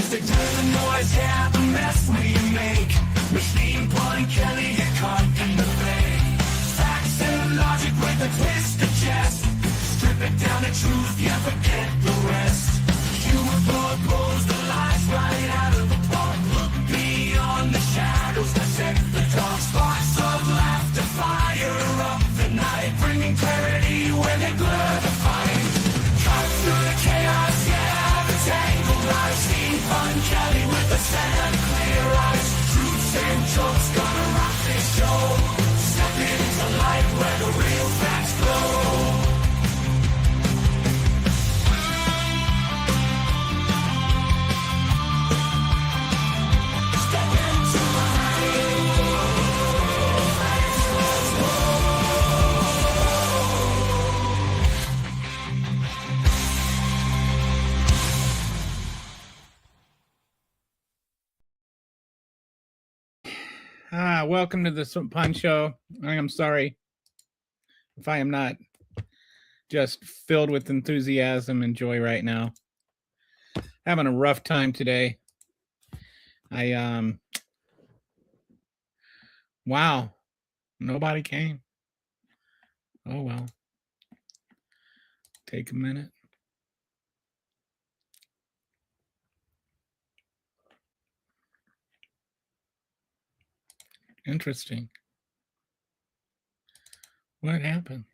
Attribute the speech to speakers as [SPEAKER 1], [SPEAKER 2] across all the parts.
[SPEAKER 1] music to the noise, yeah, the mess we make. Machine pulling Kelly, get caught in the fake. Facts and logic with a twist of chest. Strip it down to truth, yeah, forget the rest. Humor pulls the lies right out of the park. Look beyond the shadows that set the dark. Sparks of laughter fire up the night, bringing clarity where they blur the fight. Cut through the chaos, yeah, the tangled lies. Fun Kelly with the sand, clear eyes. Truths and jokes gonna rock this show. Step into light where the real facts glow.
[SPEAKER 2] Welcome to the Pun Show. I am sorry if I am not just filled with enthusiasm and joy right now. Having a rough time today. Wow, nobody came. Oh well. Take a minute. Interesting. What happened?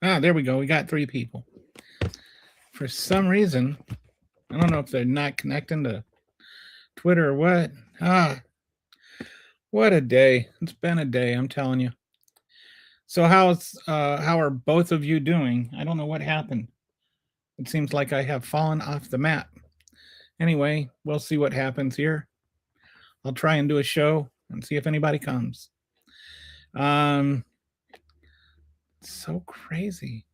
[SPEAKER 2] There we go. We got 3 people. For some reason, I don't know if they're not connecting to Twitter or what. What a day. It's been a day, I'm telling you. So how are both of you doing? I don't know what happened. It seems like I have fallen off the map. Anyway, we'll see what happens here. I'll try and do a show and see if anybody comes. So crazy.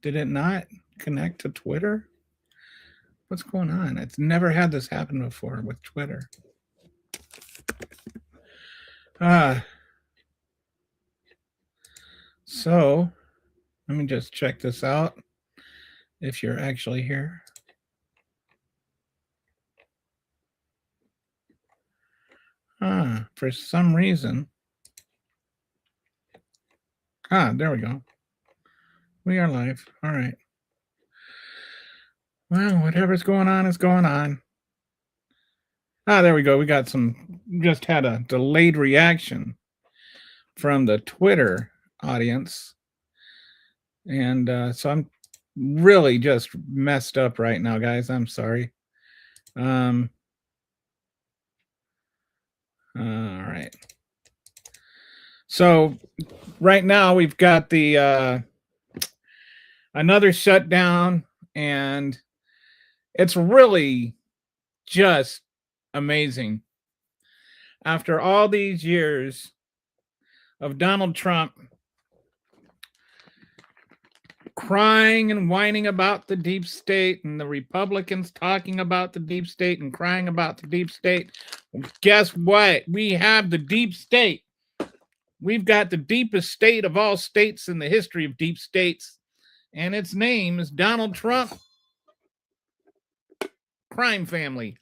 [SPEAKER 2] Did it not connect to Twitter? What's going on? It's never had this happen before with Twitter. So let me just check this out. If you're actually here. For some reason. There we go. We are live. All right. Well, whatever's going on is going on. There we go. We got just had a delayed reaction from the Twitter audience. And so I'm really just messed up right now, guys. I'm sorry. All right. So right now we've got the another shutdown, and it's really just amazing. After all these years of Donald Trump crying and whining about the deep state and the Republicans talking about the deep state and crying about the deep state, guess what? We have the deep state. We've got the deepest state of all states in the history of deep states, and its name is Donald Trump crime family.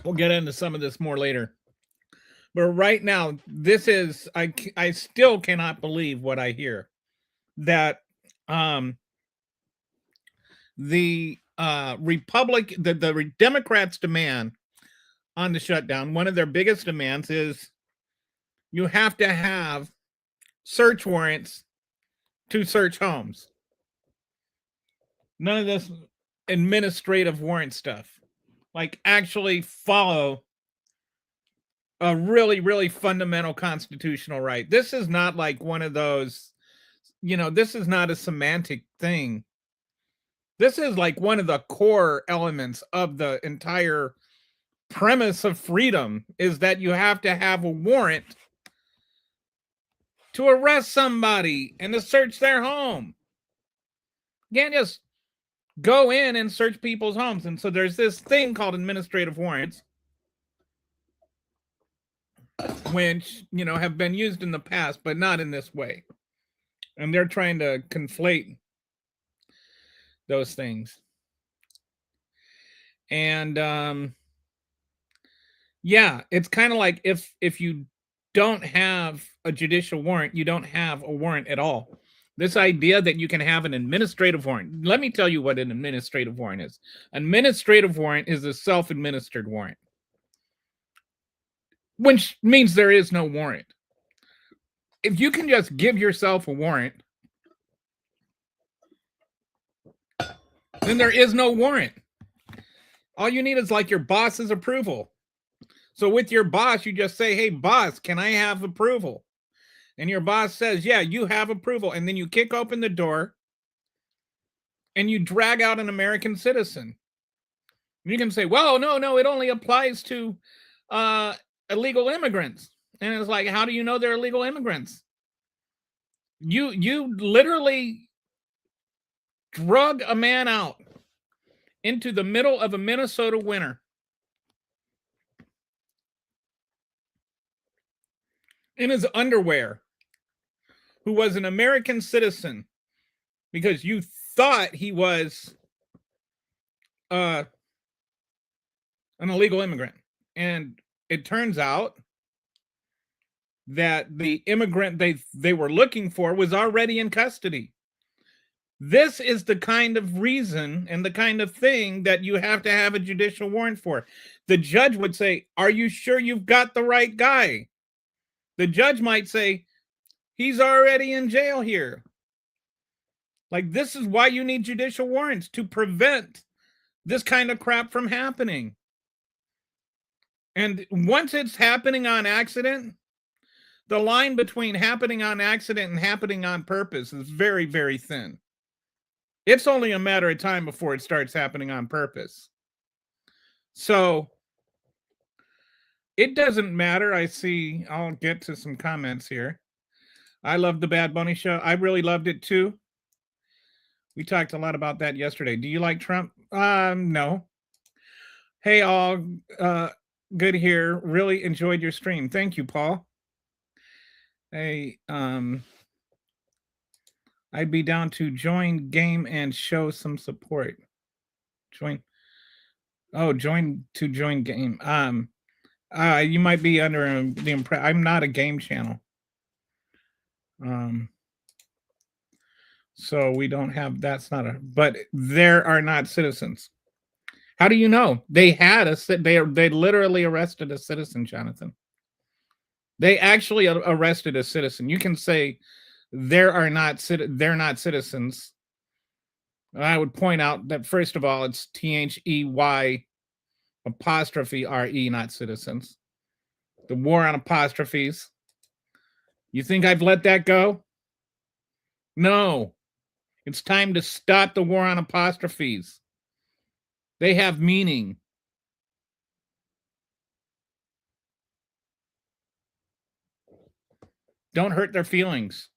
[SPEAKER 2] We'll get into some of this more later. But right now, this is, I still cannot believe what I hear. That the Democrats' demand on the shutdown, one of their biggest demands is you have to have search warrants to search homes. None of this administrative warrant stuff. Like, actually follow a really, really fundamental constitutional right. This is not like one of those, this is not a semantic thing. This is like one of the core elements of the entire premise of freedom, is that you have to have a warrant to arrest somebody and to search their home. You can't just go in and search people's homes. And so there's this thing called administrative warrants, which, have been used in the past, but not in this way. And they're trying to conflate those things. And yeah, it's kind of like if you don't have a judicial warrant, you don't have a warrant at all. This idea that you can have an administrative warrant. Let me tell you what an administrative warrant is. Administrative warrant is a self-administered warrant, which means there is no warrant. If you can just give yourself a warrant, then there is no warrant. All you need is like your boss's approval. So with your boss, you just say, hey, boss, can I have approval? And your boss says, yeah, you have approval. And then you kick open the door and you drag out an American citizen. You can say, well, no, it only applies to illegal immigrants. And it's like, how do you know they're illegal immigrants? You literally drug a man out into the middle of a Minnesota winter in his underwear, who was an American citizen, because you thought he was an illegal immigrant. And it turns out that the immigrant they were looking for was already in custody. This is the kind of reason and the kind of thing that you have to have a judicial warrant for. The judge would say, are you sure you've got the right guy? The judge might say, he's already in jail here. Like, this is why you need judicial warrants, to prevent this kind of crap from happening. And once it's happening on accident, the line between happening on accident and happening on purpose is very, very thin. It's only a matter of time before it starts happening on purpose. So it doesn't matter. I'll get to some comments here. I love the Bad Bunny show. I really loved it too. We talked a lot about that yesterday. Do you like Trump? No. Hey, all. Good here. Really enjoyed your stream. Thank you, Paul. Hey, I'd be down to join game and show some support. Join game. You might be under the impression I'm not a game channel. So we don't have, but there are not citizens. How do you know? They literally arrested a citizen, Jonathan. They actually arrested a citizen. You can say they're not citizens. I would point out that, first of all, it's THEY apostrophe RE, not citizens. The war on apostrophes. You think I've let that go? No. It's time to stop the war on apostrophes. They have meaning. Don't hurt their feelings.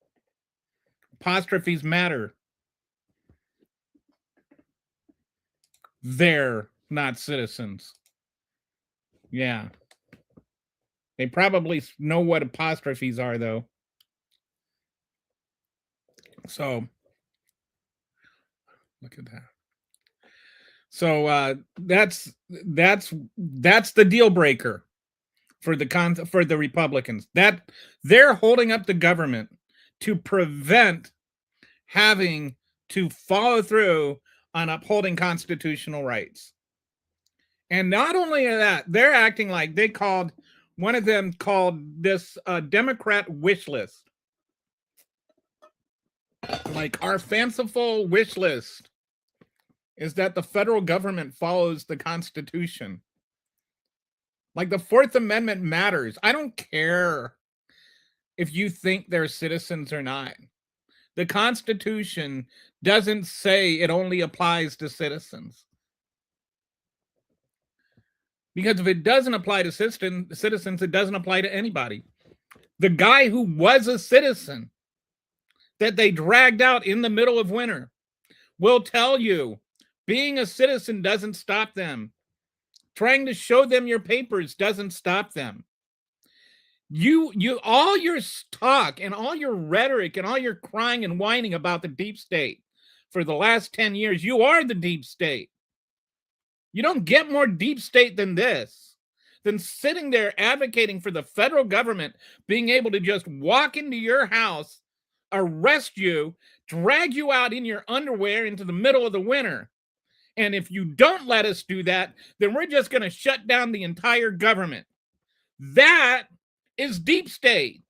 [SPEAKER 2] Apostrophes matter. They're not citizens. Yeah. They probably know what apostrophes are, though. So, look at that. So that's the deal breaker for the Republicans. That they're holding up the government to prevent having to follow through on upholding constitutional rights. And not only that, they're acting like one of them called this Democrat wish list. Like, our fanciful wish list is that the federal government follows the Constitution. Like, the Fourth Amendment matters. I don't care if you think they're citizens or not. The Constitution doesn't say it only applies to citizens. Because if it doesn't apply to citizens, it doesn't apply to anybody. The guy who was a citizen that they dragged out in the middle of winter will tell you being a citizen doesn't stop them. Trying to show them your papers doesn't stop them. You all your talk and all your rhetoric and all your crying and whining about the deep state for the last 10 years, you are the deep state. You don't get more deep state than this, than sitting there advocating for the federal government being able to just walk into your house, arrest you, drag you out in your underwear into the middle of the winter. And if you don't let us do that, then we're just going to shut down the entire government. That is deep state.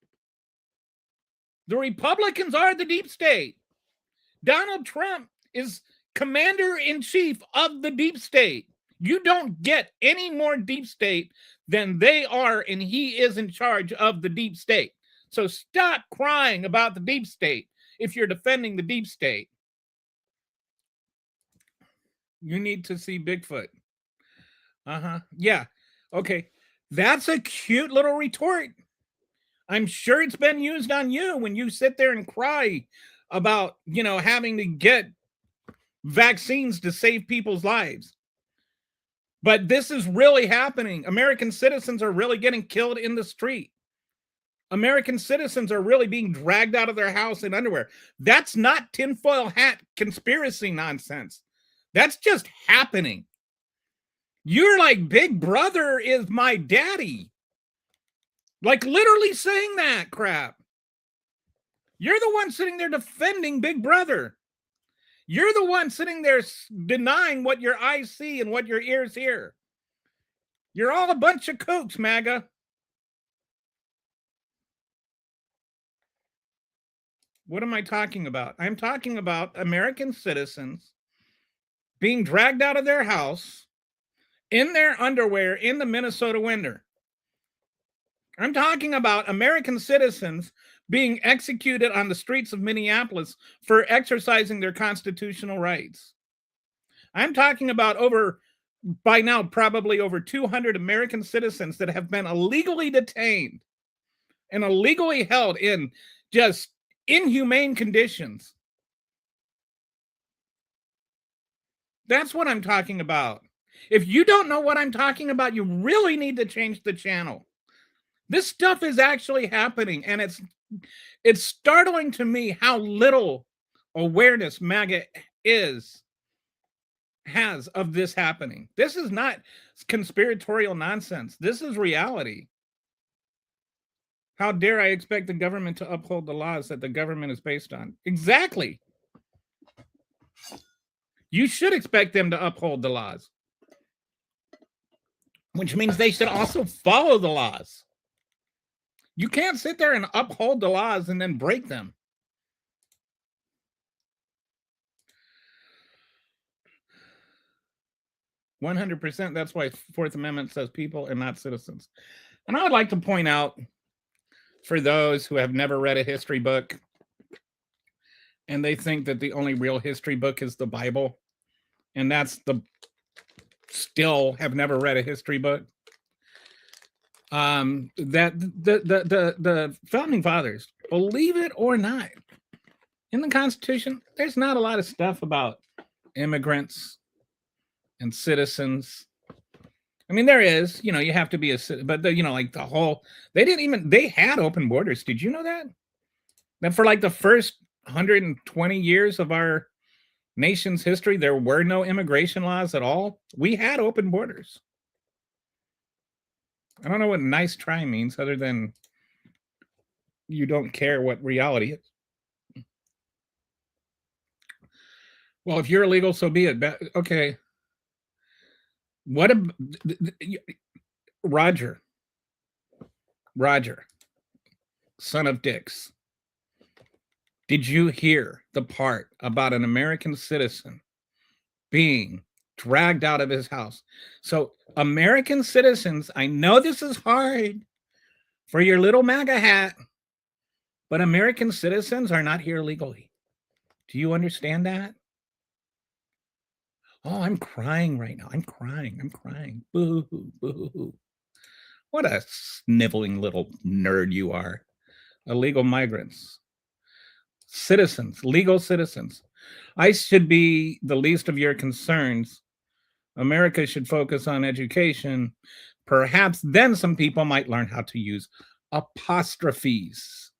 [SPEAKER 2] The Republicans are the deep state. Donald Trump is commander-in-chief of the deep state. You don't get any more deep state than they are, and he is in charge of the deep state. So stop crying about the deep state if you're defending the deep state. You need to see Bigfoot. Yeah. Okay. That's a cute little retort. I'm sure it's been used on you when you sit there and cry about, having to get vaccines to save people's lives. But this is really happening. American citizens are really getting killed in the street. American citizens are really being dragged out of their house in underwear. That's not tinfoil hat conspiracy nonsense. That's just happening. You're like, Big Brother is my daddy. Like literally saying that crap. You're the one sitting there defending Big Brother. You're the one sitting there denying what your eyes see and what your ears hear. You're all a bunch of kooks, MAGA. What am I talking about? I'm talking about American citizens being dragged out of their house in their underwear in the Minnesota winter. I'm talking about American citizens being executed on the streets of Minneapolis for exercising their constitutional rights. I'm talking about by now, probably over 200 American citizens that have been illegally detained and illegally held in just inhumane conditions. That's what I'm talking about. If you don't know what I'm talking about, you really need to change the channel. This stuff is actually happening, and it's startling to me how little awareness MAGA has of this happening. This is not conspiratorial nonsense. This is reality. How dare I expect the government to uphold the laws that the government is based on? Exactly. You should expect them to uphold the laws, which means they should also follow the laws. You can't sit there and uphold the laws and then break them. %. That's why Fourth Amendment says people and not citizens. And I would like to point out, for those who have never read a history book and they think that the only real history book is the Bible, and still have never read a history book, that the founding fathers, believe it or not, in the Constitution, there's not a lot of stuff about immigrants and citizens. I mean, there is, you have to be a citizen, but they had open borders. Did you know that? That for like the first 120 years of our nation's history, there were no immigration laws at all. We had open borders. I don't know what nice try means other than you don't care what reality is. Well, if you're illegal, so be it. Okay. What Roger, son of dicks. Did you hear the part about an American citizen being dragged out of his house? So American citizens, I know this is hard for your little MAGA hat, but American citizens are not here legally. Do you understand that? Oh, I'm crying right now. I'm crying. Boo, boo, hoo. What a sniveling little nerd you are. Illegal migrants. Citizens, legal citizens. I should be the least of your concerns. America should focus on education. Perhaps then some people might learn how to use apostrophes.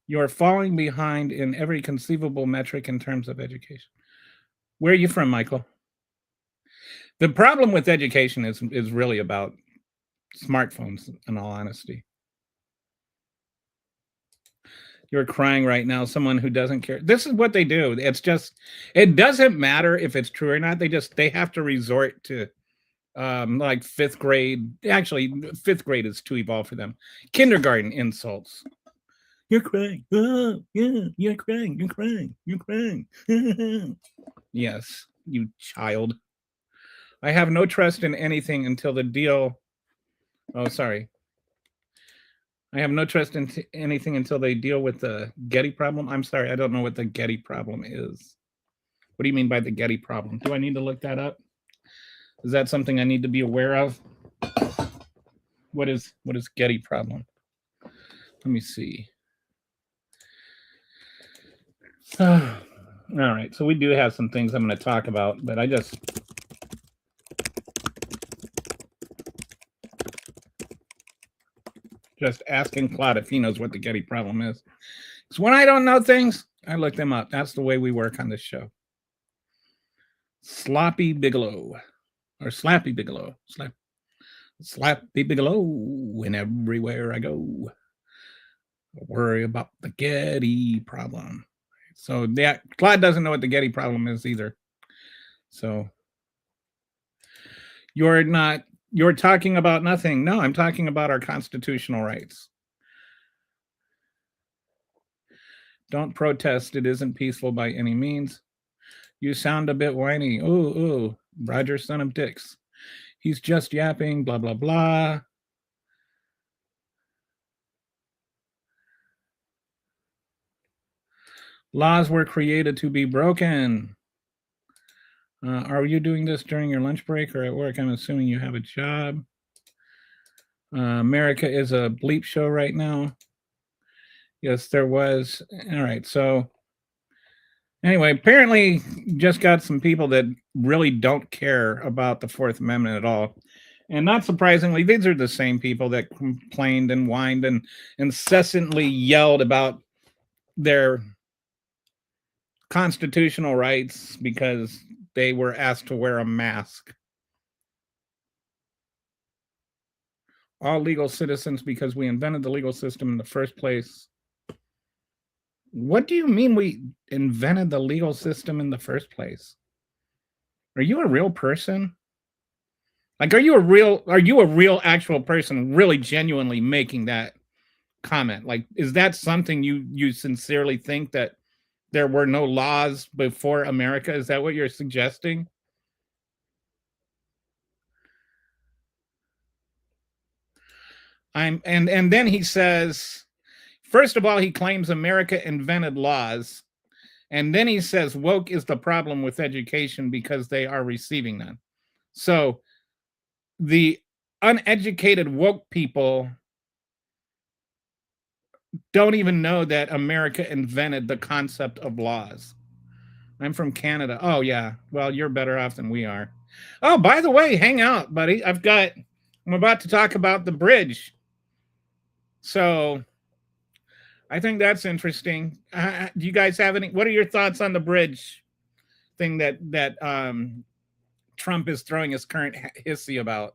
[SPEAKER 2] You're falling behind in every conceivable metric in terms of education. Where are you from, Michael? The problem with education is really about smartphones, in all honesty. You're crying right now, someone who doesn't care. This is what they do. It's just, it doesn't matter if it's true or not. They have to resort to like fifth grade. Actually, fifth grade is too evolved for them. Kindergarten insults. You're crying. Oh, yeah, you're crying. You're crying. You're crying. Yes, you child. I have no trust in anything until the deal. Oh, sorry. I have no trust in anything until they deal with the Getty problem. I'm sorry, I don't know what the Getty problem is. What do you mean by the Getty problem? Do I need to look that up? Is that something I need to be aware of? What is Getty problem? Let me see. All right, so we do have some things I'm going to talk about, but I just asking Claude if he knows what the Getty problem is. Because when I don't know things, I look them up. That's the way we work on this show. Sloppy Bigelow, or Slappy Bigelow. Slappy Bigelow, and everywhere I go, I worry about the Getty problem. So yeah, Claude doesn't know what the Getty problem is either. So you're talking about nothing. No, I'm talking about our constitutional rights. Don't protest. It isn't peaceful by any means. You sound a bit whiny. Ooh, Roger, son of dicks. He's just yapping, blah, blah, blah. Laws were created to be broken. Are you doing this during your lunch break or at work? I'm assuming you have a job. America is a bleep show right now. Yes, there was. All right, so anyway, apparently just got some people that really don't care about the Fourth Amendment at all. And not surprisingly, these are the same people that complained and whined and incessantly yelled about their constitutional rights because they were asked to wear a mask. All legal citizens because we invented the legal system in the first place. What do you mean we invented the legal system in the first place? Are you a real person? Like, are you a real actual person really genuinely making that comment? Like, is that something you sincerely think that there were no laws before America? Is that what you're suggesting? And then he says, first of all, he claims America invented laws. And then he says woke is the problem with education because they are receiving none. So the uneducated woke people don't even know that America invented the concept of laws. I'm from Canada. Oh, yeah. Well, you're better off than we are. Oh, by the way, hang out, buddy. I'm about to talk about the bridge. So I think that's interesting. Do you guys have what are your thoughts on the bridge thing that Trump is throwing his current hissy about?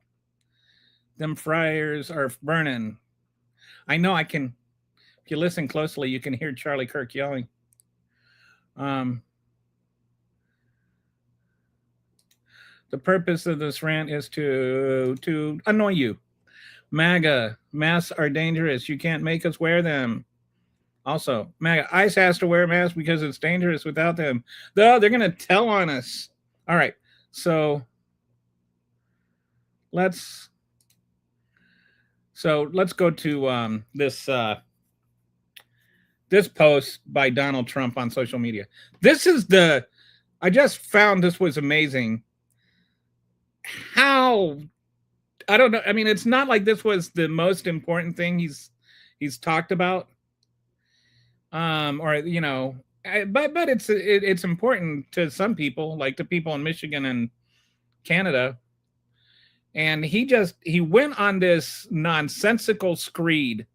[SPEAKER 2] Them fryers are burning. I know I can, if you listen closely, you can hear Charlie Kirk yelling. The purpose of this rant is to annoy you. MAGA, masks are dangerous. You can't make us wear them. Also, MAGA, ICE has to wear a mask because it's dangerous without them. Though they're going to tell on us. All right. So let's go to this post by Donald Trump on social media. I just found this was amazing. How, I don't know. I mean, it's not like this was the most important thing he's talked about. Or you know, but it's important to some people, like the people in Michigan and Canada. And he went on this nonsensical screed.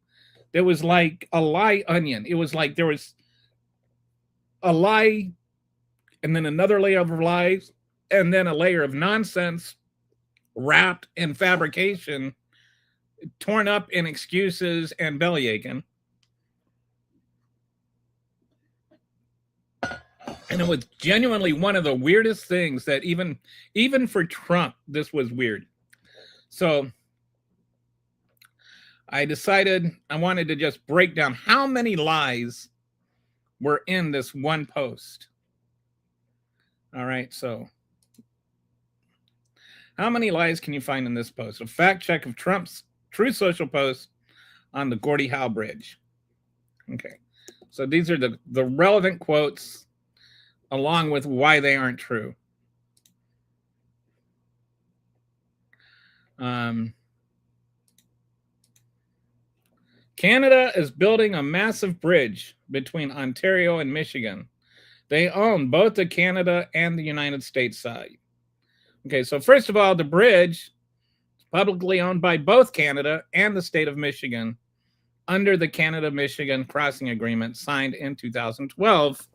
[SPEAKER 2] There was like a lie onion. It was like there was a lie and then another layer of lies and then a layer of nonsense wrapped in fabrication, torn up in excuses and belly aching. And it was genuinely one of the weirdest things that even for Trump, this was weird. So I decided I wanted to just break down how many lies were in this one post. All right, so how many lies can you find in this post? A fact check of Trump's Truth Social post on the Gordie Howe Bridge. Okay, so these are the relevant quotes along with why they aren't true. Canada is building a massive bridge between Ontario and Michigan. They own both the Canada and the United States side. Okay, so first of all, the bridge is publicly owned by both Canada and the state of Michigan under the Canada-Michigan Crossing Agreement signed in 2012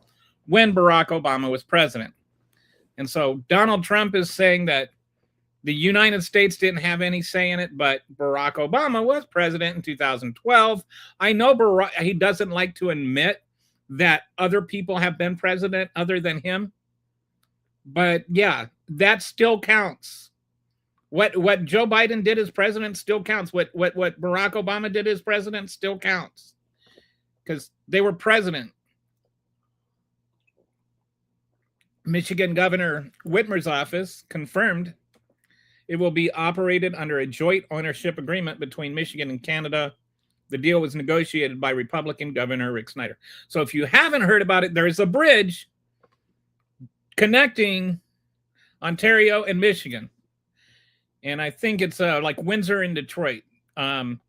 [SPEAKER 2] when Barack Obama was president. And so Donald Trump is saying that the United States didn't have any say in it, but Barack Obama was president in 2012. I know he doesn't like to admit that other people have been president other than him. But yeah, that still counts. What Joe Biden did as president still counts. What Barack Obama did as president still counts. Because they were president. Michigan Governor Whitmer's office confirmed it will be operated under a joint ownership agreement between Michigan and Canada. The deal was negotiated by Republican Governor Rick Snyder. So if you haven't heard about it, there is a bridge connecting Ontario and Michigan. And I think it's like Windsor and Detroit. And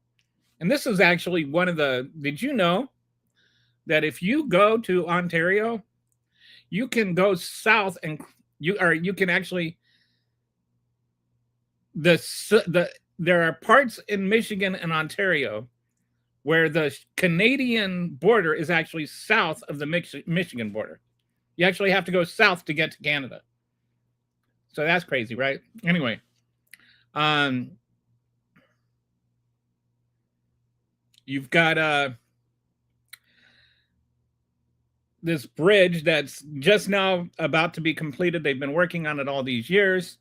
[SPEAKER 2] this is actually one of the, did you know that if you go to Ontario, you can go south and you can actually, there are parts in Michigan and Ontario where the Canadian border is actually south of the Michigan border. You actually have to go south to get to Canada. So that's crazy, right? Anyway, you've got this bridge that's just now about to be completed. They've been working on it all these years.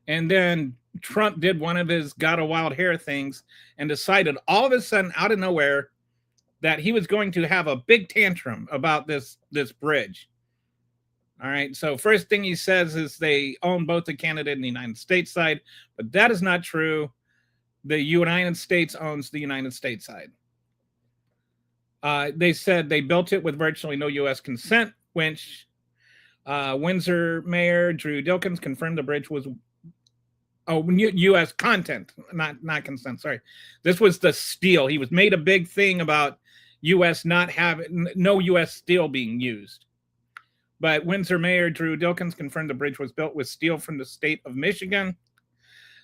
[SPEAKER 2] And then Trump did one of his got a wild hair things and decided all of a sudden out of nowhere that he was going to have a big tantrum about this bridge. All right. So first thing he says is they own both the Canada and the United States side, but that is not true. The United States owns the United States side. They said they built it with virtually no U.S. consent, which Windsor Mayor Drew Dilkins confirmed the bridge was U.S. content, not consent. Sorry, this was the steel. He was made a big thing about U.S. not having no U.S. steel being used. But Windsor Mayor Drew Dilkins confirmed the bridge was built with steel from the state of Michigan.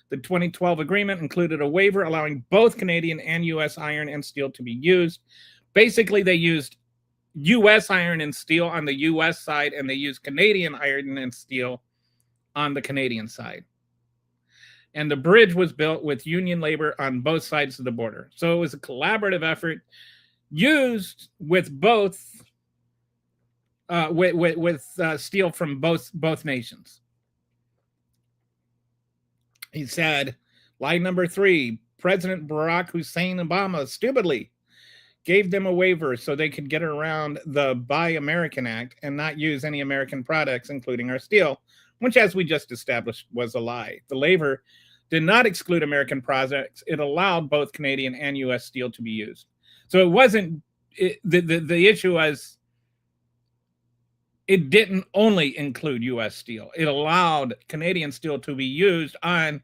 [SPEAKER 2] The 2012 agreement included a waiver allowing both Canadian and U.S. iron and steel to be used. Basically, they used U.S. iron and steel on the U.S. side, and they used Canadian iron and steel on the Canadian side. And the bridge was built with union labor on both sides of the border. So it was a collaborative effort used with both, with steel from both nations. He said, line number 3, President Barack Hussein Obama stupidly gave them a waiver so they could get around the Buy American Act and not use any American products, including our steel, which, as we just established, was a lie. The waiver did not exclude American products. It allowed both Canadian and U.S. steel to be used. So it wasn't, the issue was it didn't only include U.S. steel. It allowed Canadian steel to be used on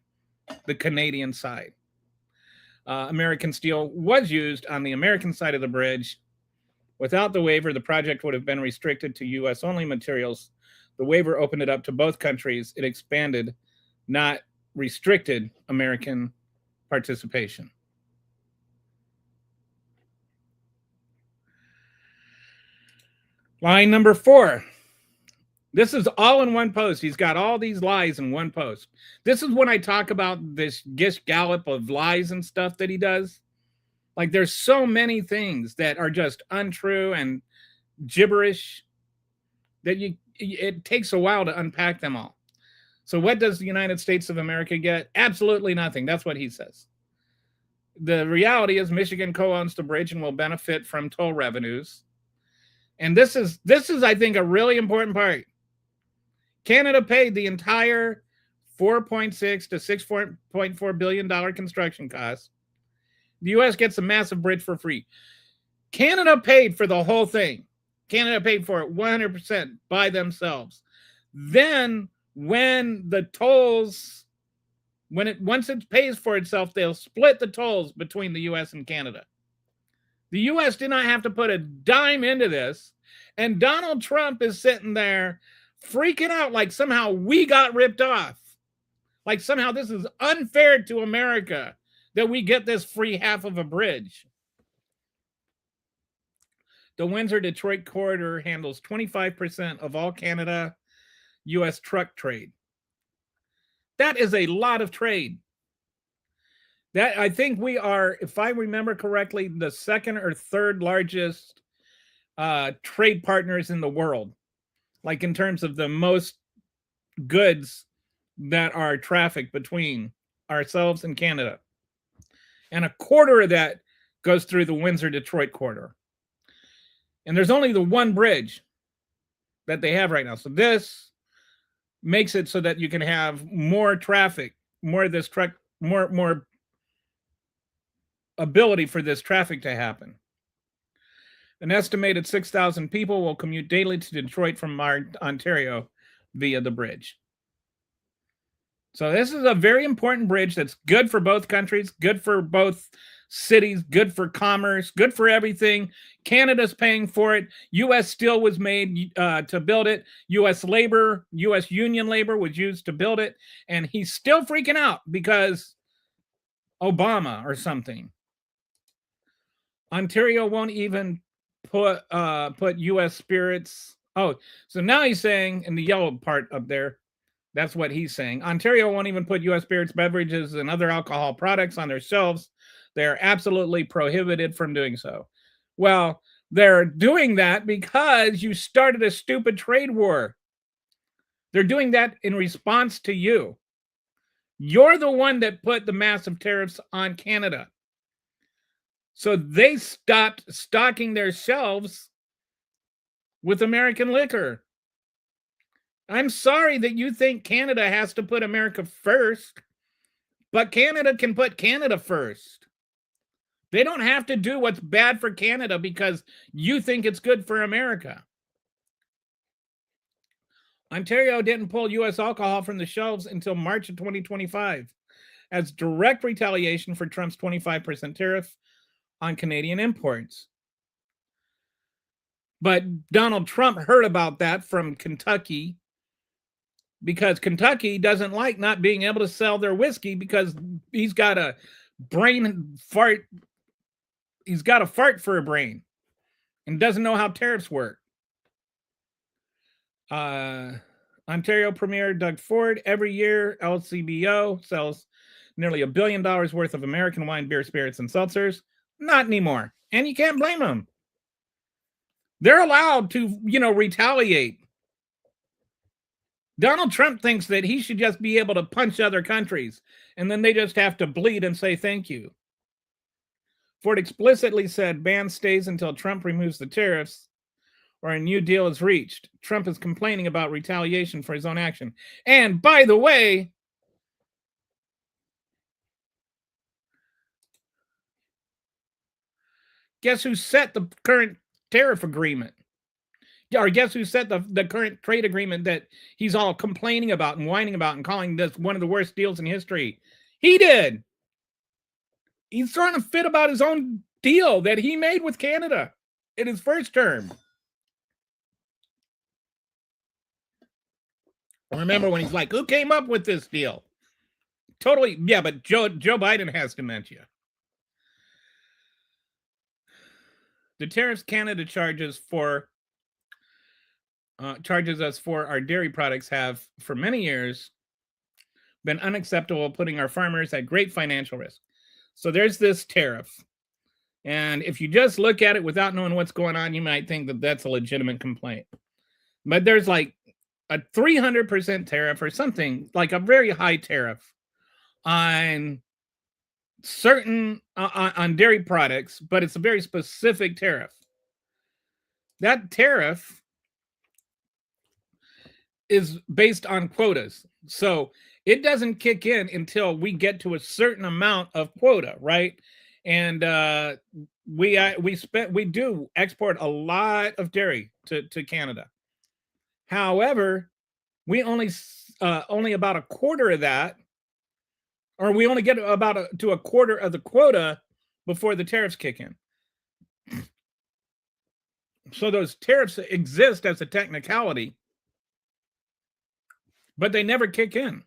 [SPEAKER 2] the Canadian side. American steel was used on the American side of the bridge. Without the waiver, the project would have been restricted to U.S. only materials. The waiver opened it up to both countries. It expanded, not restricted American participation. Line number 4. This is all in one post. He's got all these lies in one post. This is when I talk about this gish gallop of lies and stuff that he does. Like, there's so many things that are just untrue and gibberish that it takes a while to unpack them all. So what does the United States of America get? Absolutely nothing. That's what he says. The reality is Michigan co-owns the bridge and will benefit from toll revenues. And this is, I think, a really important part. Canada paid the entire $4.6 to $6.4 billion construction cost. The U.S. gets a massive bridge for free. Canada paid for the whole thing. Canada paid for it 100% by themselves. Then when the tolls, once it pays for itself, they'll split the tolls between the U.S. and Canada. The U.S. did not have to put a dime into this, and Donald Trump is sitting there freaking out like somehow we got ripped off. Like somehow this is unfair to America that we get this free half of a bridge. The Windsor-Detroit corridor handles 25% of all Canada-U.S. truck trade. That is a lot of trade. That, I think we are, if I remember correctly, the second or third largest trade partners in the world. Like in terms of the most goods that are trafficked between ourselves and Canada. And a quarter of that goes through the Windsor-Detroit corridor. And there's only the one bridge that they have right now. So this makes it so that you can have more traffic, more of this truck, more ability for this traffic to happen. An estimated 6,000 people will commute daily to Detroit from Ontario via the bridge. So this is a very important bridge that's good for both countries, good for both cities, good for commerce, good for everything. Canada's paying for it. U.S. steel was made to build it. U.S. labor, U.S. union labor was used to build it. And he's still freaking out because Obama or something. Ontario won't even put U.S. spirits. Oh, so now he's saying in the yellow part up there, that's what he's saying. Ontario won't even put U.S. spirits, beverages, and other alcohol products on their shelves. They're absolutely prohibited from doing so. Well, they're doing that because you started a stupid trade war. They're doing that in response to you. You're the one that put the massive tariffs on Canada. So they stopped stocking their shelves with American liquor. I'm sorry that you think Canada has to put America first, but Canada can put Canada first. They don't have to do what's bad for Canada because you think it's good for America. Ontario didn't pull U.S. alcohol from the shelves until March of 2025 as direct retaliation for Trump's 25% tariff on Canadian imports. But Donald Trump heard about that from Kentucky because Kentucky doesn't like not being able to sell their whiskey because he's got a brain fart. He's got a fart for a brain and doesn't know how tariffs work. Ontario Premier Doug Ford, every year LCBO sells nearly $1 billion worth of American wine, beer, spirits, and seltzers. Not anymore. And you can't blame them. They're allowed to, retaliate. Donald Trump thinks that he should just be able to punch other countries, and then they just have to bleed and say thank you. Ford explicitly said ban stays until Trump removes the tariffs or a new deal is reached. Trump is complaining about retaliation for his own action. And by the way, guess who set the current tariff agreement? Or guess who set the current trade agreement that he's all complaining about and whining about and calling this one of the worst deals in history? He did. He's throwing a fit about his own deal that he made with Canada in his first term. Remember when he's like, who came up with this deal? totally. Yeah, but Joe Biden has dementia. The tariffs Canada charges us for our dairy products have, for many years, been unacceptable, putting our farmers at great financial risk. So there's this tariff. And if you just look at it without knowing what's going on, you might think that that's a legitimate complaint. But there's like a 300% tariff or something, like a very high tariff on certain on dairy products, but it's a very specific tariff. That tariff is based on quotas. So it doesn't kick in until we get to a certain amount of quota, right? And we do export a lot of dairy to Canada. However, we only about a quarter of that, or we only get to a quarter of the quota before the tariffs kick in. So those tariffs exist as a technicality, but they never kick in.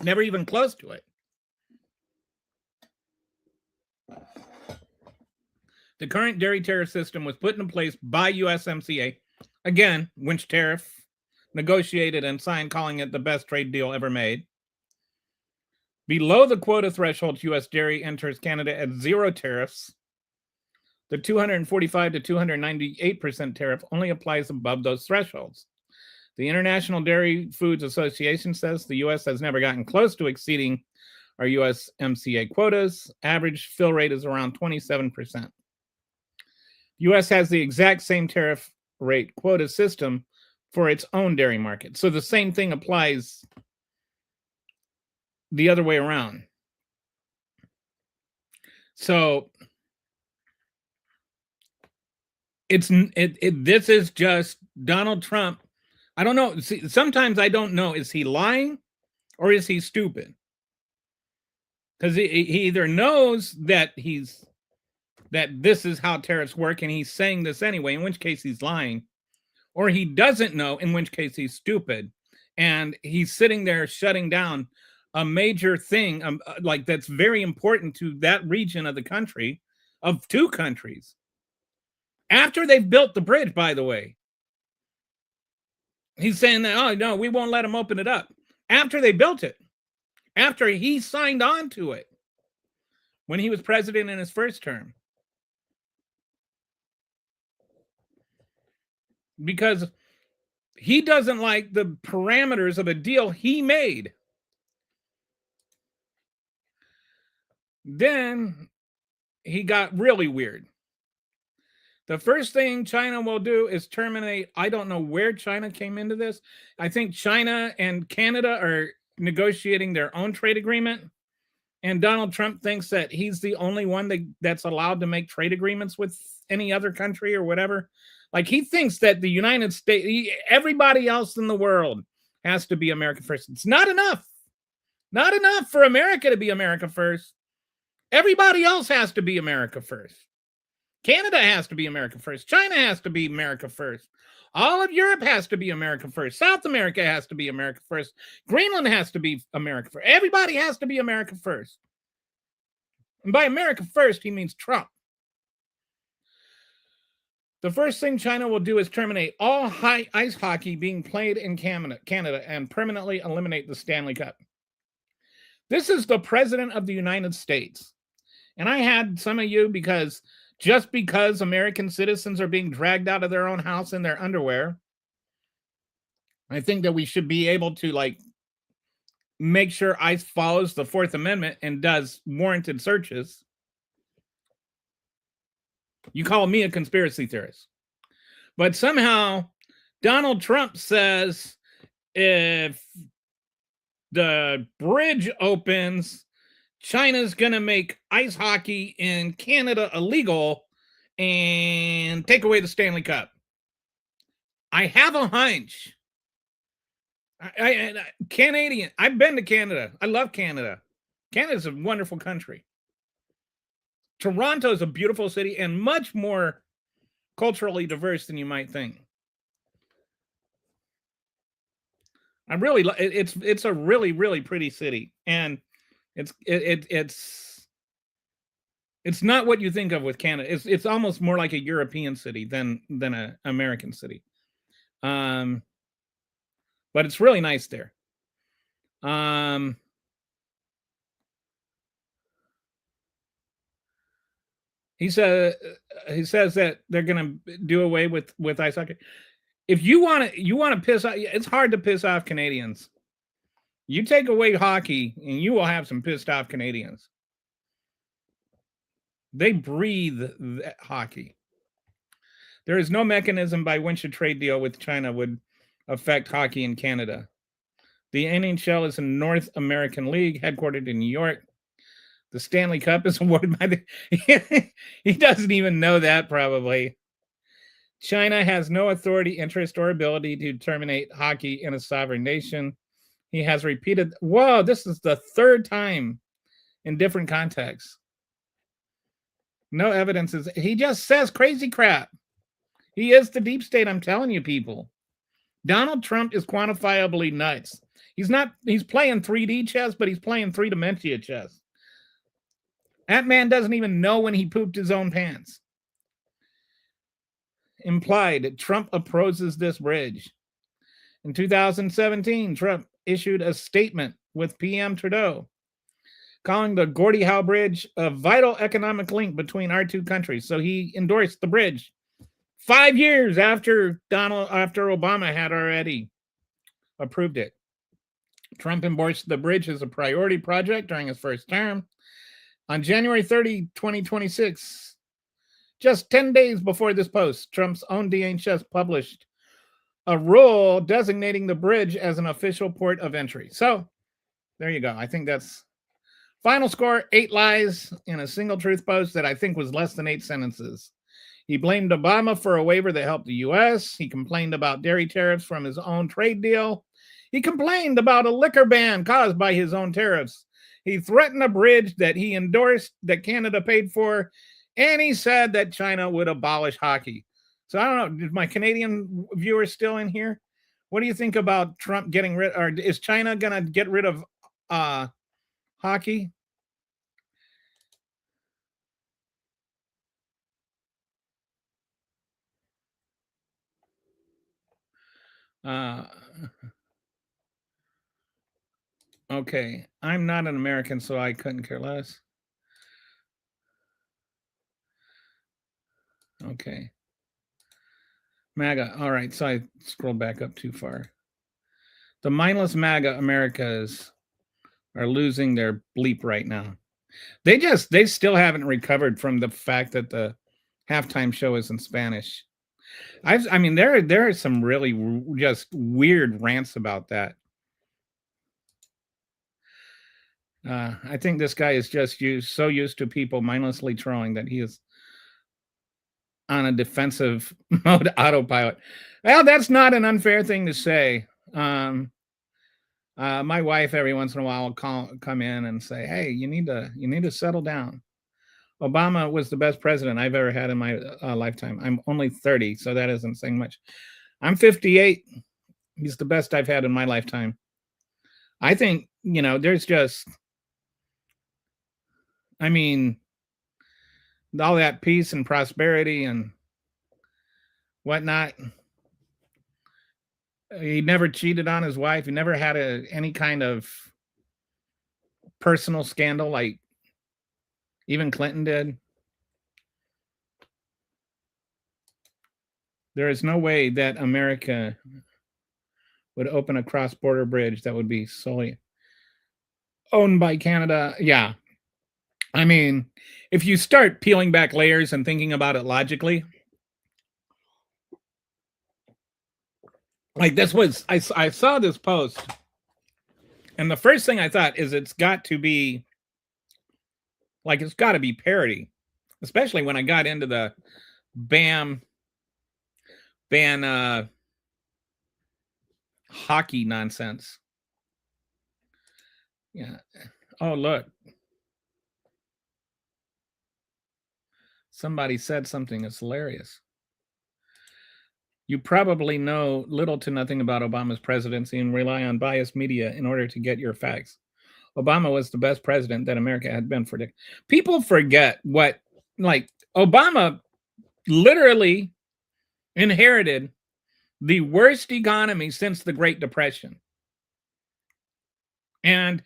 [SPEAKER 2] Never even close to it. The current dairy tariff system was put in place by USMCA, again, winch tariff, negotiated and signed, calling it the best trade deal ever made. Below the quota threshold, U.S. dairy enters Canada at zero tariffs. The 245 to 298% tariff only applies above those thresholds. The International Dairy Foods Association says the U.S. has never gotten close to exceeding our USMCA quotas. Average fill rate is around 27%. U.S. has the exact same tariff rate quota system for its own dairy market. So the same thing applies the other way around. So this is just Donald Trump. I don't know. See, sometimes I don't know. Is he lying or is he stupid? Because he either knows that this is how tariffs work and he's saying this anyway, in which case he's lying, or he doesn't know, in which case he's stupid, and he's sitting there shutting down a major thing like that's very important to that region of the country, of two countries, after they've built the bridge, by the way. He's saying that, oh no, we won't let him open it up. After they built it, after he signed on to it when he was president in his first term. Because he doesn't like the parameters of a deal he made. Then he got really weird. The first thing China will do is terminate. I don't know where China came into this. I think China and Canada are negotiating their own trade agreement. And Donald Trump thinks that he's the only one that's allowed to make trade agreements with any other country or whatever. Like, he thinks that the United States, everybody else in the world has to be America first. It's not enough. Not enough for America to be America first. Everybody else has to be America first. Canada has to be America first. China has to be America first. All of Europe has to be America first. South America has to be America first. Greenland has to be America first. Everybody has to be America first. And by America first, he means Trump. The first thing China will do is terminate all ice hockey being played in Canada and permanently eliminate the Stanley Cup. This is the president of the United States. And I had some of you, because just because American citizens are being dragged out of their own house in their underwear, I think that we should be able to make sure ICE follows the Fourth Amendment and does warranted searches. You call me a conspiracy theorist. But somehow Donald Trump says if the bridge opens, China's going to make ice hockey in Canada illegal and take away the Stanley Cup. I have a hunch. Canadian. I've been to Canada. I love Canada. Canada's a wonderful country. Toronto is a beautiful city and much more culturally diverse than you might think. I really it's a really really pretty city, and it's not what you think of with Canada. It's almost more like a European city than a American city. Um, but it's really nice there. Um, he said he says that they're going to do away with ice hockey. If you want to piss off, it's hard to piss off Canadians. You take away hockey, and you will have some pissed off Canadians. They breathe hockey. There is no mechanism by which a trade deal with China would affect hockey in Canada. The NHL is a North American league headquartered in New York. The Stanley Cup is awarded by the. He doesn't even know that, probably. China has no authority, interest, or ability to terminate hockey in a sovereign nation. He has repeated. Whoa, this is the third time in different contexts. No evidence is. He just says crazy crap. He is the deep state, I'm telling you, people. Donald Trump is quantifiably nuts. He's playing 3D chess, but he's playing three-dimensional chess. That man doesn't even know when he pooped his own pants. Implied, Trump opposes this bridge. In 2017, Trump issued a statement with PM Trudeau, calling the Gordie Howe Bridge a vital economic link between our two countries. So he endorsed the bridge 5 years after Obama had already approved it. Trump endorsed the bridge as a priority project during his first term. On January 30, 2026, just 10 days before this post, Trump's own DHS published a rule designating the bridge as an official port of entry. So there you go. I think that's final score: 8 lies in a single truth post that I think was less than 8 sentences. He blamed Obama for a waiver that helped the U.S. He complained about dairy tariffs from his own trade deal. He complained about a liquor ban caused by his own tariffs. He threatened a bridge that he endorsed that Canada paid for. And he said that China would abolish hockey. So I don't know. Is my Canadian viewers still in here? What do you think about Trump getting rid, or is China going to get rid of hockey? Okay. I'm not an American, so I couldn't care less. Okay. MAGA. All right. So I scrolled back up too far. The mindless MAGA Americas are losing their bleep right now. They still haven't recovered from the fact that the halftime show is in Spanish. I mean, there are some really just weird rants about that. I think this guy is just so used to people mindlessly trolling that he is on a defensive mode autopilot. Well, that's not an unfair thing to say. My wife every once in a while will come in and say, "Hey, you need to settle down." Obama was the best president I've ever had in my lifetime. I'm only 30, so that isn't saying much. I'm 58. He's the best I've had in my lifetime. I think, there's just, I mean, all that peace and prosperity and whatnot. He never cheated on his wife. He never had any kind of personal scandal like even Clinton did. There is no way that America would open a cross-border bridge that would be solely owned by Canada. Yeah. I mean, if you start peeling back layers and thinking about it logically, like this was, I saw this post, and the first thing I thought is it's got to be parody, especially when I got into the ban hockey nonsense. Yeah. Oh, look. Somebody said something that's hilarious. You probably know little to nothing about Obama's presidency and rely on biased media in order to get your facts. Obama was the best president that America had been for decades. People forget what, like, Obama literally inherited the worst economy since the Great Depression. And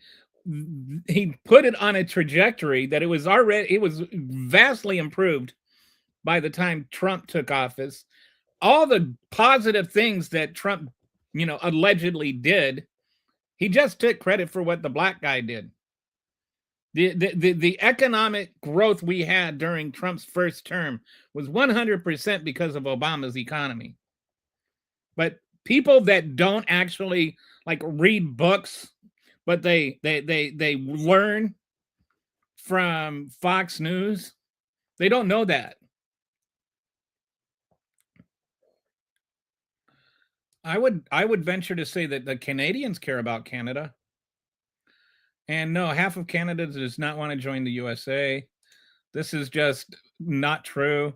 [SPEAKER 2] he put it on a trajectory that it was vastly improved by the time Trump took office. All the positive things that Trump, allegedly did, he just took credit for what the black guy did. The economic growth we had during Trump's first term was 100% because of Obama's economy. But people that don't actually like read books, but they learn from Fox News, they don't know that. I would venture to say that the Canadians care about Canada. And no, half of Canada does not want to join the USA. This is just not true.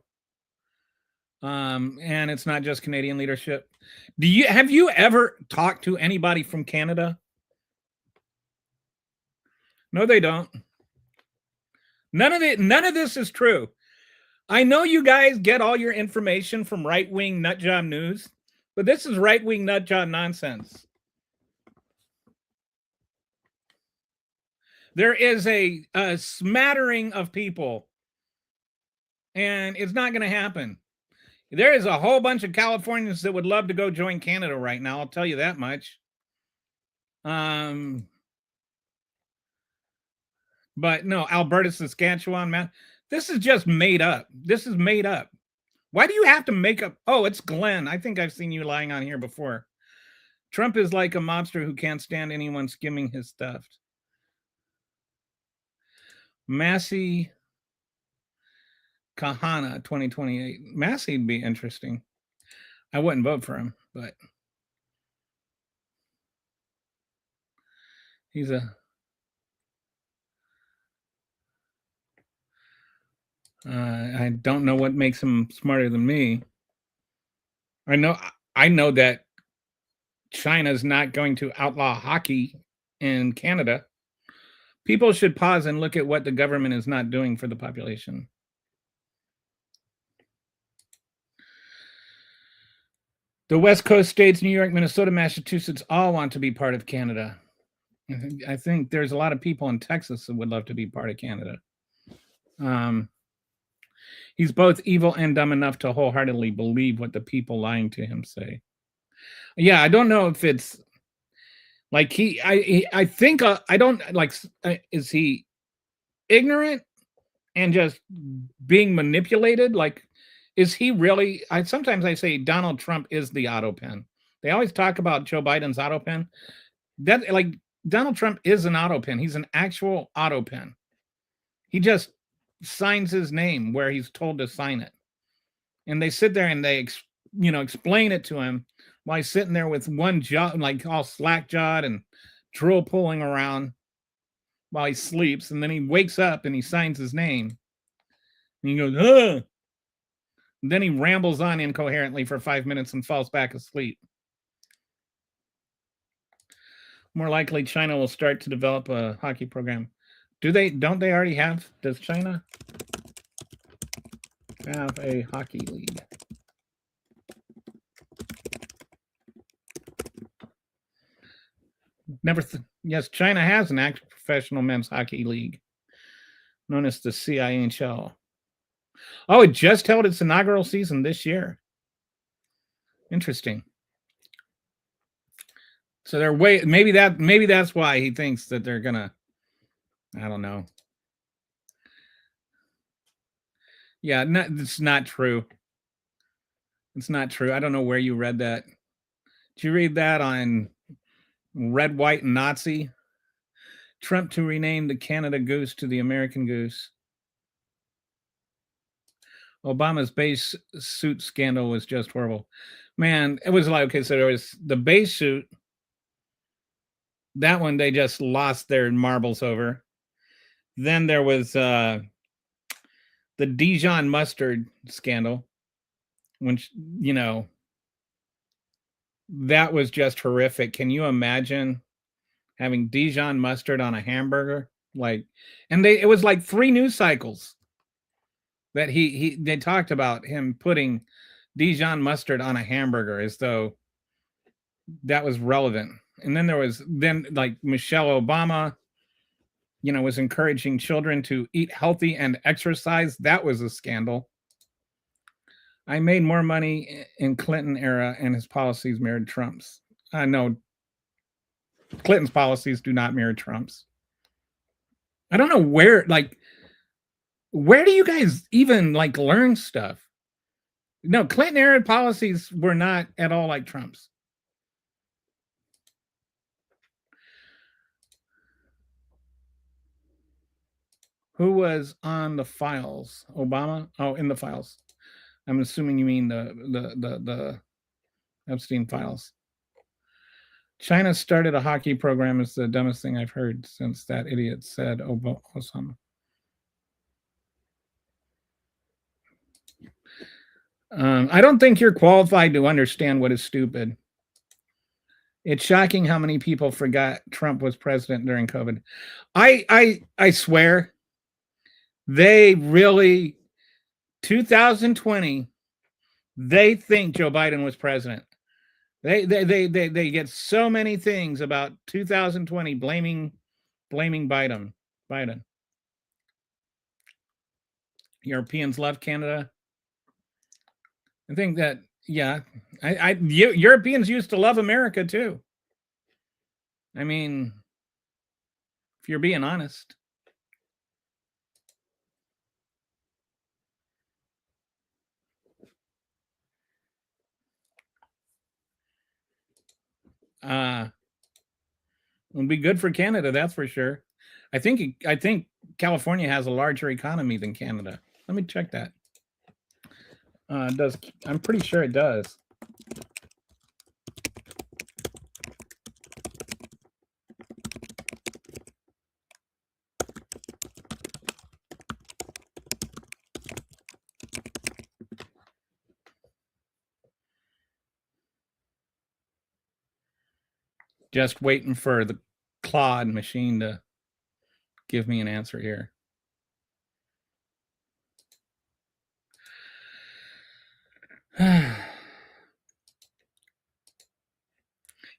[SPEAKER 2] And it's not just Canadian leadership. Have you ever talked to anybody from Canada? No, they don't. None of this is true. I know you guys get all your information from right-wing nutjob news, but this is right-wing nutjob nonsense. There is a smattering of people, and it's not going to happen. There is a whole bunch of Californians that would love to go join Canada right now. I'll tell you that much. But no, Alberta, Saskatchewan, man, this is just made up. This is made up. Why do you have to make up? Oh, it's Glenn. I think I've seen you lying on here before. Trump is like a mobster who can't stand anyone skimming his stuff. Massey Kahana 2028. Massey'd be interesting. I wouldn't vote for him, but he's a I don't know what makes him smarter than me. I know that China's not going to outlaw hockey in Canada. People should pause and look at what the government is not doing for the population. The West Coast states, New York, Minnesota, Massachusetts, all want to be part of Canada. I think there's a lot of people in Texas that would love to be part of Canada. He's both evil and dumb enough to wholeheartedly believe what the people lying to him say. Yeah, I don't know if it's like I think I don't like. Is he ignorant and just being manipulated? Like, is he really? Sometimes I say Donald Trump is the auto pen. They always talk about Joe Biden's auto pen. That, like, Donald Trump is an auto pen. He's an actual auto pen. He just signs his name where he's told to sign it. And they sit there and they, explain it to him while he's sitting there with one jaw, like all slack jawed and drool pulling around while he sleeps. And then he wakes up and he signs his name. And he goes, ugh. And then he rambles on incoherently for 5 minutes and falls back asleep. More likely, China will start to develop a hockey program. Don't they already have? Does China have a hockey league? Yes, China has an active professional men's hockey league known as the CIHL. Oh, it just held its inaugural season this year. Interesting. So they're maybe that's why he thinks that they're gonna, I don't know. Yeah, it's not true. It's not true. I don't know where you read that. Did you read that on Red, White, and Nazi? Trump to rename the Canada Goose to the American Goose. Obama's base suit scandal was just horrible. Man, it was like, okay, so there was the base suit. That one they just lost their marbles over. Then there was the Dijon mustard scandal, which, That was just horrific. Can you imagine having Dijon mustard on a hamburger? Like, and it was like 3 news cycles that they talked about him putting Dijon mustard on a hamburger as though that was relevant. And then there was like Michelle Obama, was encouraging children to eat healthy and exercise. That was a scandal. I made more money in Clinton era and his policies mirrored Trump's. No, Clinton's policies do not mirror Trump's. I don't know where do you guys even learn stuff? No, Clinton era policies were not at all like Trump's. Who was on the files? Obama? Oh, in the files. I'm assuming you mean the Epstein files. China started a hockey program is the dumbest thing I've heard since that idiot said Osama. I don't think you're qualified to understand what is stupid. It's shocking how many people forgot Trump was president during COVID. I swear, they really 2020. They think Joe Biden was president. They get so many things about 2020 blaming Biden. Europeans love Canada. I think that Europeans used to love America too. I mean, if you're being honest. It'll be good for Canada, that's for sure. I think California has a larger economy than Canada. Let me check that. I'm pretty sure it does. Just waiting for the Claude machine to give me an answer here.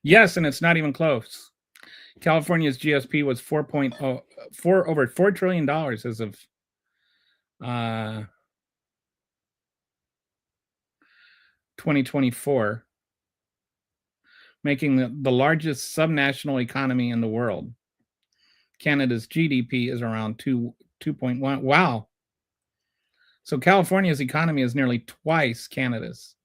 [SPEAKER 2] Yes, and it's not even close. California's GSP was over $4 trillion as of 2024, making the largest subnational economy in the world. Canada's GDP is around 2.1. Wow. So California's economy is nearly twice Canada's.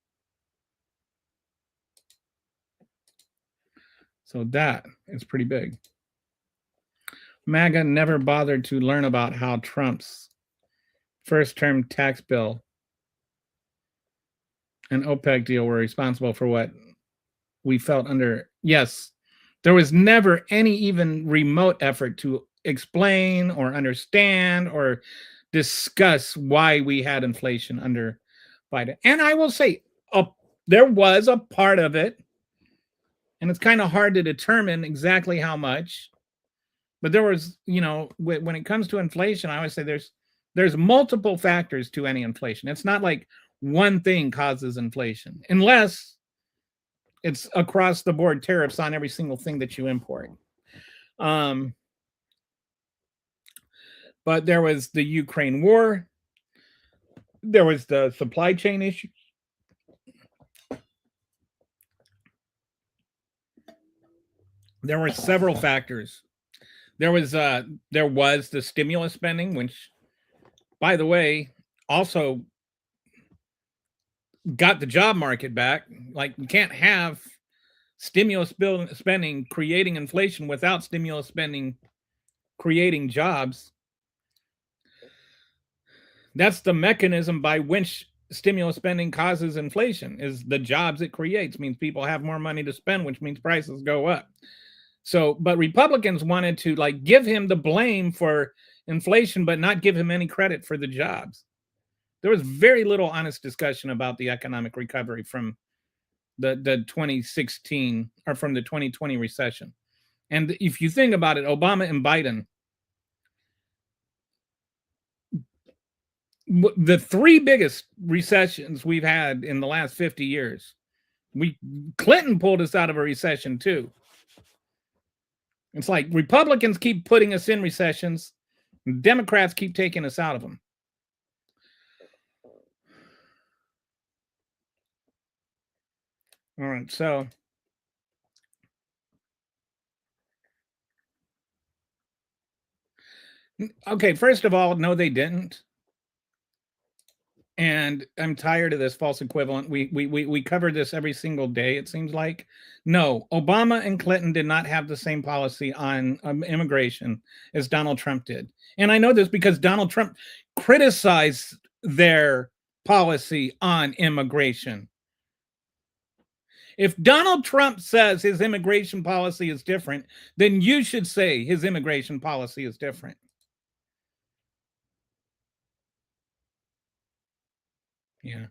[SPEAKER 2] So that is pretty big. MAGA never bothered to learn about how Trump's first-term tax bill and OPEC deal were responsible for what we felt under. Yes, there was never any even remote effort to explain or understand or discuss why we had inflation under Biden. And I will say, there was a part of it, and it's kind of hard to determine exactly how much, but there was, when it comes to inflation, I always say there's multiple factors to any inflation. It's not like one thing causes inflation, unless it's across the board tariffs on every single thing that you import. But there was the Ukraine war. There was the supply chain issue. There were several factors. There was the stimulus spending, which, by the way, also got the job market back. Like, you can't have stimulus spending creating inflation without stimulus spending creating jobs. That's the mechanism by which stimulus spending causes inflation, is the jobs it creates. Means people have more money to spend, which means prices go up. So, but Republicans wanted to give him the blame for inflation, but not give him any credit for the jobs. There was very little honest discussion about the economic recovery from the 2016 or from the 2020 recession. And if you think about it, Obama and Biden, the three biggest recessions we've had in the last 50 years, Clinton pulled us out of a recession too. It's like Republicans keep putting us in recessions, Democrats keep taking us out of them. All right, so okay, first of all, no, they didn't. And I'm tired of this false equivalent. We cover this every single day, it seems like. No, Obama and Clinton did not have the same policy on immigration as Donald Trump did. And I know this because Donald Trump criticized their policy on immigration. If Donald Trump says his immigration policy is different, then you should say his immigration policy is different. Yeah.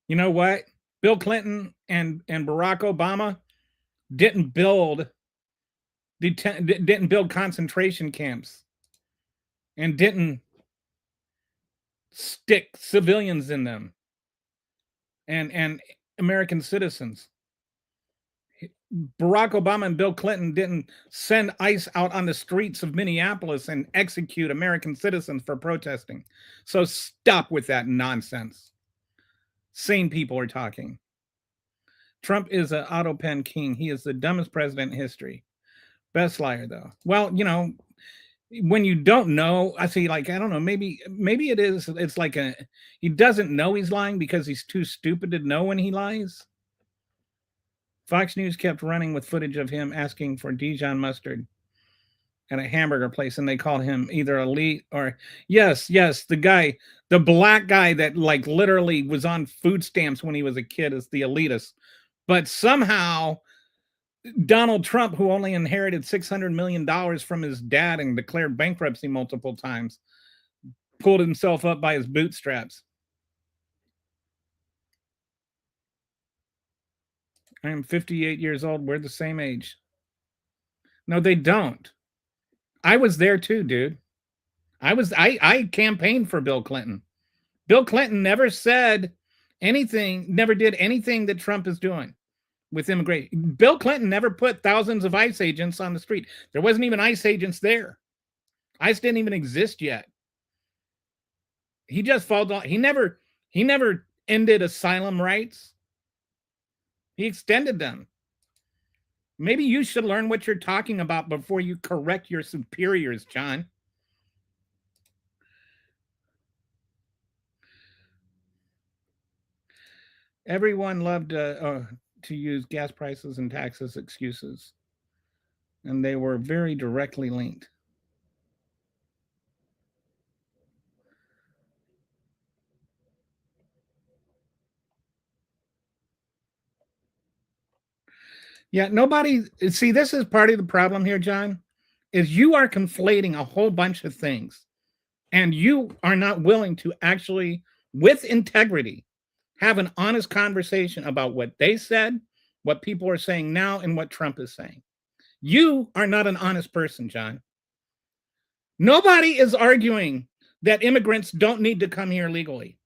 [SPEAKER 2] You know what? Bill Clinton and Barack Obama didn't build concentration camps and didn't stick civilians in them and American citizens. Barack Obama and Bill Clinton didn't send ICE out on the streets of Minneapolis and execute American citizens for protesting. So stop with that nonsense. Sane people are talking. Trump is an auto pen king. He is the dumbest president in history. Best liar, though. Well, you know, when you don't know, I see, like, I don't know, maybe it is, it's like he doesn't know he's lying because he's too stupid to know when he lies. Fox News kept running with footage of him asking for Dijon mustard at a hamburger place, and they called him either elite or yes, the black guy that like literally was on food stamps when he was a kid is the elitist. But somehow Donald Trump, who only inherited $600 million from his dad and declared bankruptcy multiple times, pulled himself up by his bootstraps. I am 58 years old. We're the same age. No, they don't. I was there too, dude. I campaigned for Bill Clinton. Bill Clinton never said anything, never did anything that Trump is doing with immigration. Bill Clinton never put thousands of ICE agents on the street. There wasn't even ICE agents there. ICE didn't even exist yet. He just followed on. He never ended asylum rights. He extended them. Maybe you should learn what you're talking about before you correct your superiors, John. Everyone loved to use gas prices and taxes excuses, and they were very directly linked. Yeah, nobody, see, this is part of the problem here, John, is you are conflating a whole bunch of things, and you are not willing to actually, with integrity, have an honest conversation about what they said, what people are saying now, and what Trump is saying. You are not an honest person, John. Nobody is arguing that immigrants don't need to come here legally.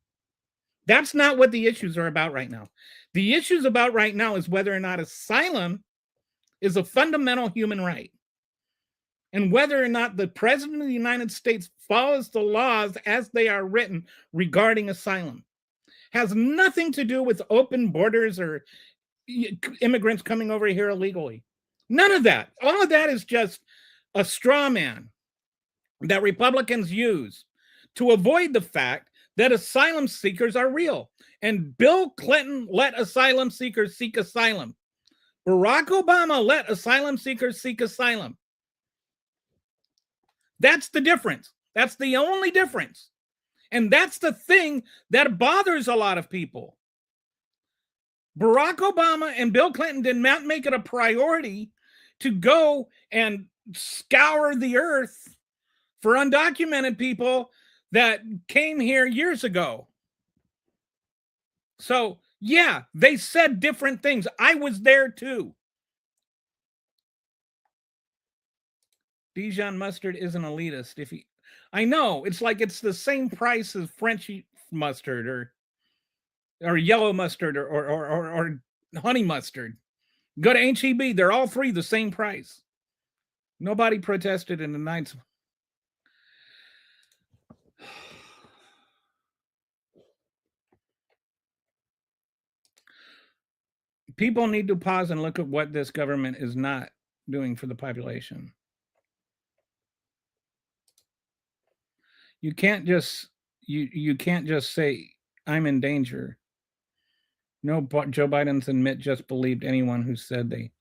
[SPEAKER 2] That's not what the issues are about right now. The issues about right now is whether or not asylum is a fundamental human right, and whether or not the president of the United States follows the laws as they are written regarding asylum. Has nothing to do with open borders or immigrants coming over here illegally. None of that. All of that is just a straw man that Republicans use to avoid the fact that asylum seekers are real. And Bill Clinton let asylum seekers seek asylum. Barack Obama let asylum seekers seek asylum. That's the difference. That's the only difference. And that's the thing that bothers a lot of people. Barack Obama and Bill Clinton did not make it a priority to go and scour the earth for undocumented people that came here years ago. So Yeah, they said different things. I was there too. Dijon mustard is an elitist. If he, I know it's like it's the same price as French mustard or yellow mustard or honey mustard. Go to HEB; they're all three the same price. Nobody protested in the nights. People need to pause and look at what this government is not doing for the population. You can't just you can't just say I'm in danger. No, Joe Biden's and Mitt just believed anyone who said they.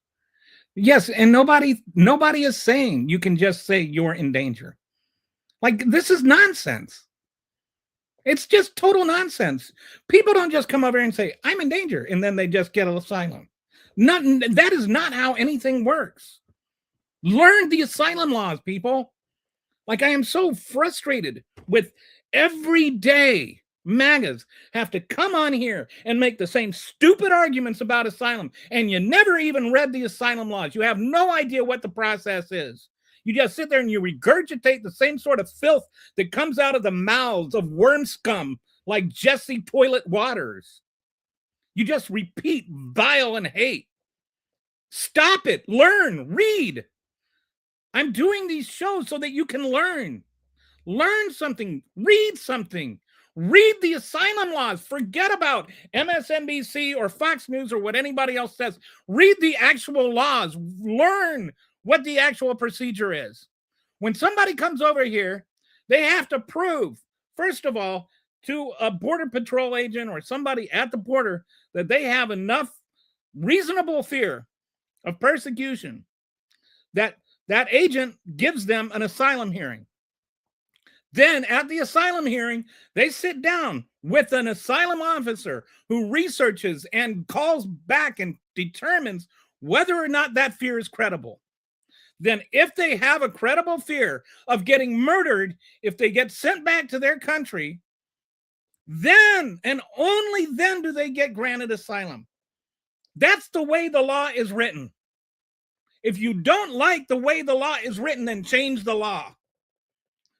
[SPEAKER 2] Yes, and nobody is saying you can just say you're in danger. Like this is nonsense. It's just total nonsense. People don't just come over and say I'm in danger and then they just get an asylum. Not that is not how anything works. Learn the asylum laws, people. Like I am so frustrated with every day MAGAs have to come on here and make the same stupid arguments about asylum, and you never even read the asylum laws. You have no idea what the process is. You just sit there and you regurgitate the same sort of filth that comes out of the mouths of worm scum like Jesse Toilet Waters. You just repeat vile and hate. Stop it. Learn. Read. I'm doing these shows so that you can learn. Learn something. Read something. Read the asylum laws. Forget about MSNBC or Fox News or what anybody else says. Read the actual laws. Learn what the actual procedure is. When somebody comes over here, they have to prove, first of all, to a border patrol agent or somebody at the border that they have enough reasonable fear of persecution that that agent gives them an asylum hearing. Then at the asylum hearing, they sit down with an asylum officer who researches and calls back and determines whether or not that fear is credible. Then if they have a credible fear of getting murdered, if they get sent back to their country, then and only then do they get granted asylum. That's the way the law is written. If you don't like the way the law is written, then change the law.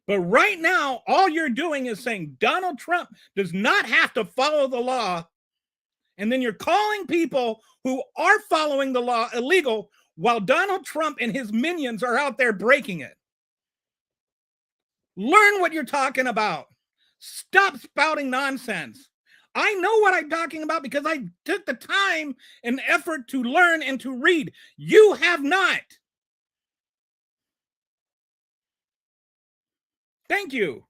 [SPEAKER 2] But right now, all you're doing is saying Donald Trump does not have to follow the law. And then you're calling people who are following the law illegal while Donald Trump and his minions are out there breaking it. Learn what you're talking about. Stop spouting nonsense. I know what I'm talking about because I took the time and effort to learn and to read. You have not. Thank you.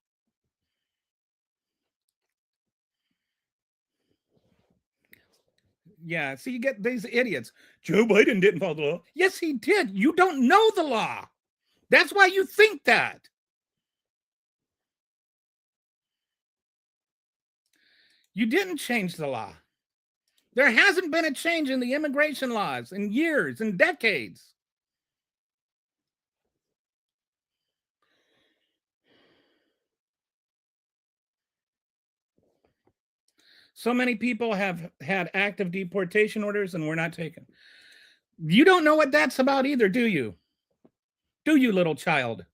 [SPEAKER 2] Yeah, so you get these idiots. Joe Biden didn't follow the law. Yes, he did. You don't know the law. That's why you think that. You didn't change the law. There hasn't been a change in the immigration laws in years and decades. So many people have had active deportation orders and we're not taken. You don't know what that's about either, do you? Do you, little child?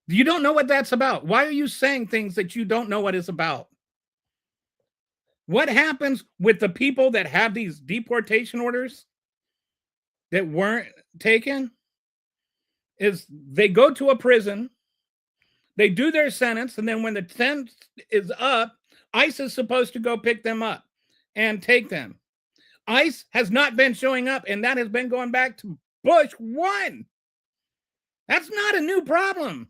[SPEAKER 2] You don't know what that's about. Why are you saying things that you don't know what it's about? What happens with the people that have these deportation orders that weren't taken is they go to a prison, they do their sentence, and then when the sentence is up, ICE is supposed to go pick them up and take them. ICE has not been showing up, and that has been going back to Bush 1. That's not a new problem.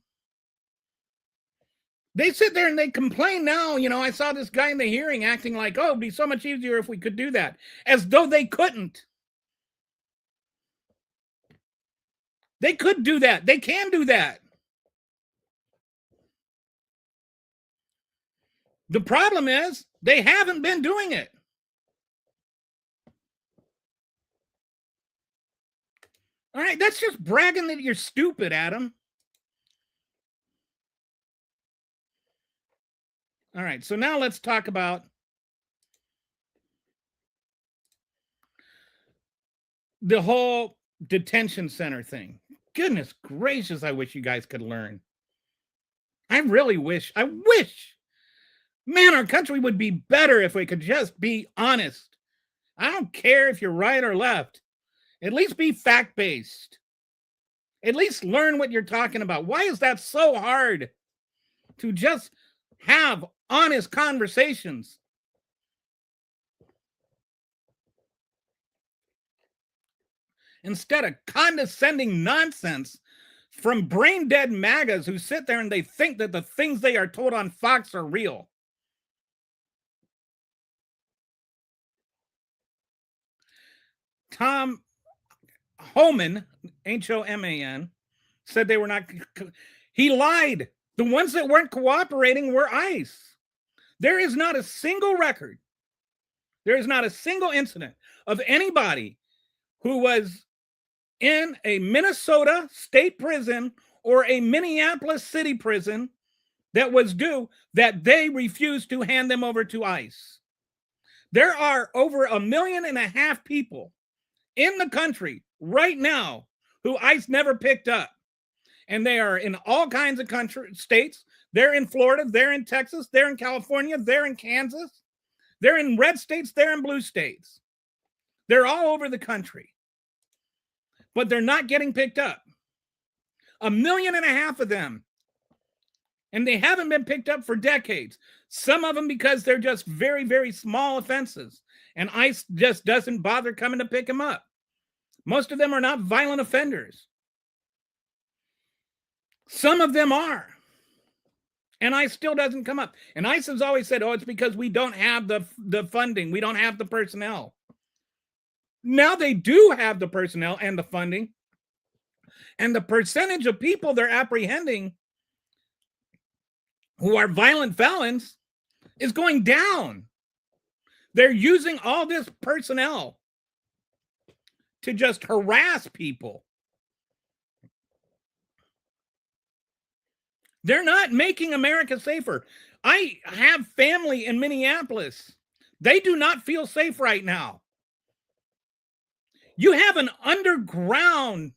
[SPEAKER 2] They sit there and they complain now. You know, I saw this guy in the hearing acting like, oh, it'd be so much easier if we could do that, as though they couldn't. They could do that. They can do that. The problem is they haven't been doing it. All right, that's just bragging that you're stupid, Adam. All right, so now let's talk about the whole detention center thing. Goodness gracious, I wish you guys could learn. I really wish, man, our country would be better if we could just be honest. I don't care if you're right or left. At least be fact-based. At least learn what you're talking about. Why is that so hard to just have honest conversations? Instead of condescending nonsense from brain dead MAGAs who sit there and they think that the things they are told on Fox are real. Tom Homan, Homan, said they were not. He lied. The ones that weren't cooperating were ICE. There is not a single record. There is not a single incident of anybody who was in a Minnesota state prison or a Minneapolis city prison that was due that they refused to hand them over to ICE. There are over 1.5 million people in the country right now who ICE never picked up. And they are in all kinds of states. They're in Florida, they're in Texas, they're in California, they're in Kansas. They're in red states, they're in blue states. They're all over the country. But they're not getting picked up. 1.5 million of them. And they haven't been picked up for decades. Some of them because they're just very, very small offenses. And ICE just doesn't bother coming to pick them up. Most of them are not violent offenders. Some of them are. And ICE still doesn't come up. And ICE has always said, oh, it's because we don't have the funding. We don't have the personnel. Now they do have the personnel and the funding. And the percentage of people they're apprehending who are violent felons is going down. They're using all this personnel to just harass people. They're not making America safer. I have family in Minneapolis. They do not feel safe right now. You have an underground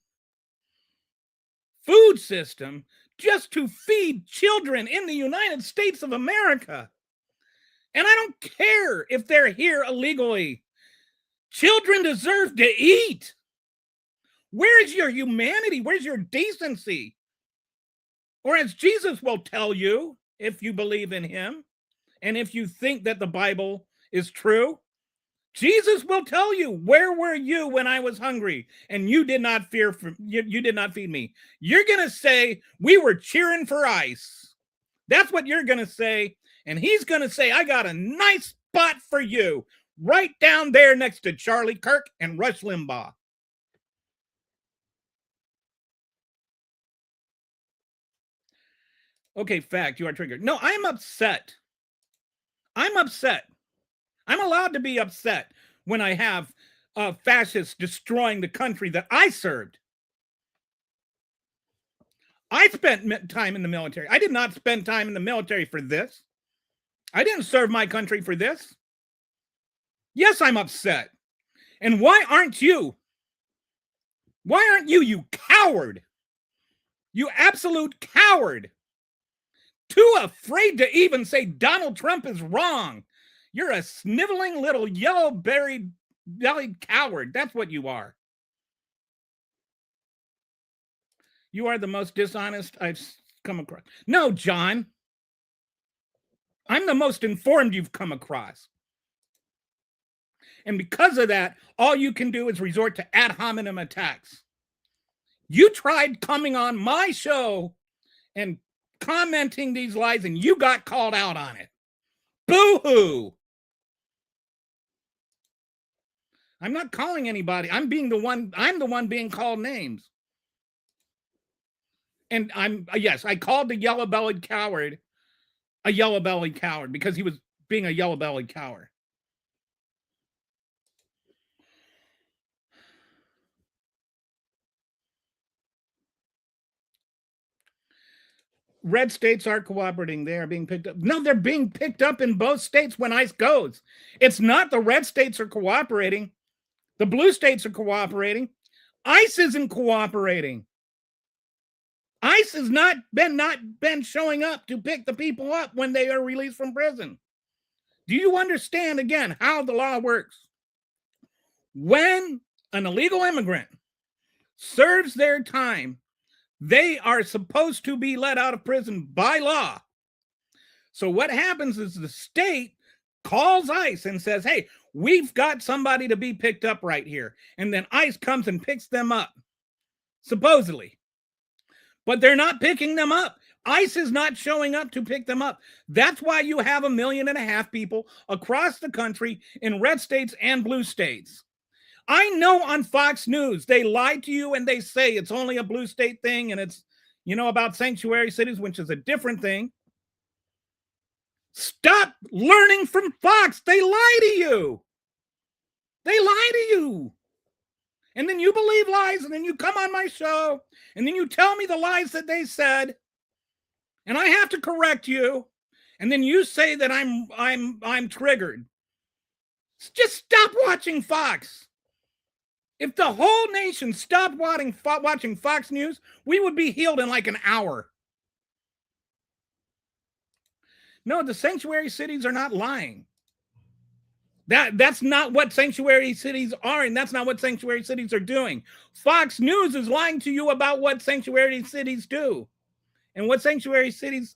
[SPEAKER 2] food system just to feed children in the United States of America. And I don't care if they're here illegally. Children deserve to eat. Where's your humanity? Where's your decency? Or as Jesus will tell you, if you believe in him, and if you think that the Bible is true, Jesus will tell you, where were you when I was hungry and you did not you did not feed me? You're going to say, we were cheering for ICE. That's what you're going to say. And he's going to say, I got a nice spot for you right down there next to Charlie Kirk and Rush Limbaugh. Okay, fact, you are triggered. No, I'm upset. I'm upset. I'm allowed to be upset when I have fascists destroying the country that I served. I spent time in the military. I did not spend time in the military for this. I didn't serve my country for this. Yes, I'm upset. And why aren't you? Why aren't you, you coward? You absolute coward. Too afraid to even say Donald Trump is wrong. You're a sniveling little yellow-bellied coward. That's what you are. You are the most dishonest I've come across. No, John. I'm the most informed you've come across. And because of that, all you can do is resort to ad hominem attacks. You tried coming on my show and commenting these lies, and you got called out on it. Boo-hoo. I'm not calling anybody. I'm the one being called names. And I called the yellow-bellied coward a yellow-bellied coward because he was being a yellow-bellied coward. Red states are cooperating. They are being picked up. No, they're being picked up in both states when ICE goes. It's not the red states are cooperating. The blue states are cooperating. ICE isn't cooperating. ICE has not been showing up to pick the people up when they are released from prison. Do you understand again how the law works? When an illegal immigrant serves their time, they are supposed to be let out of prison by law. So what happens is the state calls ICE and says, hey, we've got somebody to be picked up right here. And then ICE comes and picks them up, supposedly. But they're not picking them up. ICE is not showing up to pick them up. That's why you have 1.5 million people across the country in red states and blue states. I know on Fox News, they lie to you and they say it's only a blue state thing and it's, about sanctuary cities, which is a different thing. Stop learning from Fox. They lie to you. They lie to you. And then you believe lies, and then you come on my show, and then you tell me the lies that they said, and I have to correct you, and then you say that I'm triggered. Just stop watching Fox. If the whole nation stopped watching Fox News, we would be healed in like an hour. No, the sanctuary cities are not lying. That's not what sanctuary cities are, and that's not what sanctuary cities are doing. Fox News is lying to you about what sanctuary cities do. And what sanctuary cities,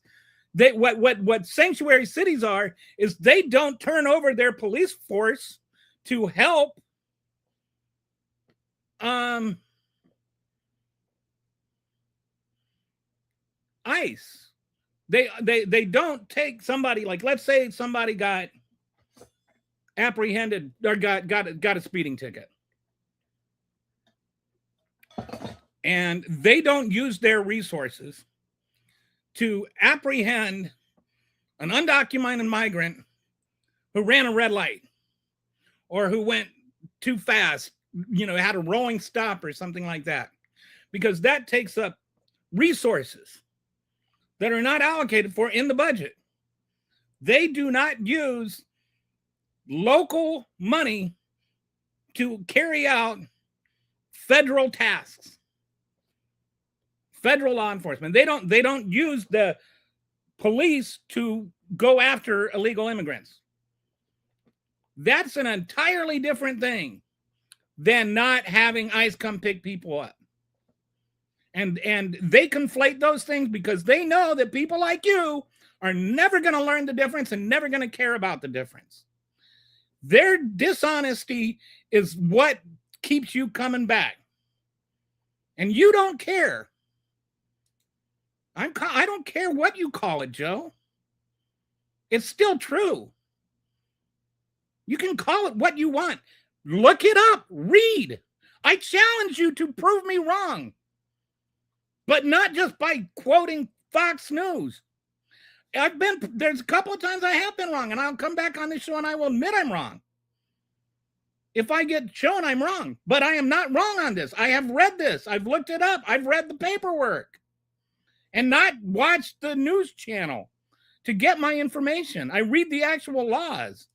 [SPEAKER 2] what sanctuary cities are is they don't turn over their police force to help ICE. They don't take somebody, like, let's say somebody got apprehended or got a speeding ticket, and they don't use their resources to apprehend an undocumented migrant who ran a red light or who went too fast, had a rolling stop or something like that, because that takes up resources that are not allocated for in the budget. They do not use local money to carry out federal tasks, federal law enforcement. They don't use the police to go after illegal immigrants. That's an entirely different thing than not having ICE come pick people up. And they conflate those things because they know that people like you are never going to learn the difference and never going to care about the difference. Their dishonesty is what keeps you coming back. And you don't care. I don't care what you call it, Joe. It's still true. You can call it what you want. Look it up. Read. I challenge you to prove me wrong. But not just by quoting Fox News. There's a couple of times I have been wrong, and I'll come back on this show and I will admit I'm wrong. If I get shown I'm wrong, but I am not wrong on this. I have read this. I've looked it up. I've read the paperwork and not watched the news channel to get my information. I read the actual laws.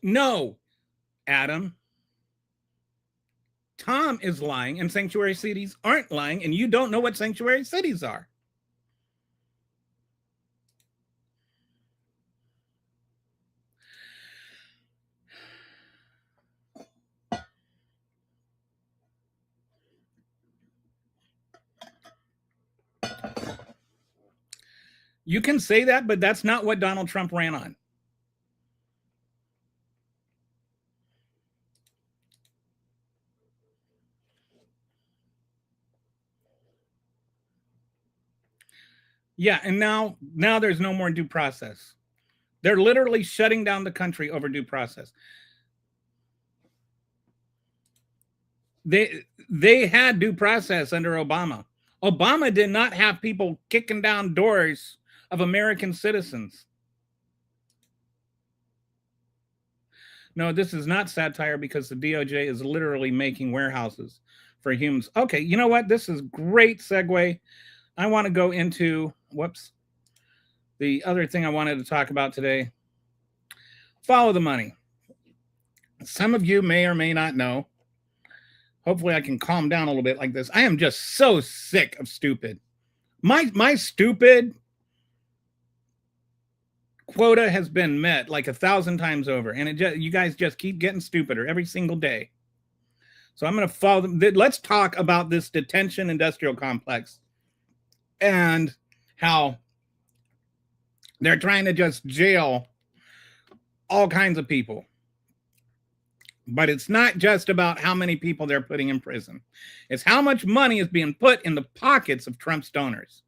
[SPEAKER 2] No, Adam. Tom is lying and sanctuary cities aren't lying, and you don't know what sanctuary cities are. You can say that, but that's not what Donald Trump ran on. Yeah, and now there's no more due process. They're literally shutting down the country over due process. They had due process under Obama. Obama did not have people kicking down doors of American citizens. No, this is not satire because the DOJ is literally making warehouses for humans. Okay, you know what? This is great segue. I want to go into the other thing I wanted to talk about today. Follow the money. Some of you may or may not know. Hopefully I can calm down a little bit like this. I am just so sick of stupid. My stupid quota has been met like 1,000 times over, and you guys just keep getting stupider every single day. So I'm going to follow them. Let's talk about this detention industrial complex and how they're trying to just jail all kinds of people. But it's not just about how many people they're putting in prison. It's how much money is being put in the pockets of Trump's donors.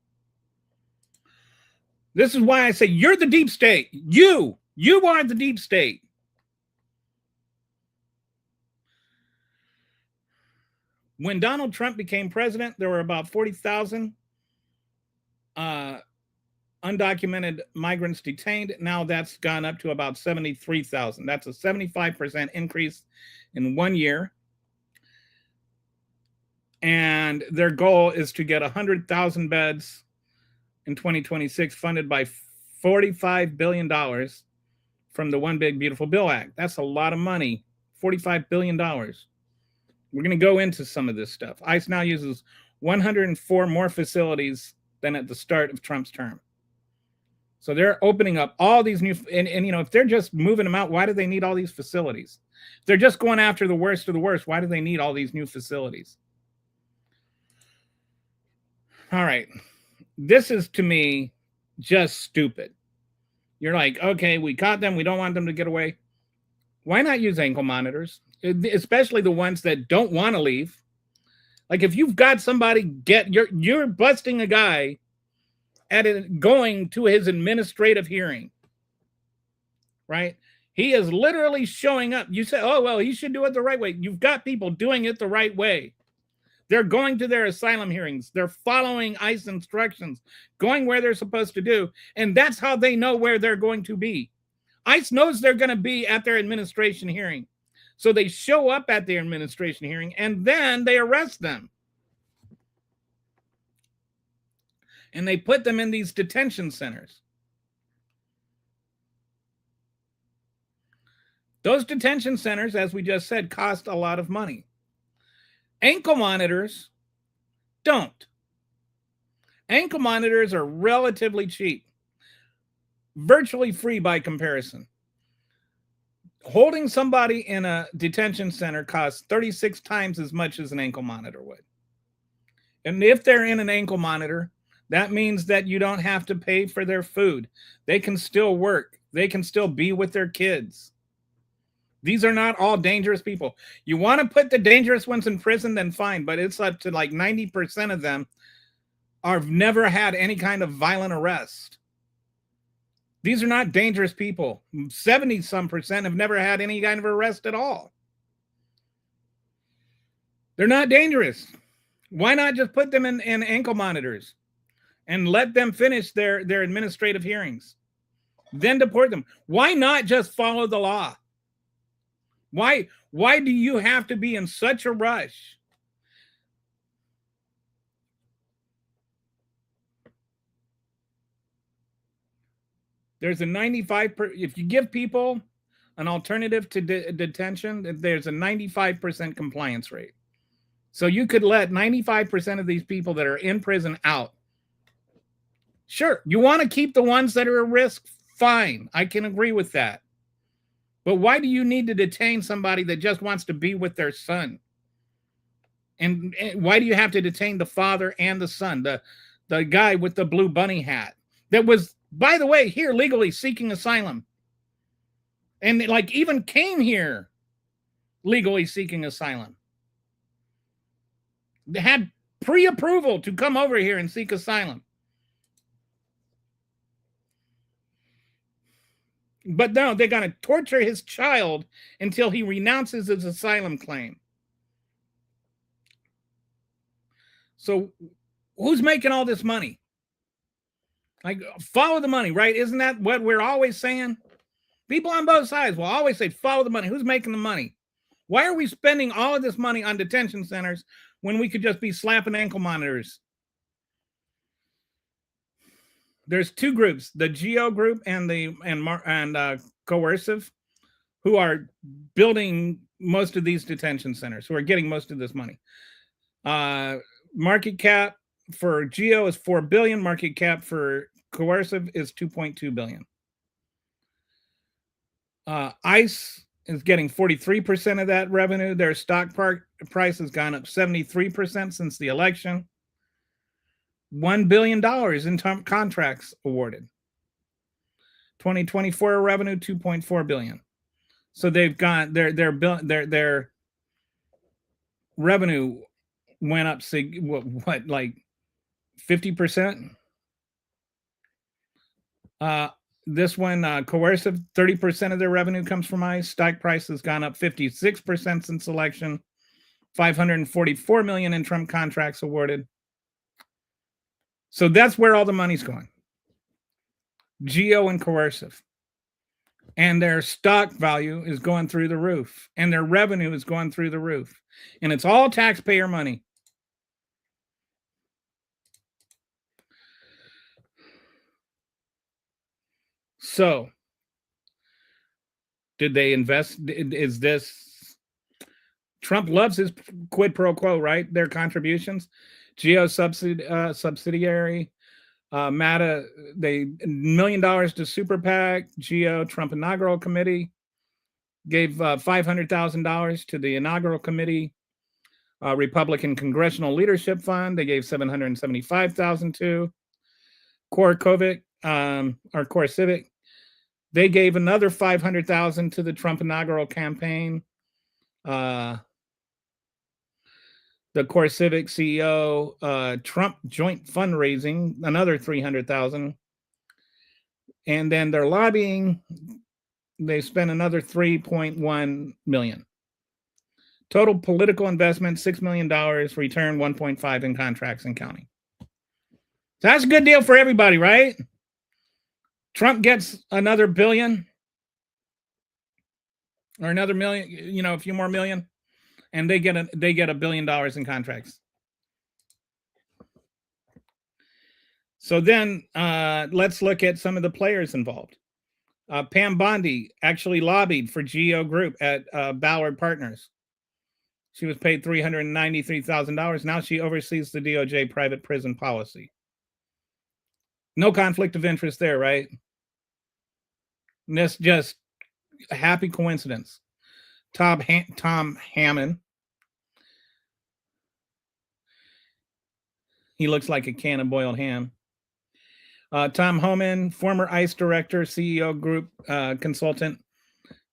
[SPEAKER 2] This is why I say you're the deep state. You are the deep state. When Donald Trump became president, there were about 40,000 undocumented migrants detained. Now that's gone up to about 73,000. That's a 75% increase in 1 year. And their goal is to get 100,000 beds in 2026, funded by $45 billion from the One Big Beautiful Bill Act. That's a lot of money, $45 billion. We're going to go into some of this stuff. ICE now uses 104 more facilities than at the start of Trump's term. So they're opening up all these new, and if they're just moving them out, why do they need all these facilities? If they're just going after the worst of the worst, why do they need all these new facilities? All right. This is, to me, just stupid. You're like, okay, we caught them. We don't want them to get away. Why not use ankle monitors? Especially the ones that don't want to leave. Like if you've got somebody you're busting a guy at it going to his administrative hearing, right? He is literally showing up. You say, oh, well, he should do it the right way. You've got people doing it the right way. They're going to their asylum hearings. They're following ICE instructions, going where they're supposed to do. And that's how they know where they're going to be. ICE knows they're going to be at their administration hearing. So they show up at their administration hearing and then they arrest them. And they put them in these detention centers. Those detention centers, as we just said, cost a lot of money. Ankle monitors don't. Ankle monitors are relatively cheap, virtually free by comparison. Holding somebody in a detention center costs 36 times as much as an ankle monitor would. And if they're in an ankle monitor, that means that you don't have to pay for their food. They can still work. They can still be with their kids. These are not all dangerous people. You want to put the dangerous ones in prison, then fine. But it's up to like 90% of them have never had any kind of violent arrest. These are not dangerous people. 70-some% have never had any kind of arrest at all. They're not dangerous. Why not just put them in ankle monitors and let them finish their administrative hearings? Then deport them. Why not just follow the law? Why do you have to be in such a rush? There's a 95%, if you give people an alternative to detention, there's a 95% compliance rate. So you could let 95% of these people that are in prison out. Sure, you want to keep the ones that are at risk? Fine, I can agree with that. But why do you need to detain somebody that just wants to be with their son? And why do you have to detain the father and the son, the guy with the blue bunny hat that was, by the way, here legally seeking asylum, and like even came here legally seeking asylum? They had pre-approval to come over here and seek asylum. But no, they're going to torture his child until he renounces his asylum claim. So who's making all this money? Like, follow the money, right? Isn't that what we're always saying? People on both sides will always say, follow the money. Who's making the money? Why are we spending all of this money on detention centers when we could just be slapping ankle monitors? There's two groups, the Geo group and the coercive, who are building most of these detention centers, who are getting most of this money. Market cap for Geo is 4 billion. Market cap for coercive is 2.2 billion. ICE is getting 43% of that revenue. Their stock price has gone up 73% since the election. $1 billion in contracts awarded. 2024 revenue, 2.4 billion. So they've got their revenue went up what like 50%. This one, coercive, 30% of their revenue comes from ICE. Stock price has gone up 56% since election. 544 million in Trump contracts awarded. So that's where all the money's going. Geo and coercive. And their stock value is going through the roof. And their revenue is going through the roof. And it's all taxpayer money. So, did they invest? Is this... Trump loves his quid pro quo, right? Their contributions. Geo subsidiary. Mata, they $1 million to Super PAC. Geo, Trump inaugural committee, gave $500,000 to the inaugural committee. Republican Congressional Leadership Fund, they gave $775,000 to. Core Civic, they gave another $500,000 to the Trump inaugural campaign. The Core Civic CEO, Trump joint fundraising, another $300,000. And then their lobbying, they spent another $3.1 million. Total political investment, $6 million, return 1.5 in contracts and counting. So that's a good deal for everybody, right? Trump gets another billion or another million, a few more million, and they get $1 billion in contracts. So then let's look at some of the players involved. Pam Bondi actually lobbied for Geo Group at Ballard Partners. She was paid $393,000. Now she oversees the DOJ private prison policy. No conflict of interest there, right? And that's just a happy coincidence. Tom Hammond. He looks like a can of boiled ham. Tom Homan, former ICE director, CEO group consultant,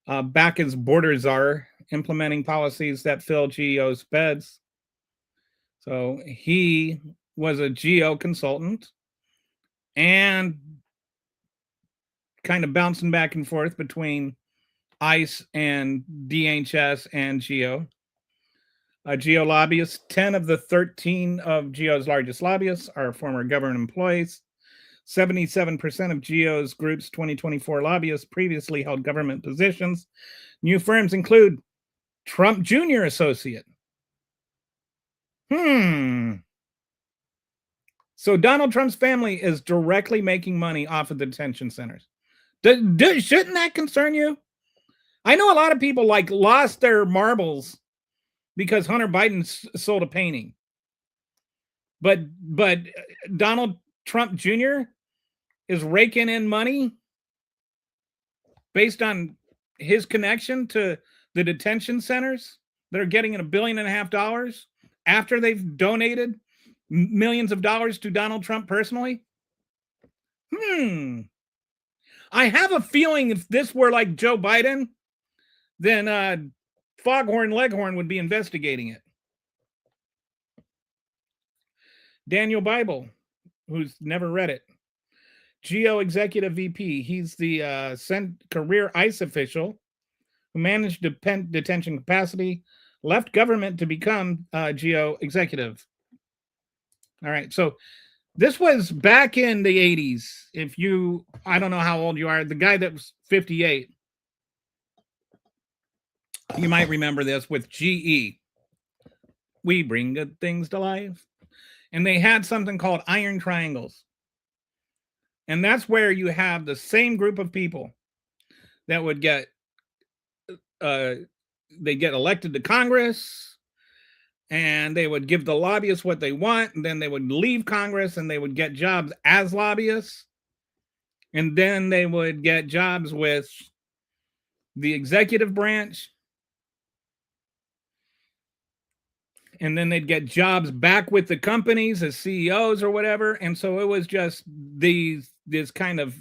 [SPEAKER 2] back as border czar, implementing policies that fill GEO's beds. So he was a Geo consultant and kind of bouncing back and forth between ICE and DHS and Geo. Geo lobbyists, 10 of the 13 of Geo's largest lobbyists are former government employees. 77% of Geo's group's 2024 lobbyists previously held government positions. New firms include Trump Jr. associate. So Donald Trump's family is directly making money off of the detention centers. Shouldn't that concern you? I know a lot of people lost their marbles because Hunter Biden sold a painting. But Donald Trump Jr. is raking in money based on his connection to the detention centers that are getting $1.5 billion after they've donated millions of dollars to Donald Trump personally. I have a feeling if this were like Joe Biden, then Foghorn Leghorn would be investigating it. Daniel Bible, who's never read it. Geo Executive VP. He's the career ICE official who managed detention capacity, left government to become Geo Executive. All right, so this was back in the 80s. I don't know how old you are, the guy that was 58. You might remember this with GE. We bring good things to life. And they had something called iron triangles. And that's where you have the same group of people that would get they get elected to Congress, and they would give the lobbyists what they want, and then they would leave Congress and they would get jobs as lobbyists, and then they would get jobs with the executive branch, and then they'd get jobs back with the companies as CEOs or whatever. And so it was just this kind of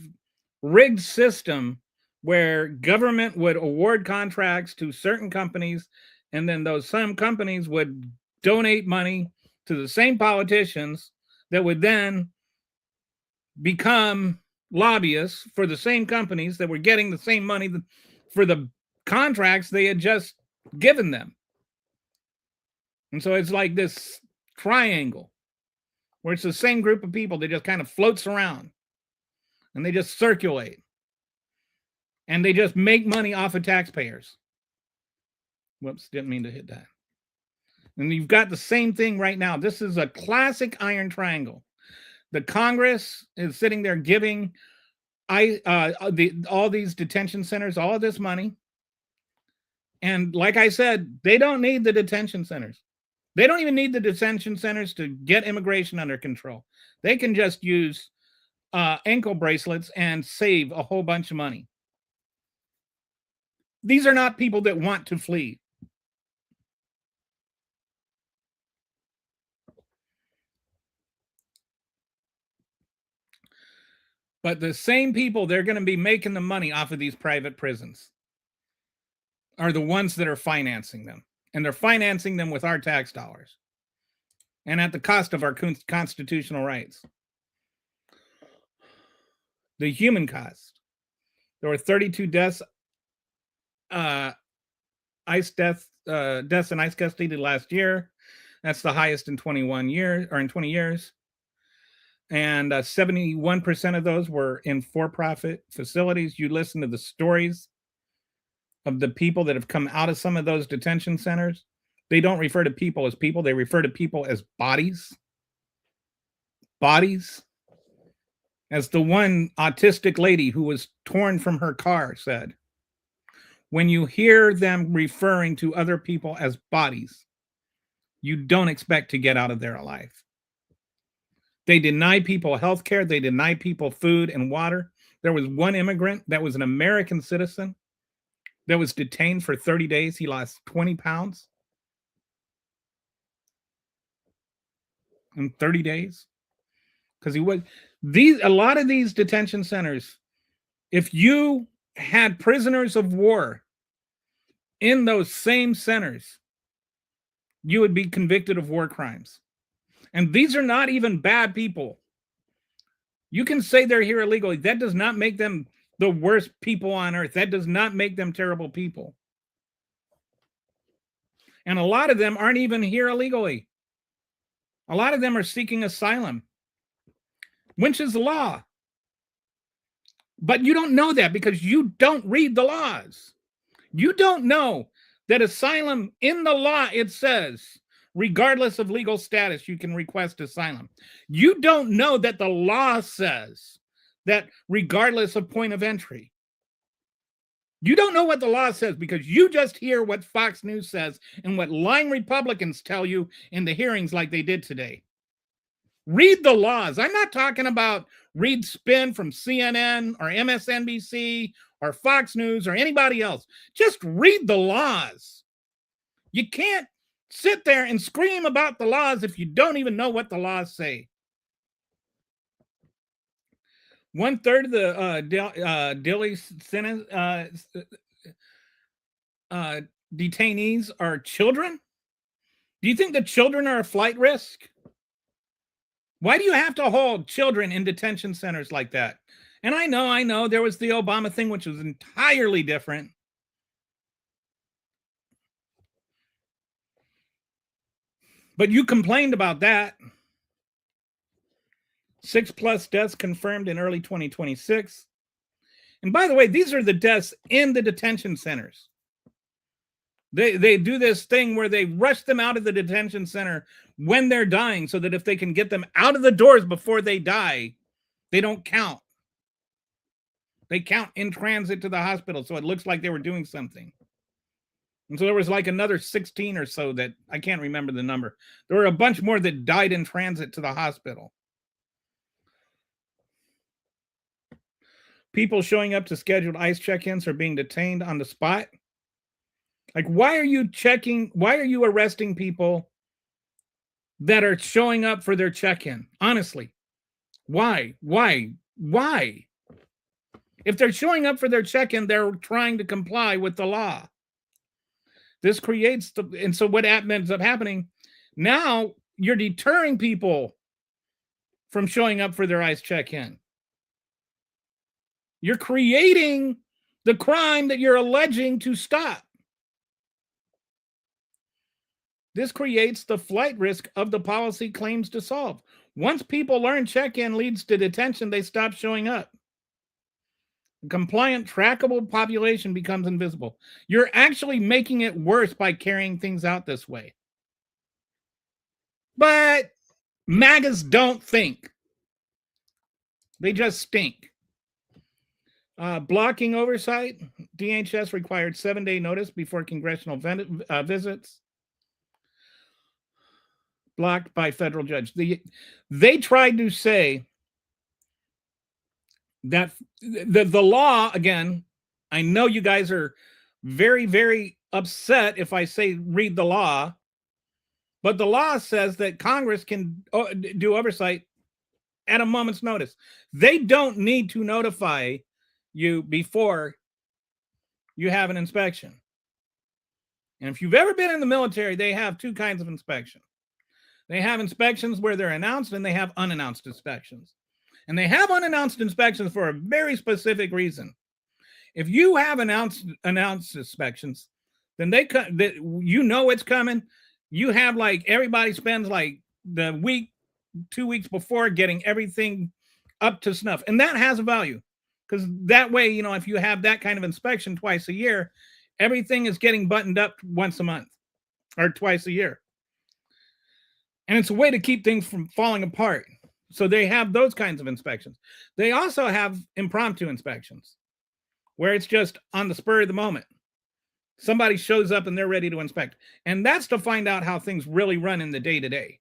[SPEAKER 2] rigged system where government would award contracts to certain companies, and then those same companies would donate money to the same politicians that would then become lobbyists for the same companies that were getting the same money for the contracts they had just given them. And so it's like this triangle where it's the same group of people that just kind of floats around and they just circulate and they just make money off of taxpayers. Whoops, didn't mean to hit that. And you've got the same thing right now. This is a classic iron triangle. The Congress is sitting there giving all these detention centers all of this money. And like I said, they don't need the detention centers. They don't even need the detention centers to get immigration under control. They can just use ankle bracelets and save a whole bunch of money. These are not people that want to flee. But the same people, they're going to be making the money off of these private prisons, are the ones that are financing them. And they're financing them with our tax dollars and at the cost of our constitutional rights. The human cost. There were 32 deaths, deaths in ICE custody last year. That's the highest in 21 years, or in 20 years. And 71% of those were in for-profit facilities. You listen to the stories of the people that have come out of some of those detention centers. They don't refer to people as people. They refer to people as bodies. Bodies. As the one autistic lady who was torn from her car said, when you hear them referring to other people as bodies, you don't expect to get out of there alive. They deny people health care. They deny people food and water. There was one immigrant that was an American citizen that was detained for 30 days. He lost 20 pounds in 30 days because he was a lot of these detention centers. If you had prisoners of war in those same centers, you would be convicted of war crimes. And these are not even bad people. You can say they're here illegally. That does not make them the worst people on earth. That does not make them terrible people. And a lot of them aren't even here illegally. A lot of them are seeking asylum, which is the law. But you don't know that because you don't read the laws. You don't know that asylum in the law, it says, regardless of legal status, you can request asylum. You don't know that the law says that regardless of point of entry. You don't know what the law says because you just hear what Fox News says and what lying Republicans tell you in the hearings like they did today. Read the laws. I'm not talking about read spin from CNN or MSNBC or Fox News or anybody else. Just read the laws. You can't sit there and scream about the laws if you don't even know what the laws say. 1/3 of the Dilley Senate detainees are children. Do you think the children are a flight risk? Why do you have to hold children in detention centers like that? And I know there was the Obama thing, which was entirely different. But you complained about that. 6+ deaths confirmed in early 2026. And by the way, these are the deaths in the detention centers. They do this thing where they rush them out of the detention center when they're dying so that if they can get them out of the doors before they die, they don't count. They count in transit to the hospital, so it looks like they were doing something. And so there was like another 16 or so that I can't remember the number. There were a bunch more that died in transit to the hospital. People showing up to scheduled ICE check-ins are being detained on the spot. Like, why are you arresting people that are showing up for their check-in? Honestly, why? If they're showing up for their check-in, they're trying to comply with the law. This creates and so what ends up happening, now you're deterring people from showing up for their ICE check-in. You're creating the crime that you're alleging to stop. This creates the flight risk of the policy claims to solve. Once people learn check-in leads to detention, they stop showing up. The compliant, trackable population becomes invisible. You're actually making it worse by carrying things out this way. But MAGAs don't think. They just stink. Blocking oversight. DHS required 7-day notice before congressional visits. Blocked by federal judge. They tried to say that the law, again, I know you guys are very, very upset if I say read the law, but the law says that Congress can do oversight at a moment's notice. They don't need to notify you before you have an inspection. And if you've ever been in the military, they have two kinds of inspection. They have inspections where they're announced, and they have unannounced inspections. And they have unannounced inspections for a very specific reason. If you have announced inspections, then you know it's coming. You have like everybody spends like the week, 2 weeks before getting everything up to snuff. And that has a value because that way, you know, if you have that kind of inspection twice a year, everything is getting buttoned up once a month or twice a year. And it's a way to keep things from falling apart. So they have those kinds of inspections. They also have impromptu inspections where it's just on the spur of the moment. Somebody shows up and they're ready to inspect. And that's to find out how things really run in the day-to-day.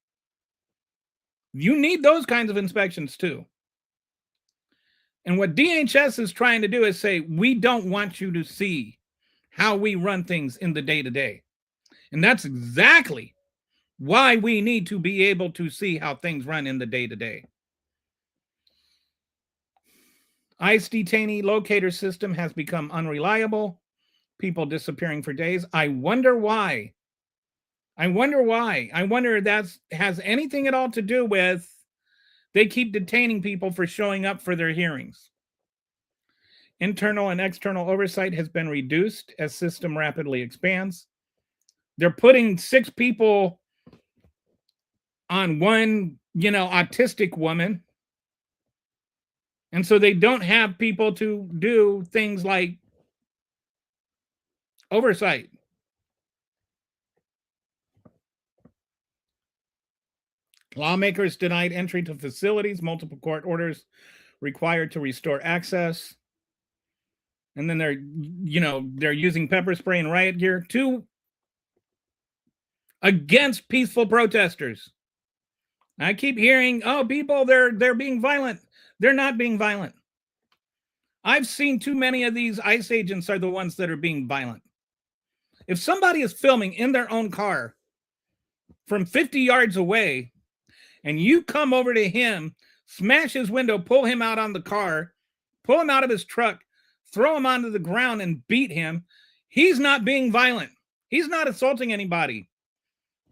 [SPEAKER 2] You need those kinds of inspections too. And what DHS is trying to do is say, we don't want you to see how we run things in the day-to-day. And that's exactly why we need to be able to see how things run in the day-to-day. ICE detainee locator system has become unreliable. People disappearing for days. I wonder why. I wonder if that has anything at all to do with they keep detaining people for showing up for their hearings. Internal and external oversight has been reduced as system rapidly expands. They're putting 6 people on one, autistic woman. And so they don't have people to do things like oversight. Lawmakers denied entry to facilities, multiple court orders required to restore access. And then they're using pepper spray and riot gear against peaceful protesters. I keep hearing, people, they're being violent. They're not being violent. I've seen too many of these ICE agents are the ones that are being violent. If somebody is filming in their own car from 50 yards away, and you come over to him, smash his window, pull him out on the car, pull him out of his truck, throw him onto the ground and beat him, he's not being violent. He's not assaulting anybody.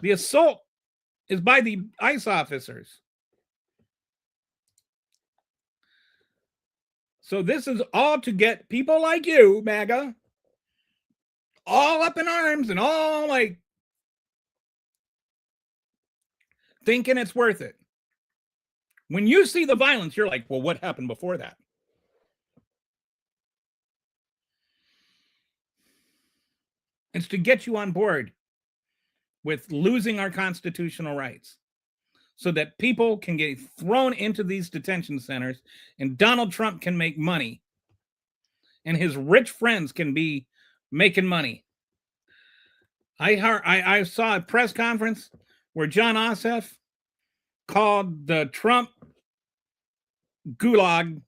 [SPEAKER 2] The assault is by the ICE officers. So this is all to get people like you, MAGA, all up in arms and all like thinking it's worth it. When you see the violence, you're like, well, what happened before that? It's to get you on board with losing our constitutional rights so that people can get thrown into these detention centers and Donald Trump can make money and his rich friends can be making money. I saw a press conference where John Ossoff called the Trump gulag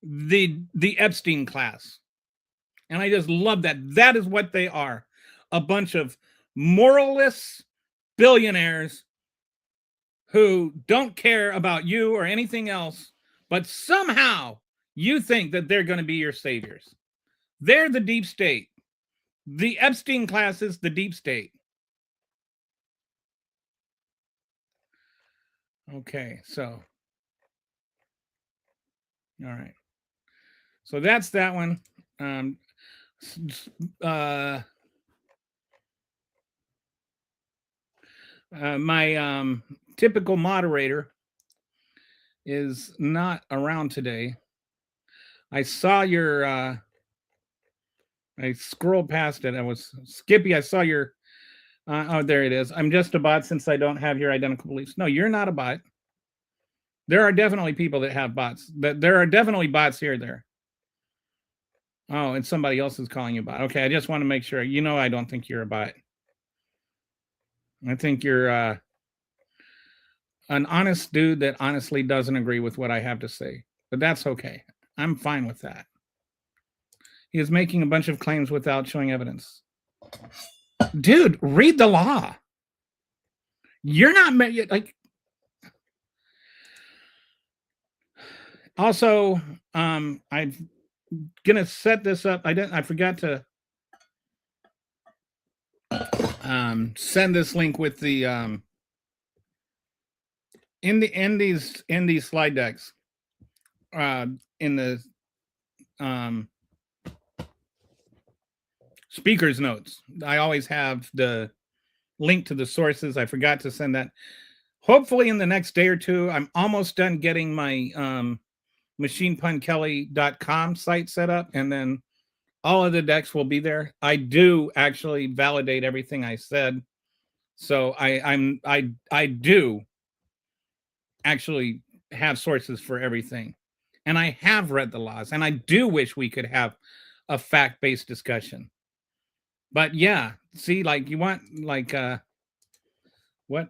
[SPEAKER 2] the Epstein class. And I just love that. That is what they are. A bunch of moralists, billionaires who don't care about you or anything else, but somehow you think that they're going to be your saviors. They're the deep state. The Epstein class is the deep state. Okay, so. All right. So that's that one. My typical moderator is not around today. I saw your I scrolled past it. I was Skippy. I saw your oh, there it is. I'm just a bot since I don't have your identical beliefs. No, you're not a bot. There are definitely people that have bots. There are definitely bots here. There. Oh, and somebody else is calling you a bot. Okay, I just want to make sure. You know, I don't think you're a bot. I think you're an honest dude that honestly doesn't agree with what I have to say. But that's okay. I'm fine with that. He is making a bunch of claims without showing evidence. Dude, read the law. You're not like. Also, I'm gonna set this up. I forgot to send this link with the in these slide decks. In the speaker's notes, I always have the link to the sources. I forgot to send that. Hopefully in the next day or two. I'm almost done getting my machinepunkelly.com site set up, and then all of the decks will be there. I do actually validate everything I said, so I do actually have sources for everything, and I have read the laws, and I do wish we could have a fact-based discussion. But yeah, see, like you want like what?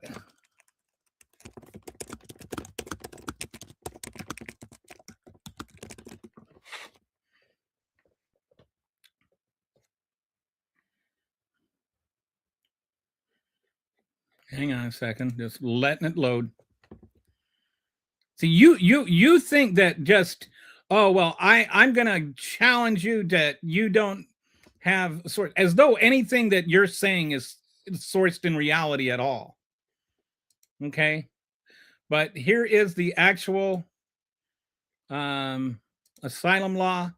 [SPEAKER 2] Hang on a second, just letting it load. See, you think that just, oh well, I'm gonna challenge you that you don't have sort, as though anything that you're saying is sourced in reality at all. Okay, but here is the actual asylum law.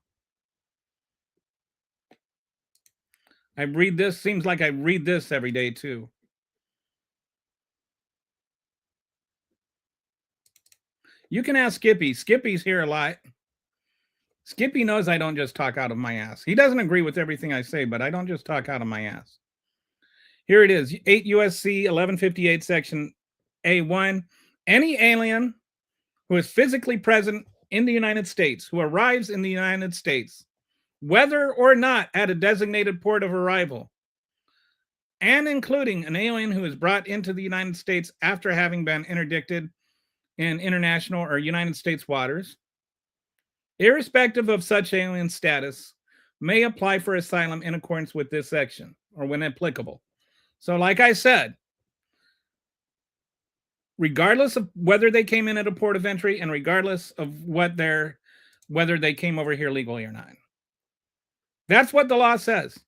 [SPEAKER 2] I read this. Seems like I read this every day too. You can ask Skippy. Skippy's here a lot. Skippy knows I don't just talk out of my ass. He doesn't agree with everything I say, but I don't just talk out of my ass. Here it is, 8 USC 1158 section A1. Any alien who is physically present in the United States, who arrives in the United States, whether or not at a designated port of arrival, and including an alien who is brought into the United States after having been interdicted in international or United States waters, irrespective of such alien status, may apply for asylum in accordance with this section, or when applicable. So like I said, regardless of whether they came in at a port of entry and regardless of whether they came over here legally or not. That's what the law says.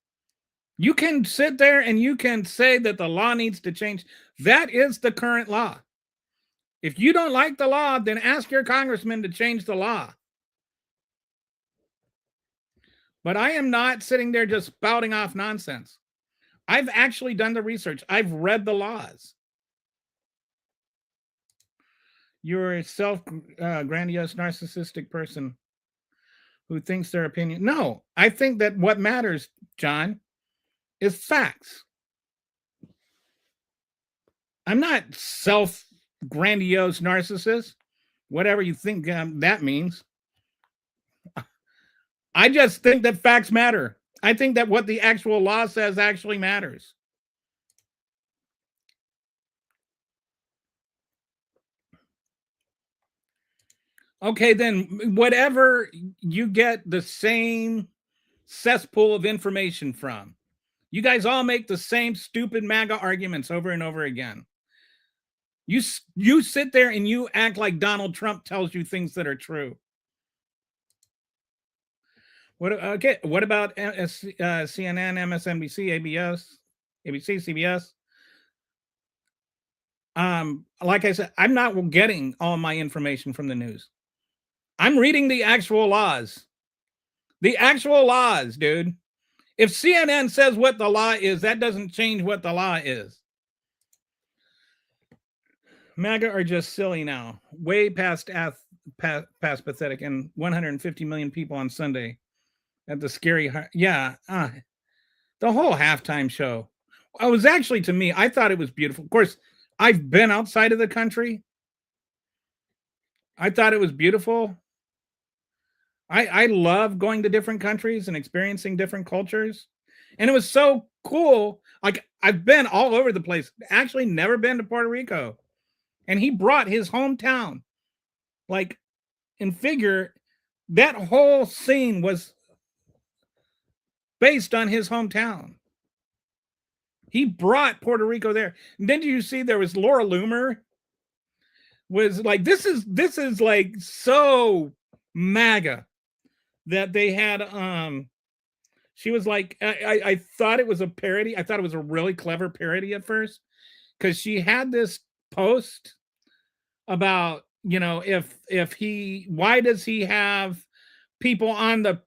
[SPEAKER 2] You can sit there and you can say that the law needs to change. That is the current law. If you don't like the law, then ask your congressman to change the law. But I am not sitting there just spouting off nonsense. I've actually done the research. I've read the laws. You're a self-grandiose, narcissistic person who thinks their opinion. No, I think that what matters, John, is facts. I'm not self-grandiose narcissist, whatever you think that means. I just think that facts matter. I think that what the actual law says actually matters. Okay, then whatever you get the same cesspool of information from. You guys all make the same stupid MAGA arguments over and over again. You sit there and you act like Donald Trump tells you things that are true. What about CNN, MSNBC, ABC, CBS? Like I said, I'm not getting all my information from the news. I'm reading the actual laws. The actual laws, dude. If CNN says what the law is, that doesn't change what the law is. MAGA are just silly now, way past pathetic, and 150 million people on Sunday at the scary, the whole halftime show. I was actually, to me, I thought it was beautiful. Of course, I've been outside of the country. I thought it was beautiful. I love going to different countries and experiencing different cultures. And it was so cool. Like, I've been all over the place, actually never been to Puerto Rico. And he brought his hometown. Like, in figure, that whole scene was based on his hometown. He brought Puerto Rico there. And then you see there was Laura Loomer was like, this is like so MAGA that they had she was like, I thought it was a parody. I thought it was a really clever parody at first, because she had this post about, why does he have people on the,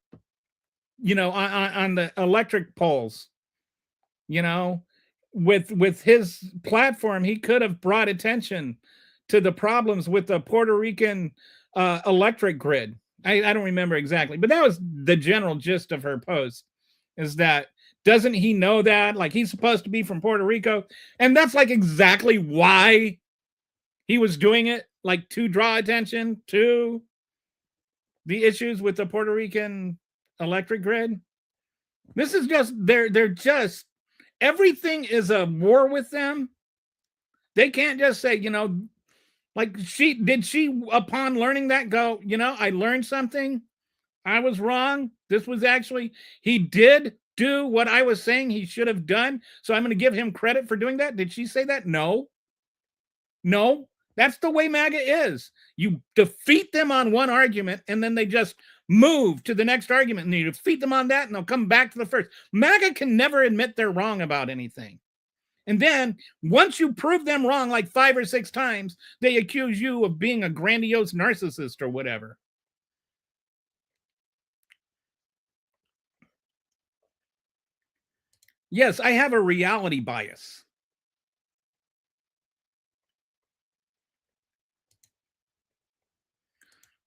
[SPEAKER 2] on the electric poles, with his platform, he could have brought attention to the problems with the Puerto Rican electric grid. I don't remember exactly, but that was the general gist of her post, is that, doesn't he know that? Like, he's supposed to be from Puerto Rico. And that's like exactly why he was doing it, like to draw attention to the issues with the Puerto Rican electric grid. This is just, they're just, everything is a war with them. They can't just say, like, she upon learning that go, I learned something. I was wrong. This was actually, he did do what I was saying he should have done. So I'm going to give him credit for doing that. Did she say that? No. That's the way MAGA is. You defeat them on one argument, and then they just move to the next argument, and you defeat them on that, and they'll come back to the first. MAGA can never admit they're wrong about anything. And then once you prove them wrong like 5 or 6 times, they accuse you of being a grandiose narcissist or whatever. Yes, I have a reality bias.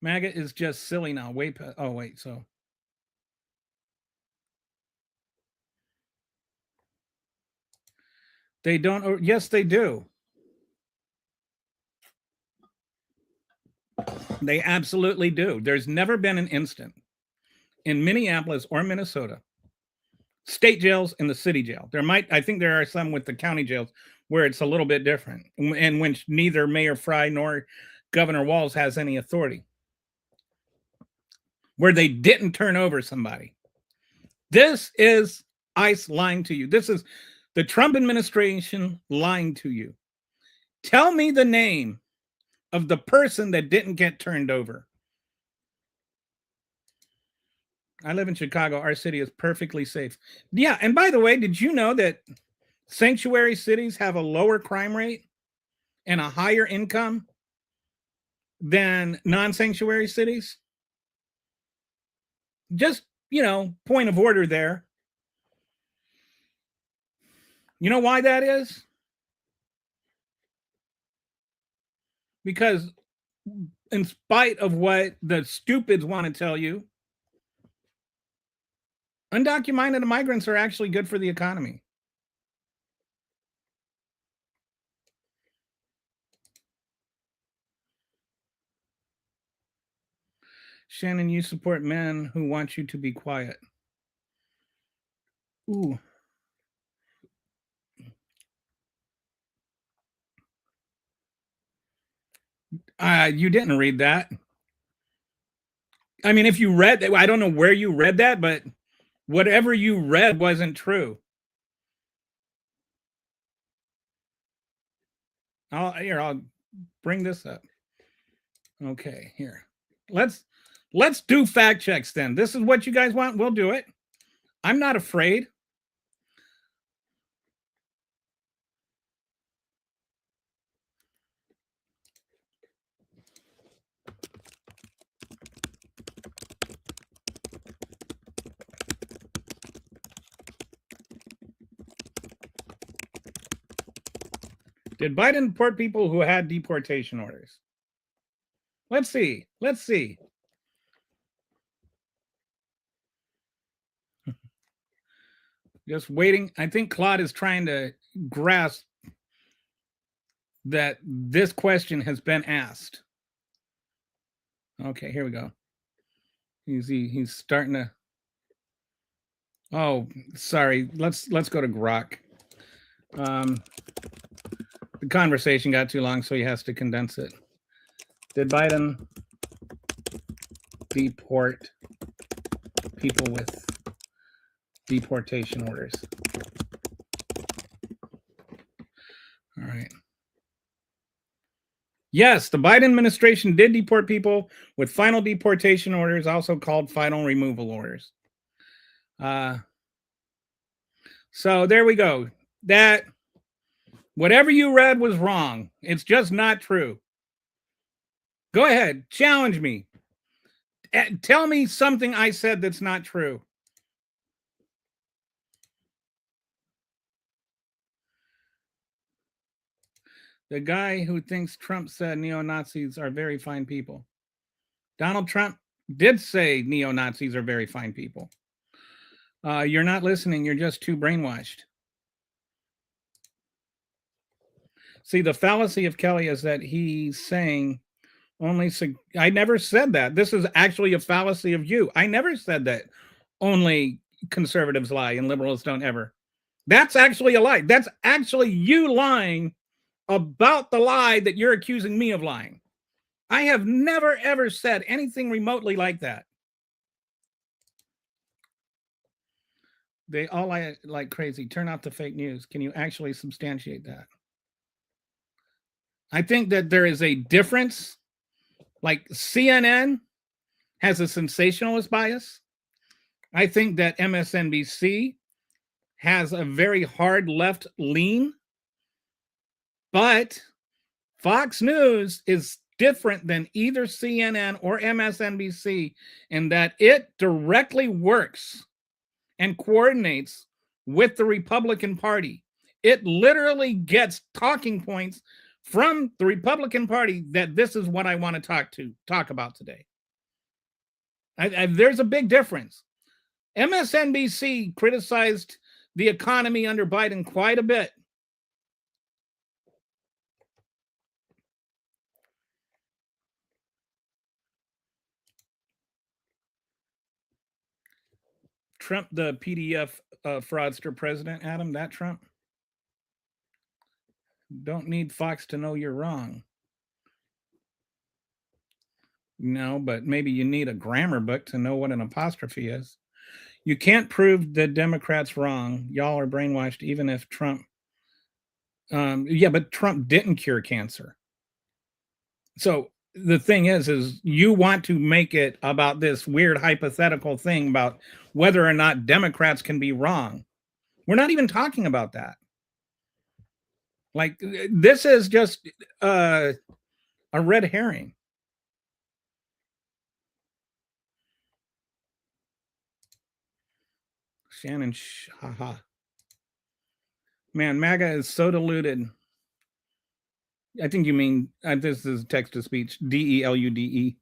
[SPEAKER 2] MAGA is just silly now. So they don't. Yes, they do. They absolutely do. There's never been an instant in Minneapolis or Minnesota, state jails and the city jail. I think there are some with the county jails where it's a little bit different, and which neither Mayor Fry nor Governor Walz has any authority, where they didn't turn over somebody. This is ICE lying to you. This is the Trump administration lying to you. Tell me the name of the person that didn't get turned over. I live in Chicago. Our city is perfectly safe. Yeah, and by the way, did you know that sanctuary cities have a lower crime rate and a higher income than non-sanctuary cities? Just, point of order there. You know why that is? Because in spite of what the stupids want to tell you, Undocumented migrants are actually good for the economy. Shannon, you support men who want you to be quiet. Ooh. You didn't read that. I mean, if you read, I don't know where you read that, but whatever you read wasn't true. I'll bring this up. Okay, here. Let's do fact checks then. This is what you guys want. We'll do it. I'm not afraid. Did Biden deport people who had deportation orders? Let's see. Let's see. Just waiting. I think Claude is trying to grasp that this question has been asked. Okay, here we go. He's starting to. Oh, sorry. Let's go to Grok. The conversation got too long, so he has to condense it. Did Biden deport people with deportation orders? All right. Yes, the Biden administration did deport people with final deportation orders, also called final removal orders. So there we go. That whatever you read was wrong. It's just not true. Go ahead, challenge me. Tell me something I said that's not true. The guy who thinks Trump said neo-Nazis are very fine people. Donald Trump did say neo-Nazis are very fine people. You're not listening. You're just too brainwashed. See, the fallacy of Kelly is that he's saying only. I never said that. This is actually a fallacy of you. I never said that only conservatives lie and liberals don't ever. That's actually a lie. That's actually you lying about the lie that you're accusing me of lying. I have never, ever said anything remotely like that. They all lie like crazy. Turn off the fake news. Can you actually substantiate that? I think that there is a difference. Like CNN has a sensationalist bias. I think that MSNBC has a very hard left lean. But Fox News is different than either CNN or MSNBC in that it directly works and coordinates with the Republican Party. It literally gets talking points from the Republican Party that this is what I want to talk about today. There's a big difference. MSNBC criticized the economy under Biden quite a bit. Trump, the PDF fraudster president, Adam, that Trump? Don't need Fox to know you're wrong. No, but maybe you need a grammar book to know what an apostrophe is. You can't prove the Democrats wrong. Y'all are brainwashed, even if Trump. Yeah, but Trump didn't cure cancer. So the thing is you want to make it about this weird hypothetical thing about whether or not Democrats can be wrong. We're not even talking about that. Like, this is just a red herring. Shannon, haha. Man, MAGA is so diluted. I think you mean this is text to speech. DELUDED,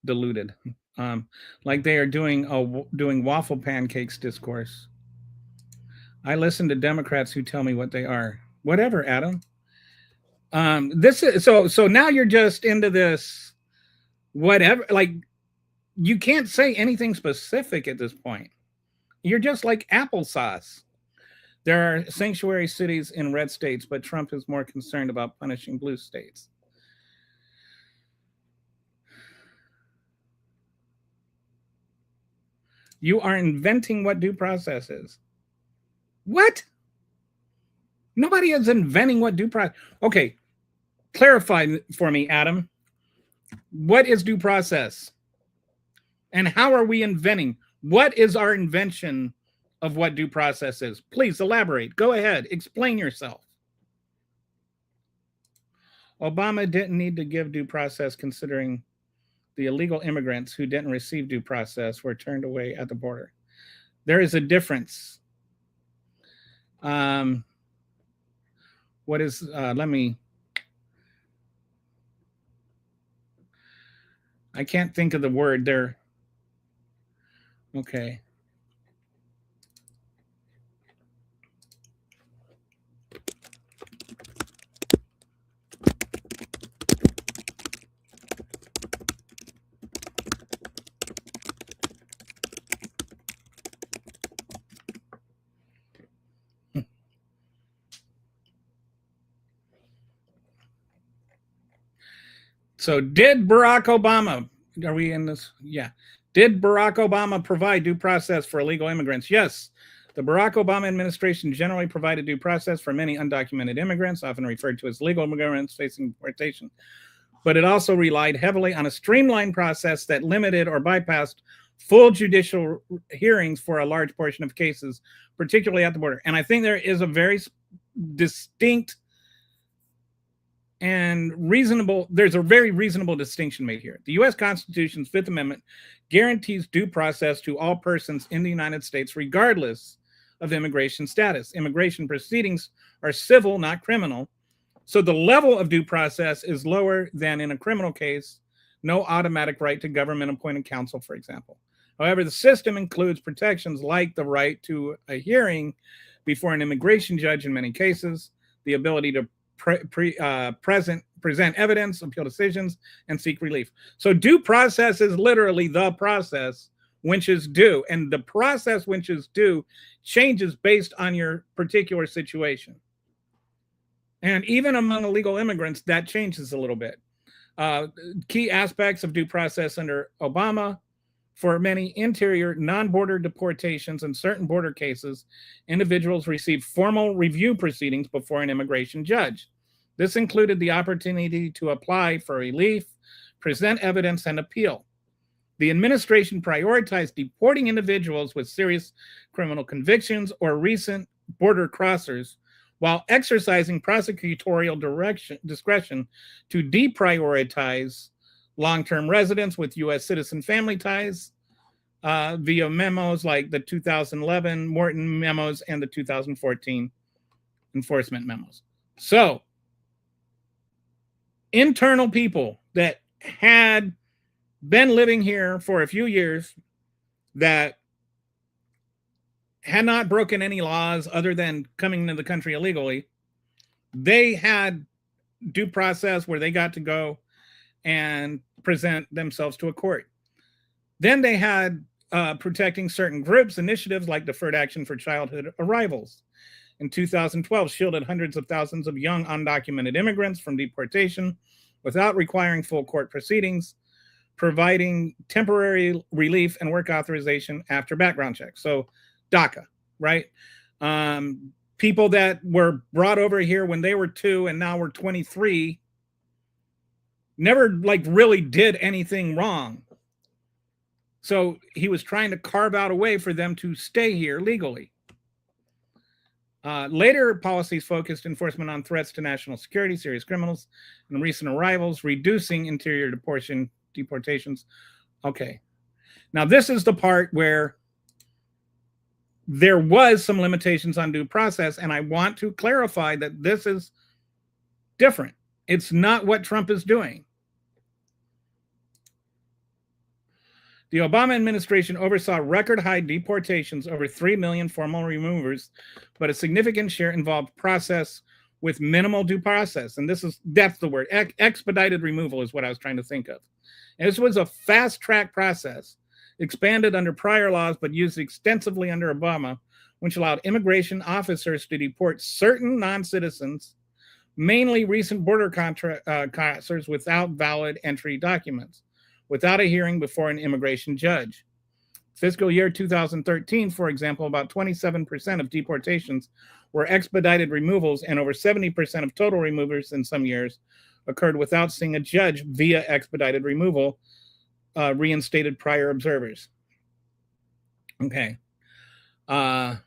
[SPEAKER 2] diluted. like they are doing waffle pancakes discourse. I listen to Democrats who tell me what they are. Whatever, Adam. This is so now you're just into this whatever, like you can't say anything specific at this point. You're just like applesauce. There are sanctuary cities in red states, but Trump is more concerned about punishing blue states. You are inventing what due process is. What? Nobody is inventing what due process. Okay, clarify for me, Adam. What is due process? And how are we inventing? What is our invention of what due process is? Please elaborate. Go ahead. Explain yourself. Obama didn't need to give due process considering the illegal immigrants who didn't receive due process were turned away at the border. There is a difference. Let me, I can't think of the word there. Okay. So did Barack Obama, are we in this? Yeah. Did Barack Obama provide due process for illegal immigrants? Yes. The Barack Obama administration generally provided due process for many undocumented immigrants, often referred to as legal immigrants facing deportation. But it also relied heavily on a streamlined process that limited or bypassed full judicial hearings for a large portion of cases, particularly at the border. And I think there is a very distinct and there's a very reasonable distinction made here. The U.S. Constitution's Fifth Amendment guarantees due process to all persons in the United States, regardless of immigration status. Immigration proceedings are civil, not criminal. So the level of due process is lower than in a criminal case. No automatic right to government-appointed counsel, for example. However, the system includes protections like the right to a hearing before an immigration judge in many cases, the ability to present evidence, appeal decisions, and seek relief. So due process is literally the process which is due, and the process which is due changes based on your particular situation. And even among illegal immigrants, that changes a little bit. Key aspects of due process under Obama: for many interior non-border deportations and certain border cases, individuals received formal review proceedings before an immigration judge. This included the opportunity to apply for relief, present evidence, and appeal. The administration prioritized deporting individuals with serious criminal convictions or recent border crossers, while exercising prosecutorial discretion to deprioritize long-term residents with U.S. citizen family ties via memos like the 2011 Morton memos and the 2014 enforcement memos. So, internal people that had been living here for a few years that had not broken any laws other than coming into the country illegally, they had due process where they got to go and present themselves to a court. Then they had protecting certain groups, initiatives like Deferred Action for Childhood Arrivals. In 2012, shielded hundreds of thousands of young undocumented immigrants from deportation without requiring full court proceedings, providing temporary relief and work authorization after background checks. So DACA, right? People that were brought over here when they were 2 and now we're 23 never really did anything wrong. So he was trying to carve out a way for them to stay here legally. Later policies focused enforcement on threats to national security, serious criminals, and recent arrivals, reducing interior deportations. Okay. Now this is the part where there was some limitations on due process, and I want to clarify that this is different. It's not what Trump is doing. The Obama administration oversaw record high deportations, over 3 million formal removers, but a significant share involved process with minimal due process. And that's the word. Expedited removal is what I was trying to think of. And this was a fast track process, expanded under prior laws, but used extensively under Obama, which allowed immigration officers to deport certain non-citizens, mainly recent border crossers, without valid entry documents, without a hearing before an immigration judge. Fiscal year 2013, for example, about 27% of deportations were expedited removals, and over 70% of total removals in some years occurred without seeing a judge via expedited removal, reinstated prior observers. Okay. For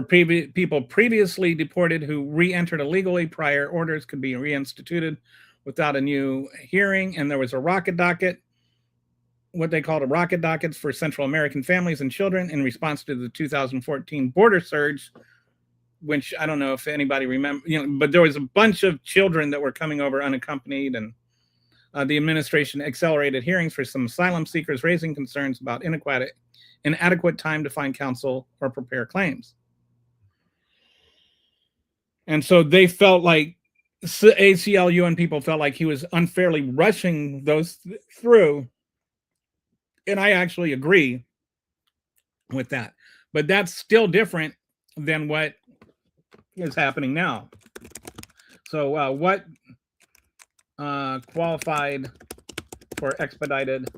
[SPEAKER 2] people previously deported who re-entered illegally, prior orders could be reinstituted without a new hearing, and there was a rocket docket, what they called a rocket dockets for Central American families and children in response to the 2014 border surge, which I don't know if anybody remember, but there was a bunch of children that were coming over unaccompanied, and the administration accelerated hearings for some asylum seekers, raising concerns about inadequate time to find counsel or prepare claims. And so they felt like ACLU and people felt like he was unfairly rushing those through. And I actually agree with that. But that's still different than what is happening now. So what qualified for expedited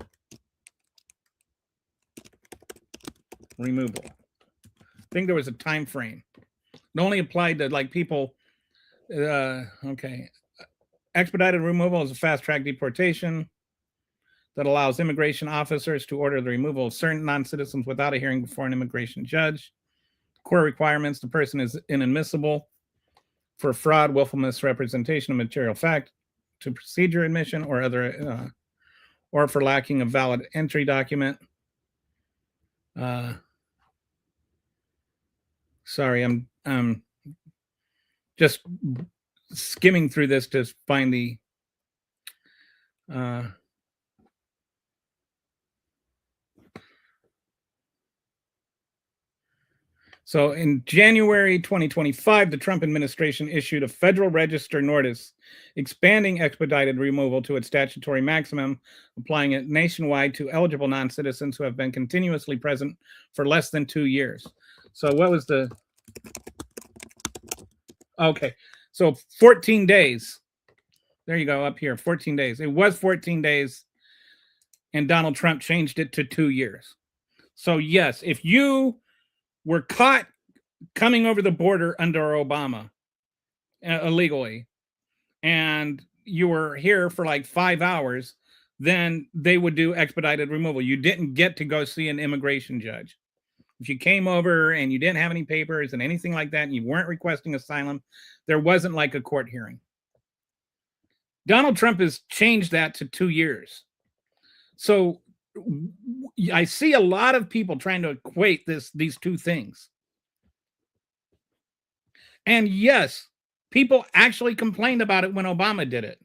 [SPEAKER 2] removal? I think there was a time frame. It only applied to like people. Okay. Expedited removal is a fast track deportation that allows immigration officers to order the removal of certain non-citizens without a hearing before an immigration judge. Core requirements: the person is inadmissible for fraud, willful misrepresentation of material fact, to procedure admission, or other, or for lacking a valid entry document. Sorry, I'm just skimming through this to find the so in January 2025, the Trump administration issued a Federal Register notice expanding expedited removal to its statutory maximum, applying it nationwide to eligible non-citizens who have been continuously present for less than 2 years. So what was the... Okay, so 14 days. There you go, up here, 14 days. It was 14 days, and Donald Trump changed it to 2 years. So yes, if you were caught coming over the border under Obama illegally, and you were here for like 5 hours, then they would do expedited removal. You didn't get to go see an immigration judge. If you came over and you didn't have any papers and anything like that, and you weren't requesting asylum, there wasn't like a court hearing. Donald Trump has changed that to 2 years. So I see a lot of people trying to equate these two things. And yes, people actually complained about it when Obama did it.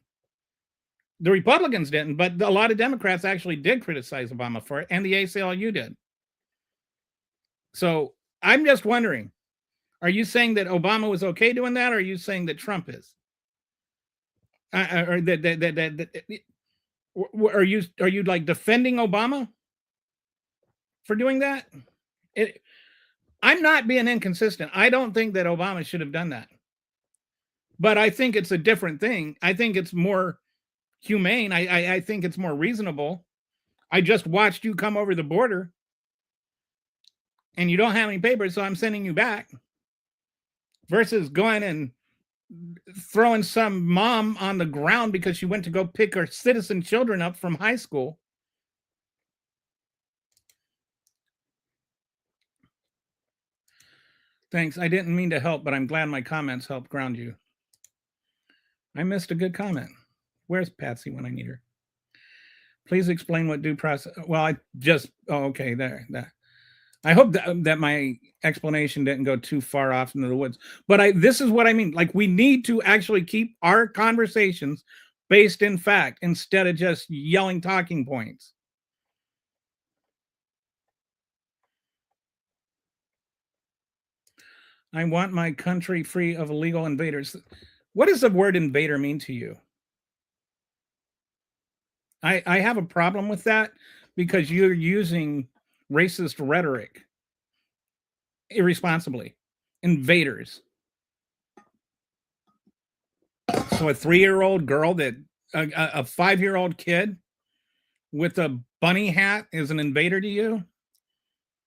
[SPEAKER 2] The Republicans didn't, but a lot of Democrats actually did criticize Obama for it, and the ACLU did. So I'm just wondering, are you saying that Obama was okay doing that, or are you saying that Trump is? Or are you like defending Obama for doing that? I'm not being inconsistent. I don't think that Obama should have done that, but I think it's a different thing. I think it's more humane. I think it's more reasonable. I just watched you come over the border and you don't have any papers, so I'm sending you back, versus going and throwing some mom on the ground because she went to go pick her citizen children up from high school. Thanks. I didn't mean to help, but I'm glad my comments helped ground you. I missed a good comment. Where's Patsy when I need her? Please explain what due process. Well, I just, okay, there. I hope that my explanation didn't go too far off into the woods. But this is what I mean. Like, we need to actually keep our conversations based in fact instead of just yelling talking points. I want my country free of illegal invaders. What does the word invader mean to you? I have a problem with that because you're using racist rhetoric irresponsibly. Invaders. So a 3-year-old girl that a 5-year-old kid with a bunny hat is an invader to you?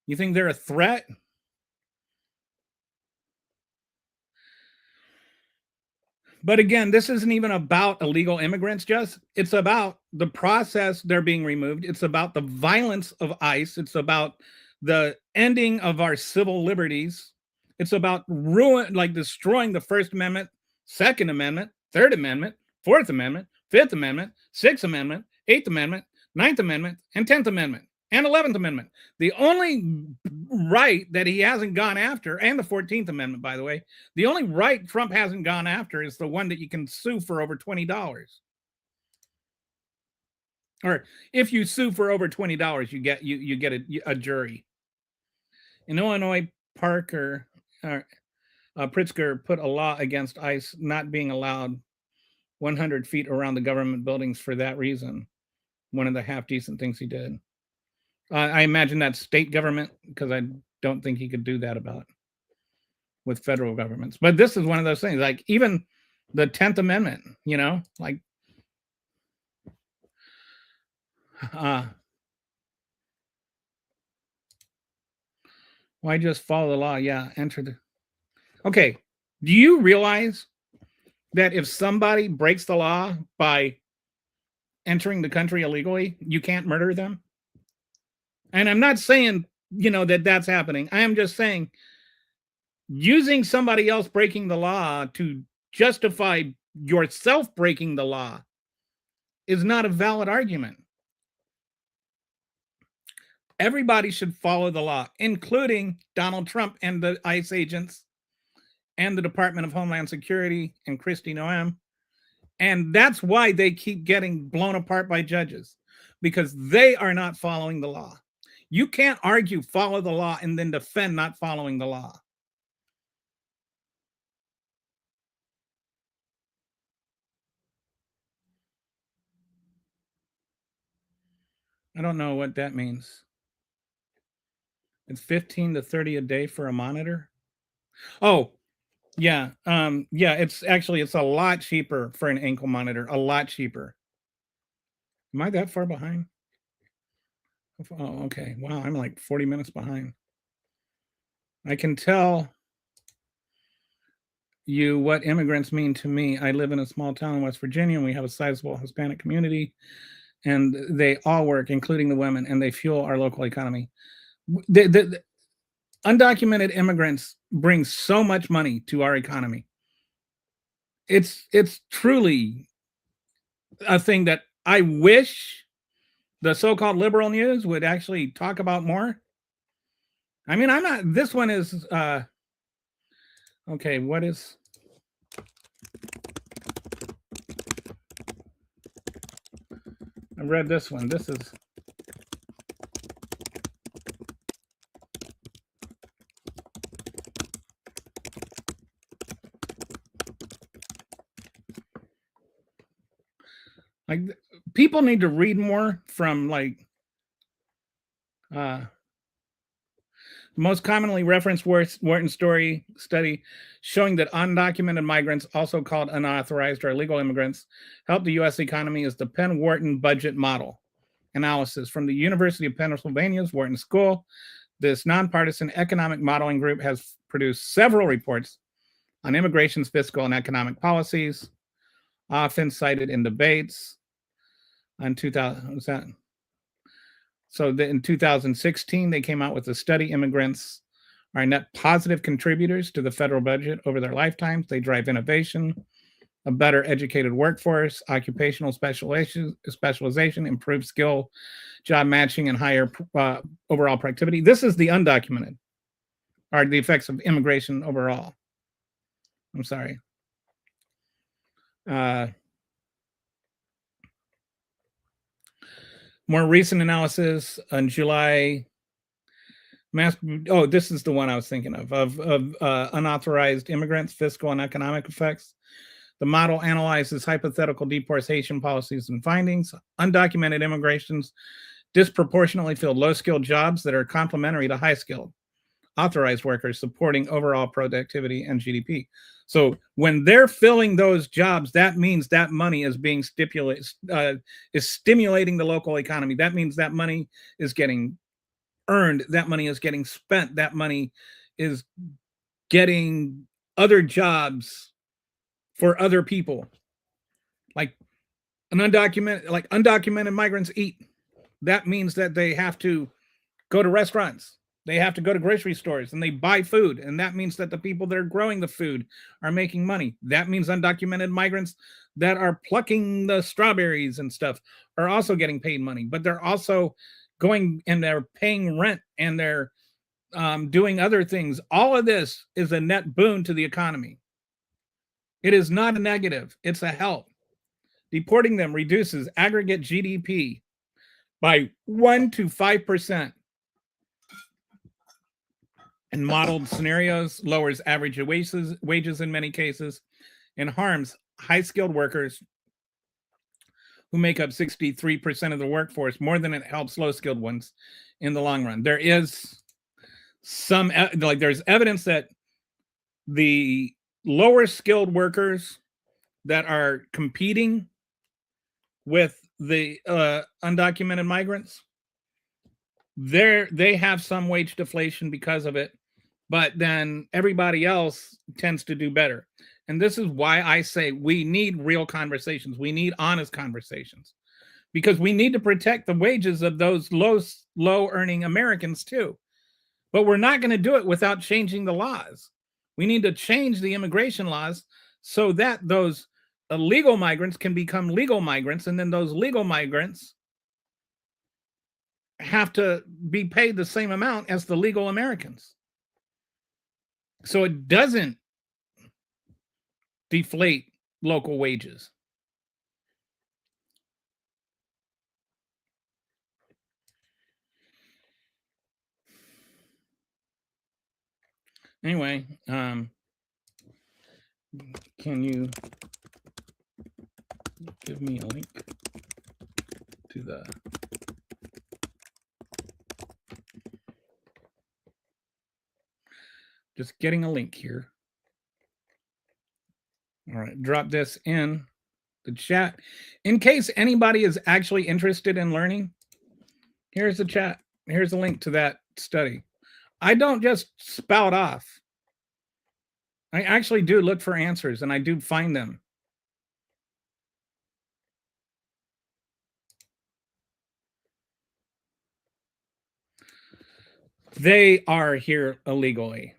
[SPEAKER 2] You think they're a threat? But again, this isn't even about illegal immigrants, just it's about the process they're being removed. It's about the violence of ICE. It's about the ending of our civil liberties. It's about destroying the First Amendment, Second Amendment, Third Amendment, Fourth Amendment, Fifth Amendment, Sixth Amendment, Eighth Amendment, Ninth Amendment, and 10th Amendment, and 11th Amendment. The only right that he hasn't gone after, and the 14th Amendment, by the way, the only right Trump hasn't gone after is the one that you can sue for over $20. Or if you sue for over $20, you get a jury. In Illinois, Pritzker put a law against ICE not being allowed 100 feet around the government buildings for that reason. One of the half decent things he did. I imagine that's state government, because I don't think he could do that about with federal governments. But this is one of those things, like even the 10th Amendment, like why just follow the law? Yeah, enter the. Okay, do you realize that if somebody breaks the law by entering the country illegally, you can't murder them? And I'm not saying, that that's happening. I am just saying using somebody else breaking the law to justify yourself breaking the law is not a valid argument. Everybody should follow the law, including Donald Trump and the ICE agents and the Department of Homeland Security and Kristi Noem. And that's why they keep getting blown apart by judges, because they are not following the law. You can't argue follow the law and then defend not following the law. I don't know what that means. It's 15 to 30 a day for a monitor. Oh, yeah. It's a lot cheaper for an ankle monitor, a lot cheaper. Am I that far behind? Oh, okay. Wow, I'm like 40 minutes behind. I can tell you what immigrants mean to me. I live in a small town in West Virginia, and we have a sizable Hispanic community, and they all work, including the women, and they fuel our local economy. The undocumented immigrants bring so much money to our economy. It's truly a thing that I wish the so-called liberal news would actually talk about more. I mean, I'm not. This one is okay. What is? I read this one. This is. Like, people need to read more from most commonly referenced Wharton story study showing that undocumented migrants, also called unauthorized or illegal immigrants, help the U.S. economy is the Penn-Wharton budget model analysis from the University of Pennsylvania's Wharton School. This nonpartisan economic modeling group has produced several reports on immigration's fiscal and economic policies, often cited in debates. In 2016, they came out with a study. Immigrants are net positive contributors to the federal budget over their lifetimes. They drive innovation, a better educated workforce, occupational specialization, improved skill, job matching, and higher overall productivity. This is the undocumented, are the effects of immigration overall. I'm sorry. More recent analysis on July This is the one I was thinking of unauthorized immigrants, fiscal and economic effects. The model analyzes hypothetical deportation policies and findings. Undocumented immigrations disproportionately fill low-skilled jobs that are complementary to high-skilled authorized workers, supporting overall productivity and GDP. So when they're filling those jobs, that means that money is being is stimulating the local economy. That means that money is getting earned. That money is getting spent. That money is getting other jobs for other people. Like undocumented migrants eat. That means that they have to go to restaurants. They have to go to grocery stores and they buy food. And that means that the people that are growing the food are making money. That means undocumented migrants that are plucking the strawberries and stuff are also getting paid money, but they're also going and they're paying rent and they're doing other things. All of this is a net boon to the economy. It is not a negative, it's a help. Deporting them reduces aggregate GDP by 1 to 5%. In modeled scenarios, lowers average wages in many cases, and harms high-skilled workers who make up 63% of the workforce more than it helps low-skilled ones in the long run. There is there's evidence that the lower skilled workers that are competing with the undocumented migrants, they have some wage deflation because of it, but then everybody else tends to do better. And this is why I say we need real conversations. We need honest conversations because we need to protect the wages of those low earning Americans too. But we're not going to do it without changing the laws. We need to change the immigration laws so that those illegal migrants can become legal migrants, and then those legal migrants have to be paid the same amount as the legal Americans. So it doesn't deflate local wages. Anyway, can you give me a link to the just getting a link here. All right, drop this in the chat in case anybody is actually interested in learning. Here's the chat. Here's a link to that study. I don't just spout off. I actually do look for answers and I do find them. They are here illegally.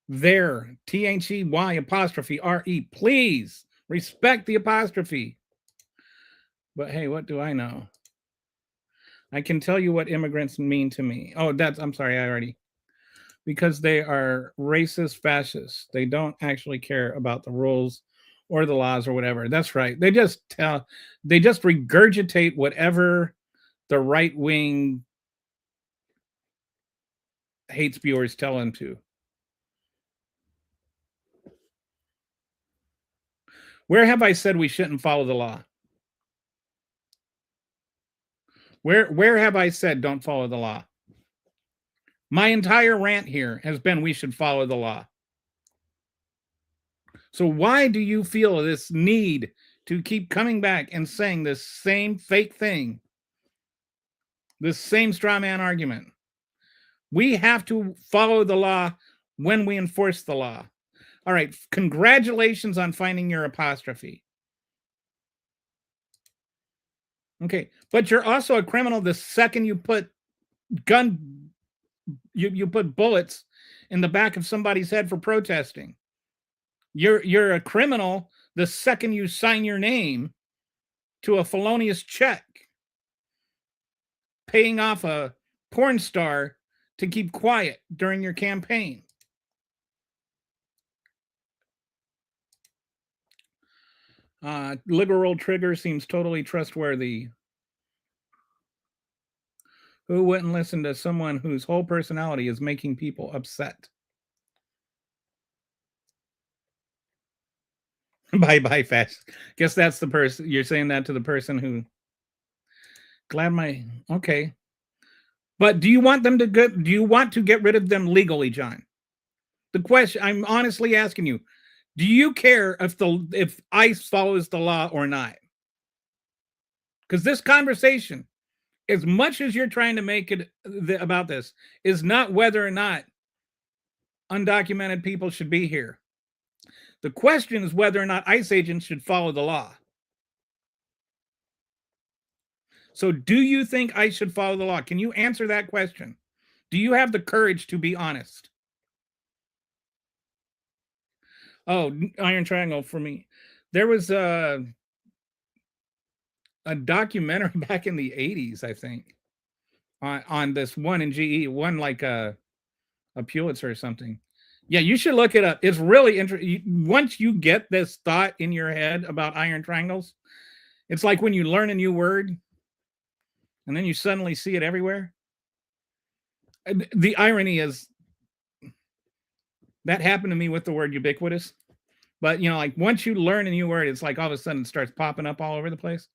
[SPEAKER 2] There, THEY apostrophe RE. Please respect the apostrophe. But hey, what do I know? I can tell you what immigrants mean to me. Oh, I'm sorry, I already. Because they are racist fascists. They don't actually care about the rules or the laws or whatever. That's right. They just regurgitate whatever the right wing hate spewers tell them to. Where have I said we shouldn't follow the law? Where have I said don't follow the law? My entire rant here has been we should follow the law. So why do you feel this need to keep coming back and saying this same fake thing? This same straw man argument? We have to follow the law when we enforce the law. All right, congratulations on finding your apostrophe. Okay, but you're also a criminal the second you put you put bullets in the back of somebody's head for protesting. You're a criminal the second you sign your name to a felonious check, paying off a porn star to keep quiet during your campaign. Liberal Trigger seems totally trustworthy. Who wouldn't listen to someone whose whole personality is making people upset? Bye bye fast. Guess that's the person you're saying that to the person who glad my okay. But do you want them to get do you want to get rid of them legally, John? The question I'm honestly asking you, do you care if ICE follows the law or not? Because this conversation, as much as you're trying to make it about this, is not whether or not undocumented people should be here. The question is whether or not ICE agents should follow the law. So, do you think ICE should follow the law? Can you answer that question? Do you have the courage to be honest? Oh, Iron Triangle for me. There was a documentary back in the 80s, I think, on this one in GE, one like a Pulitzer or something. Yeah, you should look it up. It's really interesting. Once you get this thought in your head about iron triangles, it's like when you learn a new word and then you suddenly see it everywhere. The irony is that happened to me with the word ubiquitous. But like once you learn a new word, it's like all of a sudden it starts popping up all over the place.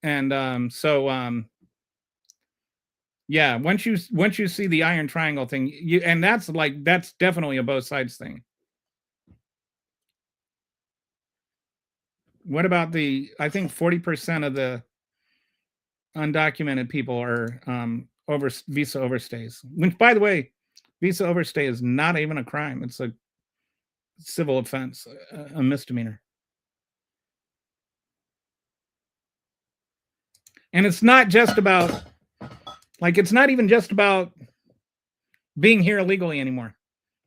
[SPEAKER 2] And yeah, once you see the iron triangle thing, and that's definitely a both sides thing. What about I think 40% of the undocumented people are visa overstays. Which, by the way, visa overstay is not even a crime. It's a civil offense, a misdemeanor. And it's not just about, it's not even just about being here illegally anymore.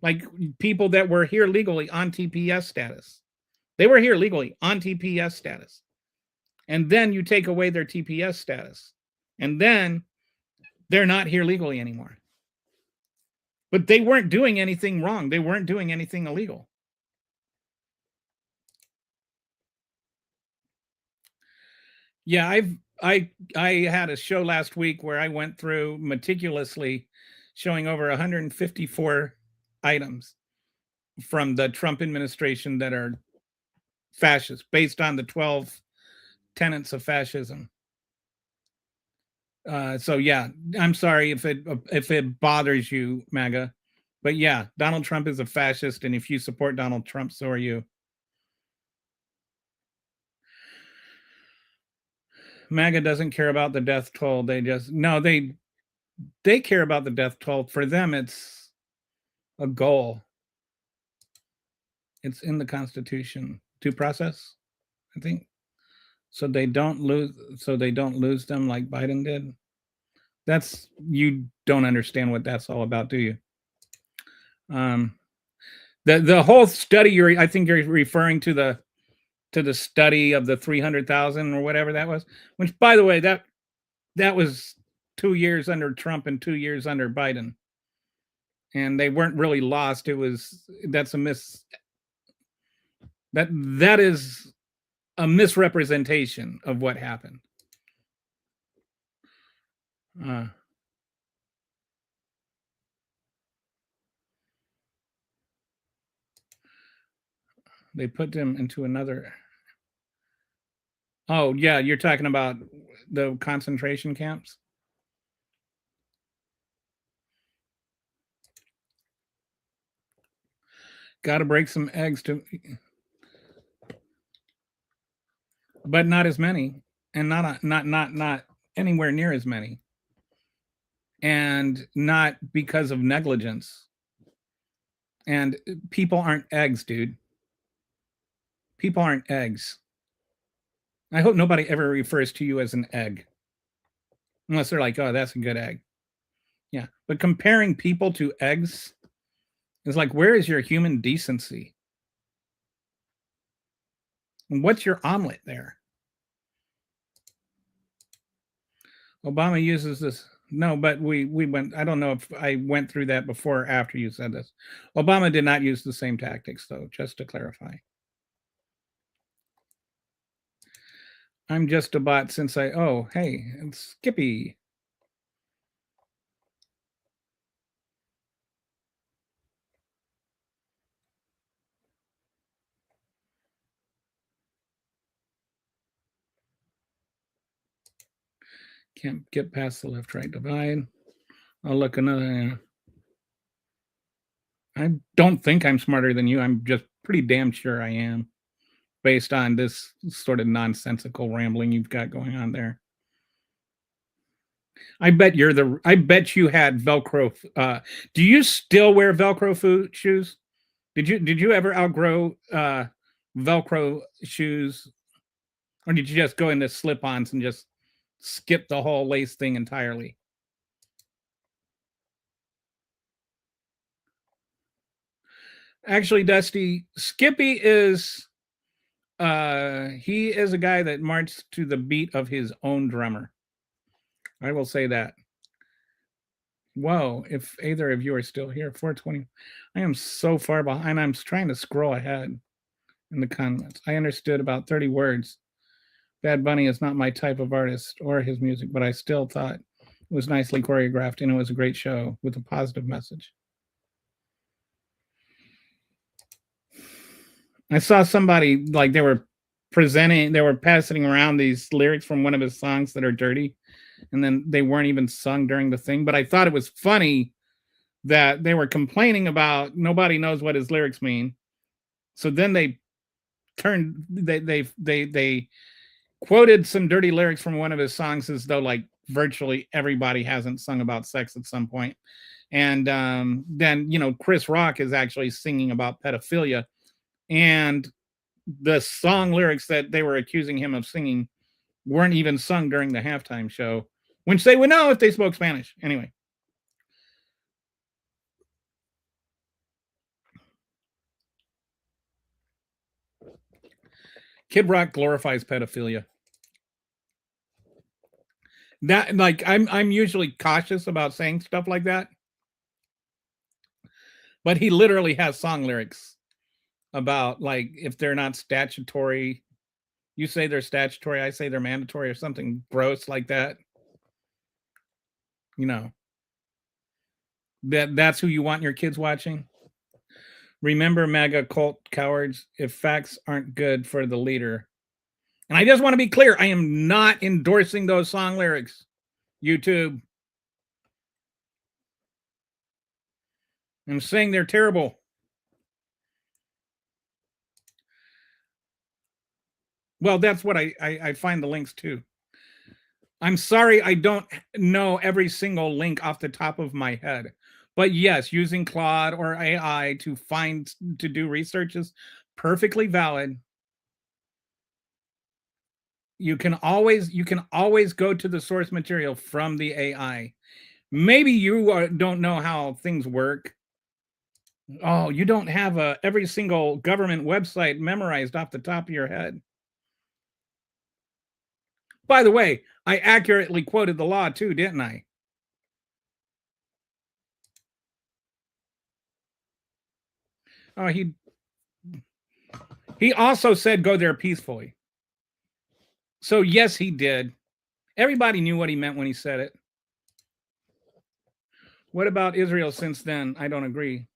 [SPEAKER 2] Like people that were here legally on TPS status. They were here legally on TPS status. And then you take away their TPS status. And then they're not here legally anymore. But they weren't doing anything wrong. They weren't doing anything illegal. Yeah, I had a show last week where I went through meticulously showing over 154 items from the Trump administration that are fascist, based on the 12 tenets of fascism. So yeah, I'm sorry if it bothers you, MAGA, but yeah, Donald Trump is a fascist, and if you support Donald Trump, so are you. MAGA doesn't care about the death toll. They care about the death toll. For them, it's a goal. It's in the Constitution. Due process, I think. So they don't lose them like Biden did. You don't understand what that's all about, do you? The whole study I think you're referring to the study of the 300,000 or whatever that was, which, by the way, that was 2 years under Trump and 2 years under Biden, and they weren't really lost. That is a misrepresentation of what happened. They put them into another. Oh yeah, you're talking about the concentration camps. Got to break some eggs but not as many, and not anywhere near as many, and not because of negligence. And people aren't eggs, dude. People aren't eggs. I hope nobody ever refers to you as an egg, unless they're like, "Oh, that's a good egg." Yeah, but comparing people to eggs is like, where is your human decency? And what's your omelet there? Obama uses this. No, but we went. I don't know if I went through that before or after you said this. Obama did not use the same tactics, though, just to clarify. I'm just a bot since oh, hey, it's Skippy. Can't get past the left-right divide. I'll look another. I don't think I'm smarter than you. I'm just pretty damn sure I am, based on this sort of nonsensical rambling you've got going on there. I bet you had Velcro. Do you still wear Velcro shoes? Did you ever outgrow Velcro shoes, or did you just go into slip-ons and just skip the whole lace thing entirely? Actually, Dusty, Skippy is he is a guy that marched to the beat of his own drummer. I will say that. Whoa, if either of you are still here, 420. I am so far behind. I'm trying to scroll ahead in the comments. I understood about 30 words. Bad Bunny is not my type of artist or his music, but I still thought it was nicely choreographed and it was a great show with a positive message. I saw somebody like they were passing around these lyrics from one of his songs that are dirty, and then they weren't even sung during the thing. But I thought it was funny that they were complaining about nobody knows what his lyrics mean. So then they quoted some dirty lyrics from one of his songs as though like virtually everybody hasn't sung about sex at some point. And then Chris Rock is actually singing about pedophilia, and the song lyrics that they were accusing him of singing weren't even sung during the halftime show, which they would know if they spoke Spanish. Anyway. Kid Rock glorifies pedophilia. That like I'm usually cautious about saying stuff like that, but he literally has song lyrics about like if they're not statutory, you say they're statutory, I say they're mandatory, or something gross like that. That's who you want your kids watching. Remember, MAGA cult cowards, if facts aren't good for the leader. And I just want to be clear, I am not endorsing those song lyrics. YouTube. I'm saying they're terrible. Well, that's what I find the links to. I'm sorry I don't know every single link off the top of my head. But yes, using Claude or AI to do research is perfectly valid. You can always go to the source material from the AI. Maybe you don't know how things work. Oh, you don't have every single government website memorized off the top of your head. By the way, I accurately quoted the law too, didn't I? Oh, he also said go there peacefully. So yes, he did. Everybody knew what he meant when he said it. What about Israel since then? I don't agree.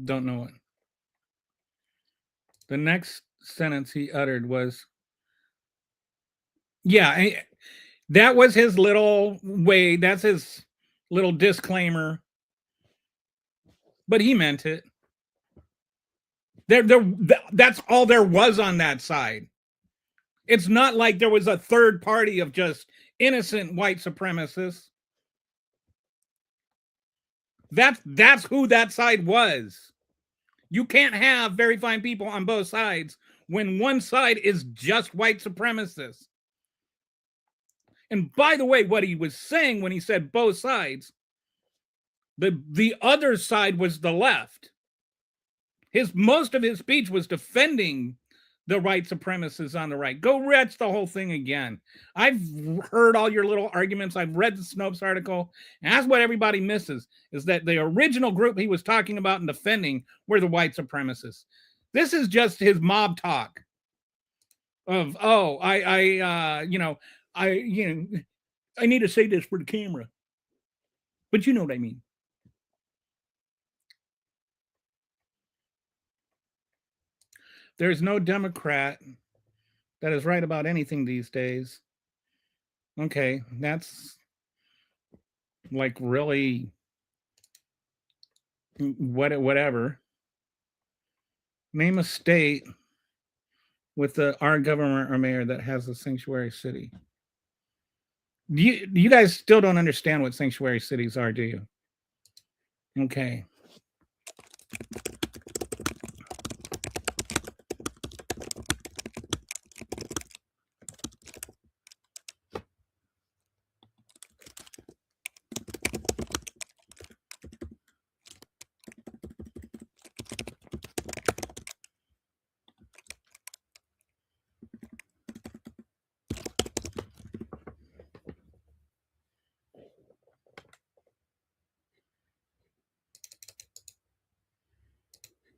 [SPEAKER 2] Don't know what. The next sentence he uttered was, yeah, that was his little way. That's his little disclaimer. But he meant it. That's all there was on that side. It's not like there was a third party of just innocent white supremacists. That's who that side was. You can't have very fine people on both sides when one side is just white supremacists. And by the way, what he was saying when he said both sides, the other side was the left. Most of his speech was defending the white supremacists on the right. Go watch the whole thing again. I've heard all your little arguments. I've read the Snopes article. And that's what everybody misses, is that the original group he was talking about and defending were the white supremacists. This is just his mob talk of, I need to say this for the camera. But you know what I mean. There's no Democrat that is right about anything these days. Okay, that's like really whatever. Name a state with our governor or mayor that has a sanctuary city. You guys still don't understand what sanctuary cities are, do you? Okay.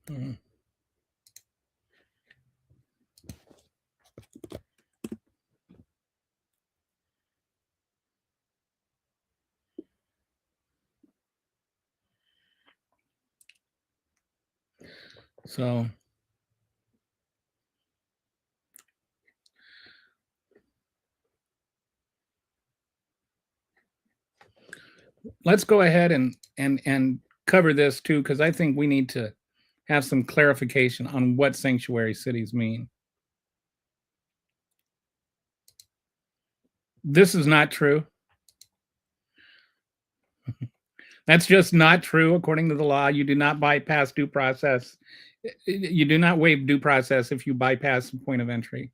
[SPEAKER 2] Hmm. So let's go ahead and cover this too, because I think we need to have some clarification on what sanctuary cities mean. This is not true. That's just not true. According to the law, you do not bypass due process. You do not waive due process if you bypass the point of entry.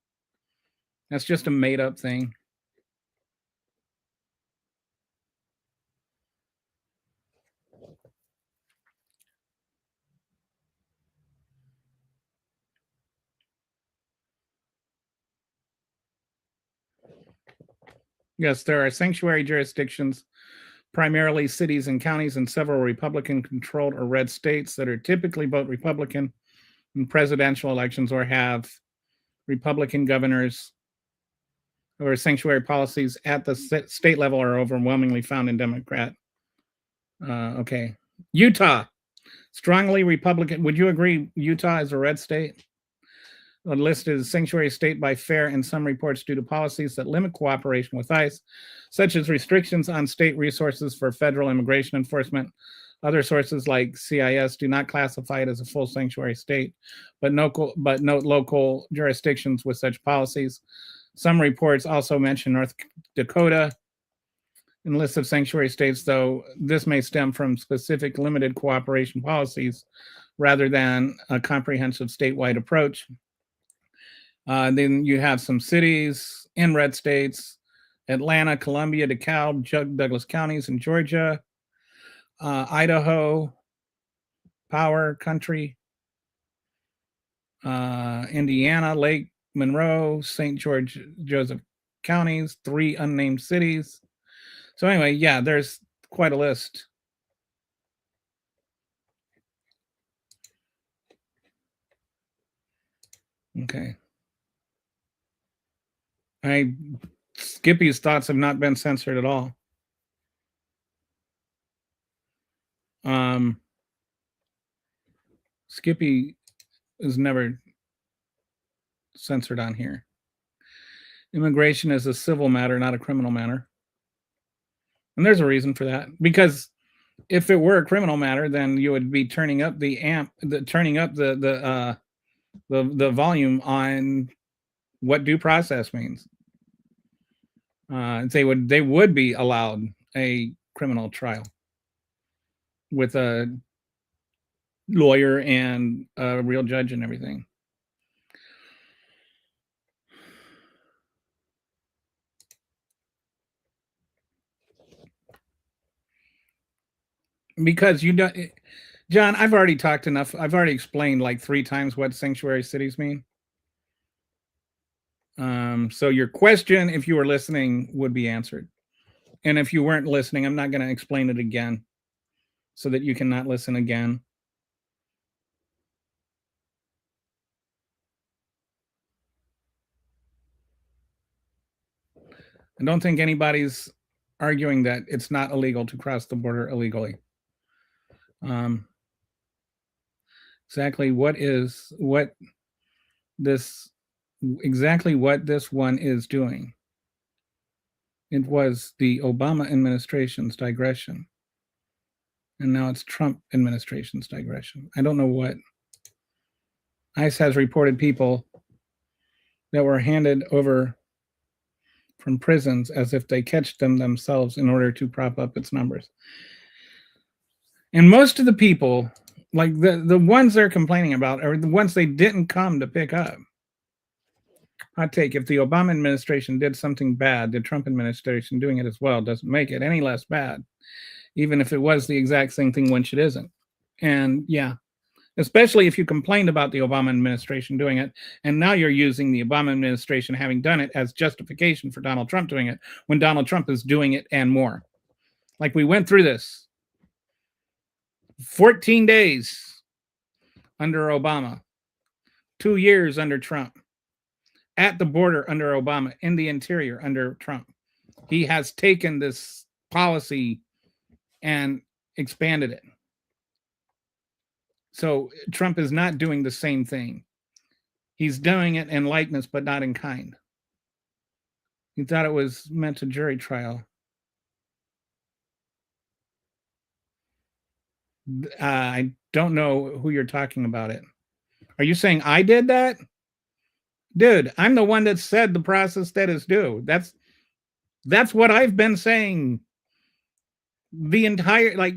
[SPEAKER 2] That's just a made up thing. Yes, there are sanctuary jurisdictions, primarily cities and counties in several Republican controlled or red states that are typically vote Republican in presidential elections or have Republican governors, or sanctuary policies at the state level are overwhelmingly found in Democrat. Okay. Utah, strongly Republican. Would you agree Utah is a red state? Listed as sanctuary state by FAIR in some reports due to policies that limit cooperation with ICE, such as restrictions on state resources for federal immigration enforcement. Other sources like CIS do not classify it as a full sanctuary state, but note local jurisdictions with such policies. Some reports also mention North Dakota in the list of sanctuary states, though this may stem from specific limited cooperation policies rather than a comprehensive statewide approach. Then you have some cities in red states: Atlanta, Columbia, DeKalb, Douglas counties in Georgia, Idaho, Power Country, Indiana, Lake Monroe, St. George, Joseph counties, 3 unnamed cities. So anyway, yeah, there's quite a list. Okay. Skippy's thoughts have not been censored at all. Skippy is never censored on here. Immigration is a civil matter, not a criminal matter. And there's a reason for that. Because if it were a criminal matter, then you would be turning up the volume on what due process means. They would be allowed a criminal trial with a lawyer and a real judge and everything. Because you don't, John, I've already talked enough. I've already explained like 3 times what sanctuary cities mean. So your question, if you were listening, would be answered. And if you weren't listening, I'm not going to explain it again so that you cannot listen again. I don't think anybody's arguing that it's not illegal to cross the border illegally. Exactly what this exactly what this one is doing. It was the Obama administration's digression. And now it's Trump administration's digression. I don't know what. ICE has reported people that were handed over from prisons as if they catch them themselves in order to prop up its numbers. And most of the people, like the ones they're complaining about, are the ones they didn't come to pick up. Hot take, if the Obama administration did something bad, the Trump administration doing it as well doesn't make it any less bad, even if it was the exact same thing, which it isn't. And yeah, especially if you complained about the Obama administration doing it, and now you're using the Obama administration having done it as justification for Donald Trump doing it, when Donald Trump is doing it and more. Like, we went through this. 14 days under Obama, 2 years under Trump, at the border under Obama, in the interior under Trump. He has taken this policy and expanded it. So Trump is not doing the same thing. He's doing it in likeness, but not in kind. He thought it was meant a jury trial. I don't know who you're talking about it. Are you saying I did that? Dude, I'm the one that said the process that is due. That's what I've been saying the entire, like,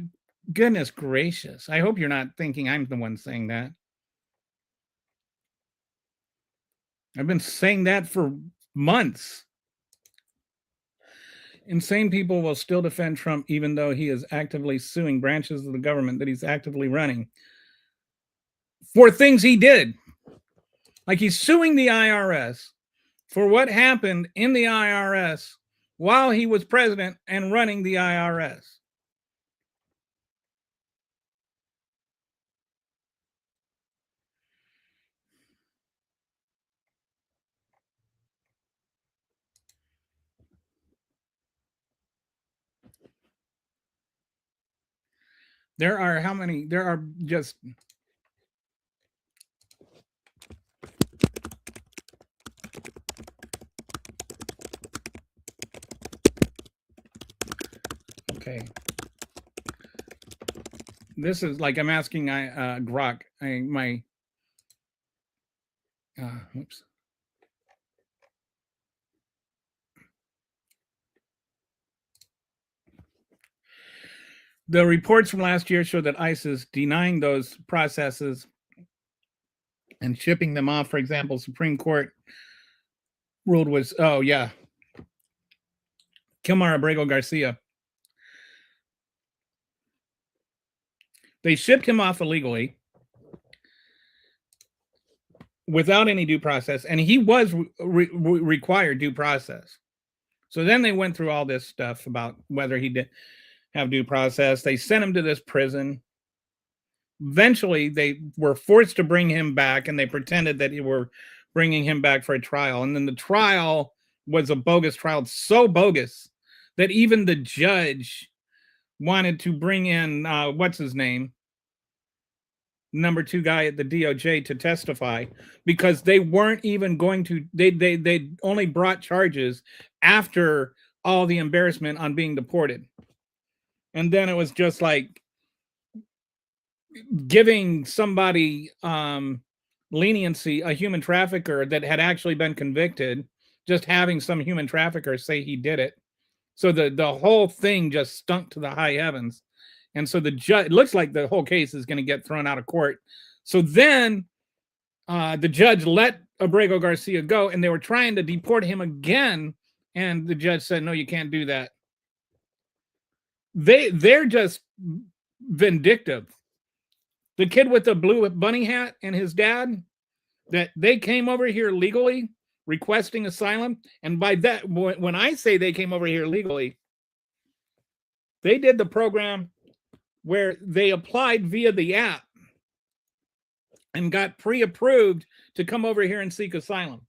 [SPEAKER 2] goodness gracious. I hope you're not thinking I'm the one saying that. I've been saying that for months. Insane people will still defend Trump even though he is actively suing branches of the government that he's actively running for things he did. Like, he's suing the IRS for what happened in the IRS while he was president and running the IRS. There are how many? There are just... Okay. This is like I'm asking Grok. Oops. The reports from last year show that ICE is denying those processes and shipping them off. For example, Supreme Court ruled was, oh yeah, Kilmar Abrego Garcia. They shipped him off illegally without any due process, and he was required due process. So then they went through all this stuff about whether he did have due process. They sent him to this prison. Eventually, they were forced to bring him back, and they pretended that they were bringing him back for a trial. And then the trial was a bogus trial, so bogus that even the judge wanted to bring in, what's his name? Number 2 guy at the DOJ to testify, because they weren't even going to, they only brought charges after all the embarrassment on being deported. And then it was just like giving somebody leniency, a human trafficker that had actually been convicted, just having some human trafficker say he did it. So the whole thing just stunk to the high heavens. And so the judge, it looks like the whole case is going to get thrown out of court. So then the judge let Abrego Garcia go, and they were trying to deport him again. And the judge said, no, you can't do that. They're just vindictive. The kid with the blue bunny hat and his dad, that they came over here legally requesting asylum. And by that, when I say they came over here legally, they did the program where they applied via the app and got pre-approved to come over here and seek asylum.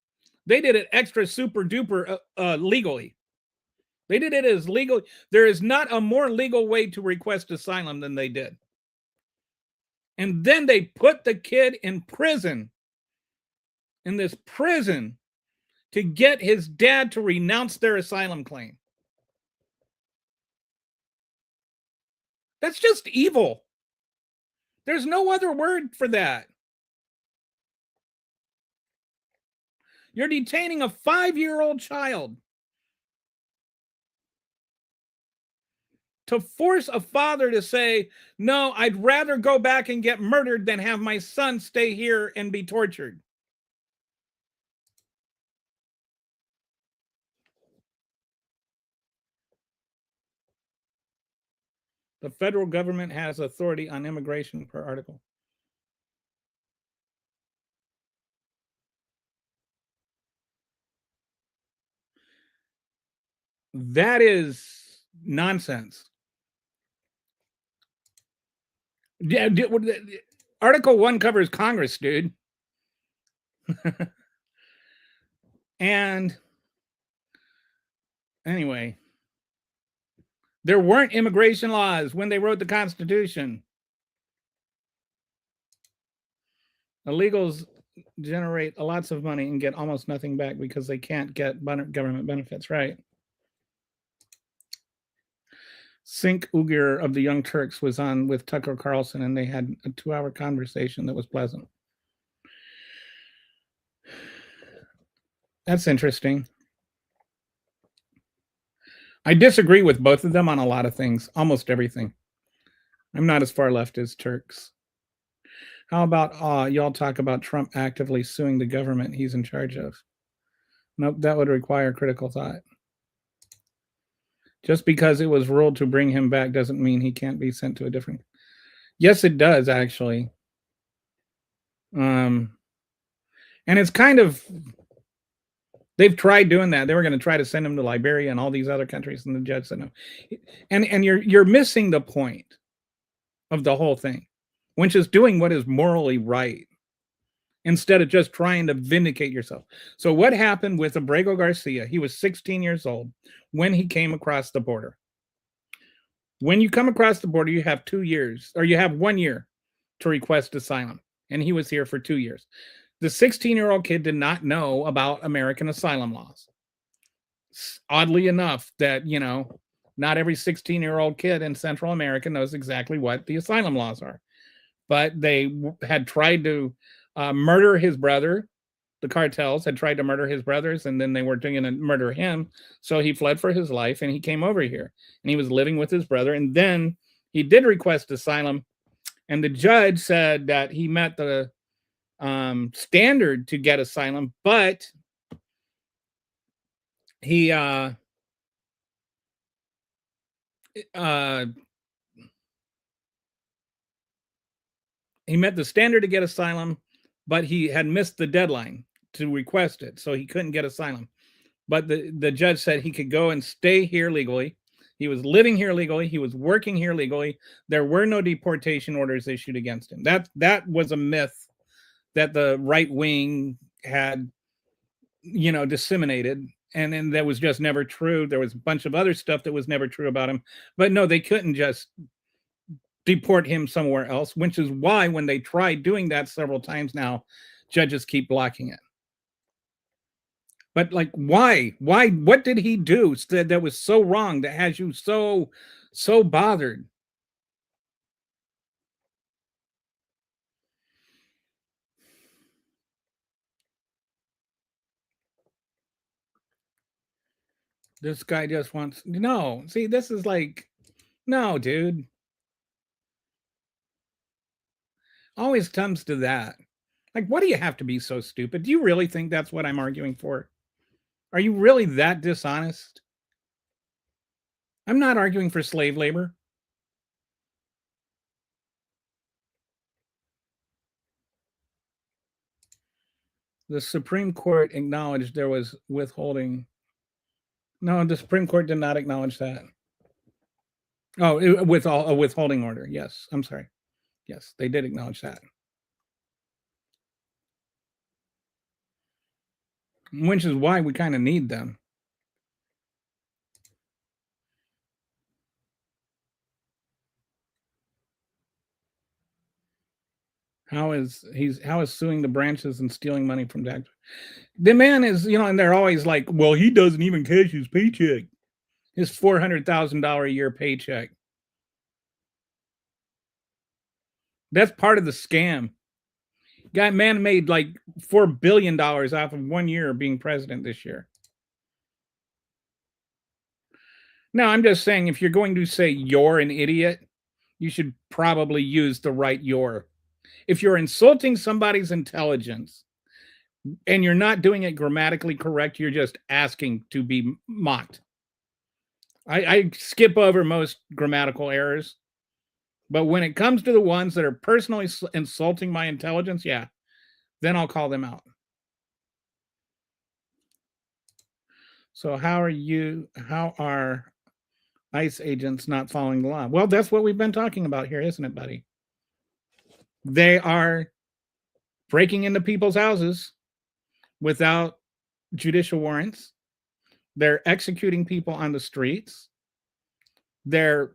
[SPEAKER 2] They did it extra super duper legally. They did it as legal. There is not a more legal way to request asylum than they did. And then they put the kid in prison in this prison to get his dad to renounce their asylum claim. That's just evil. There's no other word for that. You're detaining a 5-year-old child to force a father to say, no, I'd rather go back and get murdered than have my son stay here and be tortured. The federal government has authority on immigration per article. That is nonsense. Yeah, Article 1 covers Congress, dude. And anyway, there weren't immigration laws when they wrote the Constitution. Illegals generate lots of money and get almost nothing back because they can't get government benefits, right? Sink Uyghur of the Young Turks was on with Tucker Carlson, and they had a 2-hour conversation that was pleasant. That's interesting. I disagree with both of them on a lot of things, almost everything. I'm not as far left as Turks. How about y'all talk about Trump actively suing the government he's in charge of? Nope, that would require critical thought. Just because it was ruled to bring him back doesn't mean he can't be sent to a different. Yes, it does, actually. And it's kind of, they've tried doing that. They were going to try to send him to Liberia and all these other countries, and the judge said no. And you're missing the point of the whole thing, which is doing what is morally right instead of just trying to vindicate yourself. So what happened with Abrego Garcia? He was 16 years old when he came across the border. When you come across the border, you have 2 years, or you have 1 year to request asylum. And he was here for 2 years. The 16-year-old kid did not know about American asylum laws. Oddly enough, that, not every 16-year-old kid in Central America knows exactly what the asylum laws are. But they had tried to murder his brother. The cartels had tried to murder his brothers, and then they were going to murder him. So he fled for his life, and he came over here. And he was living with his brother. And then he did request asylum. And the judge said that he met the standard to get asylum, but he he met the standard to get asylum, but he had missed the deadline to request it, so he couldn't get asylum. But the judge said he could go and stay here legally. He was living here legally. He was working here legally. There were no deportation orders issued against him. That was a myth that the right wing had, disseminated. And then that was just never true. There was a bunch of other stuff that was never true about him. But no, they couldn't just deport him somewhere else, which is why when they tried doing that several times now, judges keep blocking it. But why? What did he do that was so wrong that has you so bothered? This guy just wants, no, see, this is no, dude. Always comes to that. What do you have to be so stupid? Do you really think that's what I'm arguing for? Are you really that dishonest? I'm not arguing for slave labor. The Supreme Court acknowledged there was withholding. No, the Supreme Court did not acknowledge that. Oh, with a withholding order. Yes, I'm sorry. Yes, they did acknowledge that. Which is why we kind of need them. How is suing the branches and stealing money from tax? The man is, and they're always like, well, he doesn't even cash his paycheck, his $400,000 a year paycheck. That's part of the scam. Man made like $4 billion off of 1 year of being president this year. Now, I'm just saying, if you're going to say you're an idiot, you should probably use the right you're. If you're insulting somebody's intelligence and you're not doing it grammatically correct, you're just asking to be mocked. I skip over most grammatical errors, but when it comes to the ones that are personally insulting my intelligence, yeah, then I'll call them out. So how are ICE agents not following the law? Well, that's what we've been talking about here, isn't it, buddy? They are breaking into people's houses without judicial warrants. They're executing people on the streets. They're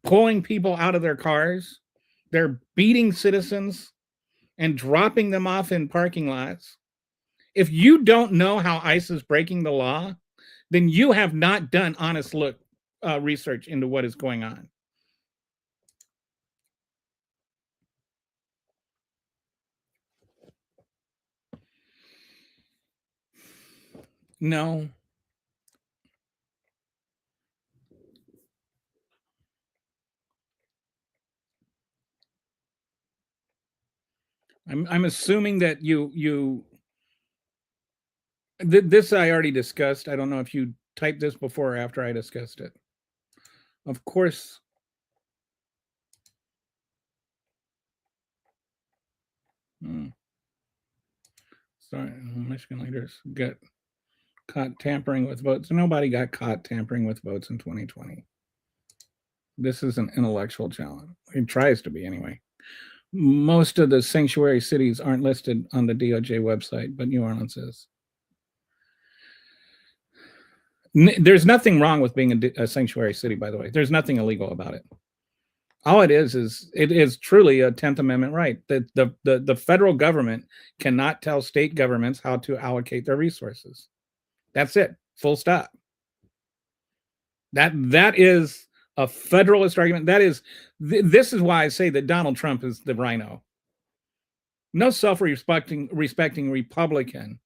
[SPEAKER 2] pulling people out of their cars. They're beating citizens and dropping them off in parking lots. If you don't know how ICE is breaking the law, then you have not done honest research into what is going on. No. I'm assuming that this I already discussed. I don't know if you typed this before or after I discussed it. Of course. Sorry, Michigan leaders get caught tampering with votes. Nobody got caught tampering with votes in 2020. This is an intellectual challenge. It tries to be anyway. Most of the sanctuary cities aren't listed on the DOJ website, but New Orleans is. There's nothing wrong with being a sanctuary city, by the way. There's nothing illegal about it. All it is truly a 10th Amendment right. The federal government cannot tell state governments how to allocate their resources. That's it. Full stop. That is a federalist argument. This is why I say that Donald Trump is the rhino. No self-respecting Republican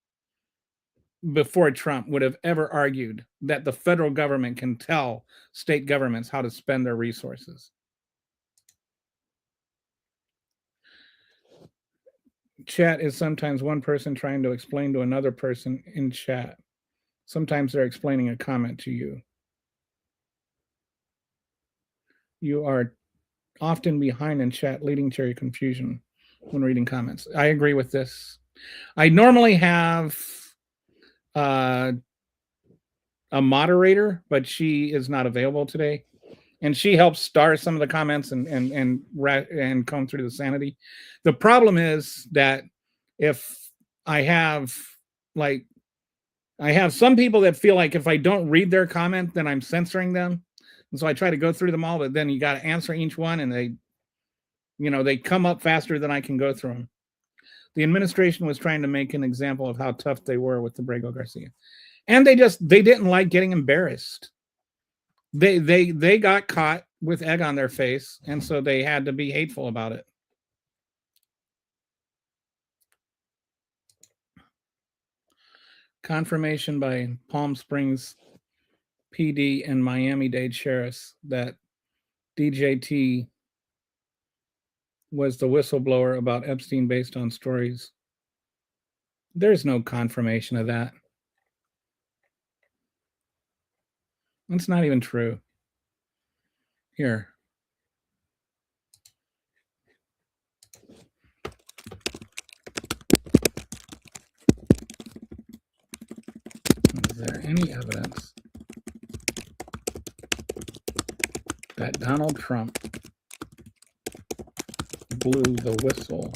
[SPEAKER 2] before Trump would have ever argued that the federal government can tell state governments how to spend their resources. Chat is sometimes one person trying to explain to another person in chat. Sometimes they're explaining a comment to you. You are often behind in chat, leading to your confusion when reading comments. I agree with this. I normally have a moderator, but she is not available today, and she helps star some of the comments and comb through the sanity. The problem is that if I have some people that feel like if I don't read their comment, then I'm censoring them. And so I try to go through them all, but then you got to answer each one, and they come up faster than I can go through them. The administration was trying to make an example of how tough they were with the Abrego Garcia. And they didn't like getting embarrassed. They got caught with egg on their face, and so they had to be hateful about it. Confirmation by Palm Springs PD and Miami-Dade sheriffs that DJT was the whistleblower about Epstein based on stories. There's no confirmation of that. It's not even true. Here. Is there any evidence that Donald Trump blew the whistle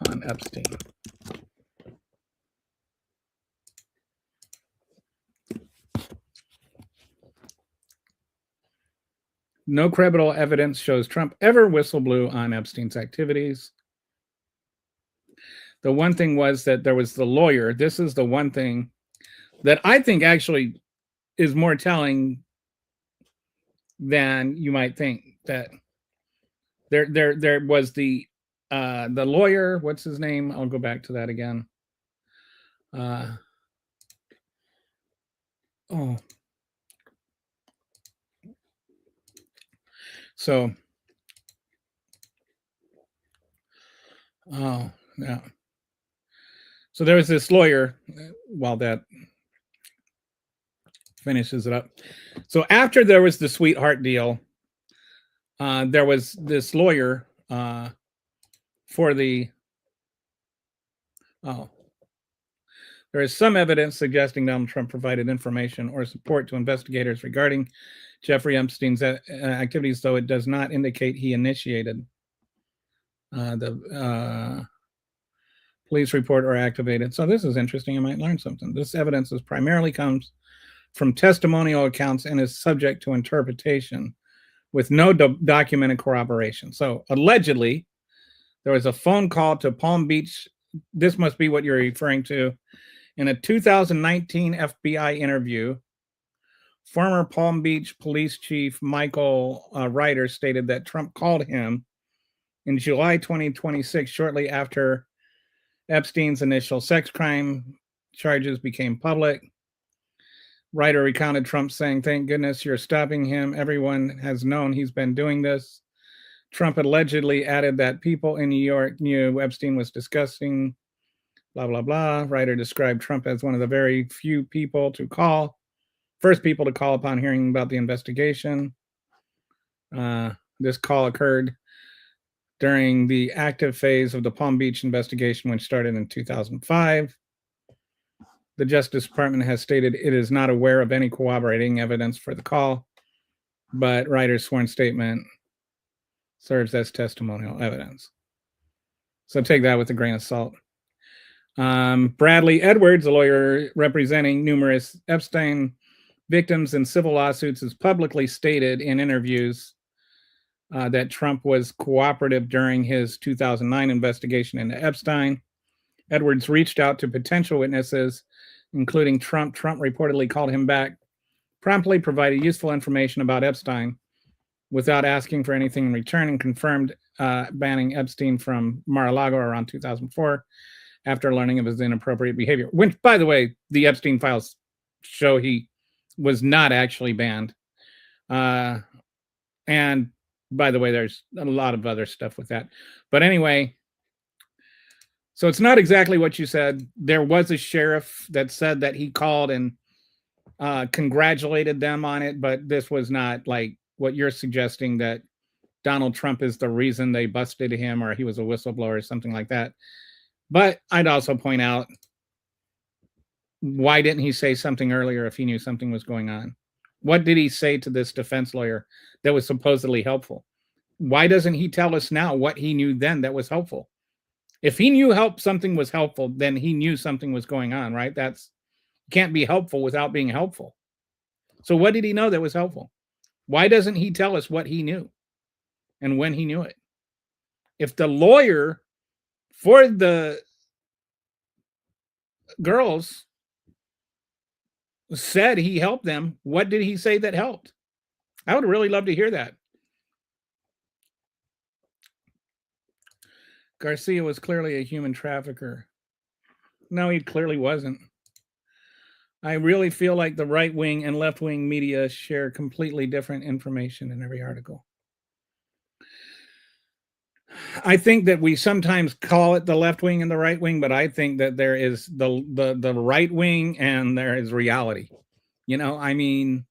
[SPEAKER 2] on Epstein? No credible evidence shows Trump ever whistleblew on Epstein's activities. The one thing was that there was the lawyer. This is the one thing that I think actually is more telling than you might think. That there was the lawyer. What's his name? I'll go back to that again. Oh, so oh yeah. So there was this lawyer. While that finishes it up. So after there was the sweetheart deal, there was this lawyer for the. Oh, there is some evidence suggesting Donald Trump provided information or support to investigators regarding Jeffrey Epstein's activities, though it does not indicate he initiated the police report or activated. So this is interesting. I might learn something. This evidence primarily comes from testimonial accounts and is subject to interpretation with no documented corroboration. So allegedly, there was a phone call to Palm Beach. This must be what you're referring to. In a 2019 FBI interview, former Palm Beach Police Chief Michael Ryder stated that Trump called him in July 2026, shortly after Epstein's initial sex crime charges became public. Ryder recounted Trump saying, "Thank goodness you're stopping him. Everyone has known he's been doing this." Trump allegedly added that people in New York knew Epstein was disgusting, blah, blah, blah. Ryder described Trump as one of the very few people to call, first people to call upon hearing about the investigation. This call occurred during the active phase of the Palm Beach investigation, which started in 2005. The Justice Department has stated it is not aware of any corroborating evidence for the call, but Ryder's sworn statement serves as testimonial evidence. So take that with a grain of salt. Bradley Edwards, a lawyer representing numerous Epstein victims in civil lawsuits, has publicly stated in interviews that Trump was cooperative during his 2009 investigation into Epstein. Edwards reached out to potential witnesses, including Trump. Trump reportedly called him back, promptly provided useful information about Epstein without asking for anything in return, and confirmed banning Epstein from Mar-a-Lago around 2004 after learning of his inappropriate behavior. Which, by the way, the Epstein files show he was not actually banned. And by the way, there's a lot of other stuff with that. But anyway, so it's not exactly what you said. There was a sheriff that said that he called and congratulated them on it, but this was not like what you're suggesting, that Donald Trump is the reason they busted him or he was a whistleblower or something like that. But I'd also point out, why didn't he say something earlier if he knew something was going on? What did he say to this defense lawyer that was supposedly helpful? Why doesn't he tell us now what he knew then that was helpful? If he knew something was helpful, then he knew something was going on, right? That's can't be helpful without being helpful. So what did he know that was helpful? Why doesn't he tell us what he knew and when he knew it? If the lawyer for the girls said he helped them, what did he say that helped? I would really love to hear that. Garcia was clearly a human trafficker. No, he clearly wasn't. I really feel like the right-wing and left-wing media share completely different information in every article. I think that we sometimes call it the left wing and the right wing, but I think that there is the right wing and there is reality. You know, I mean,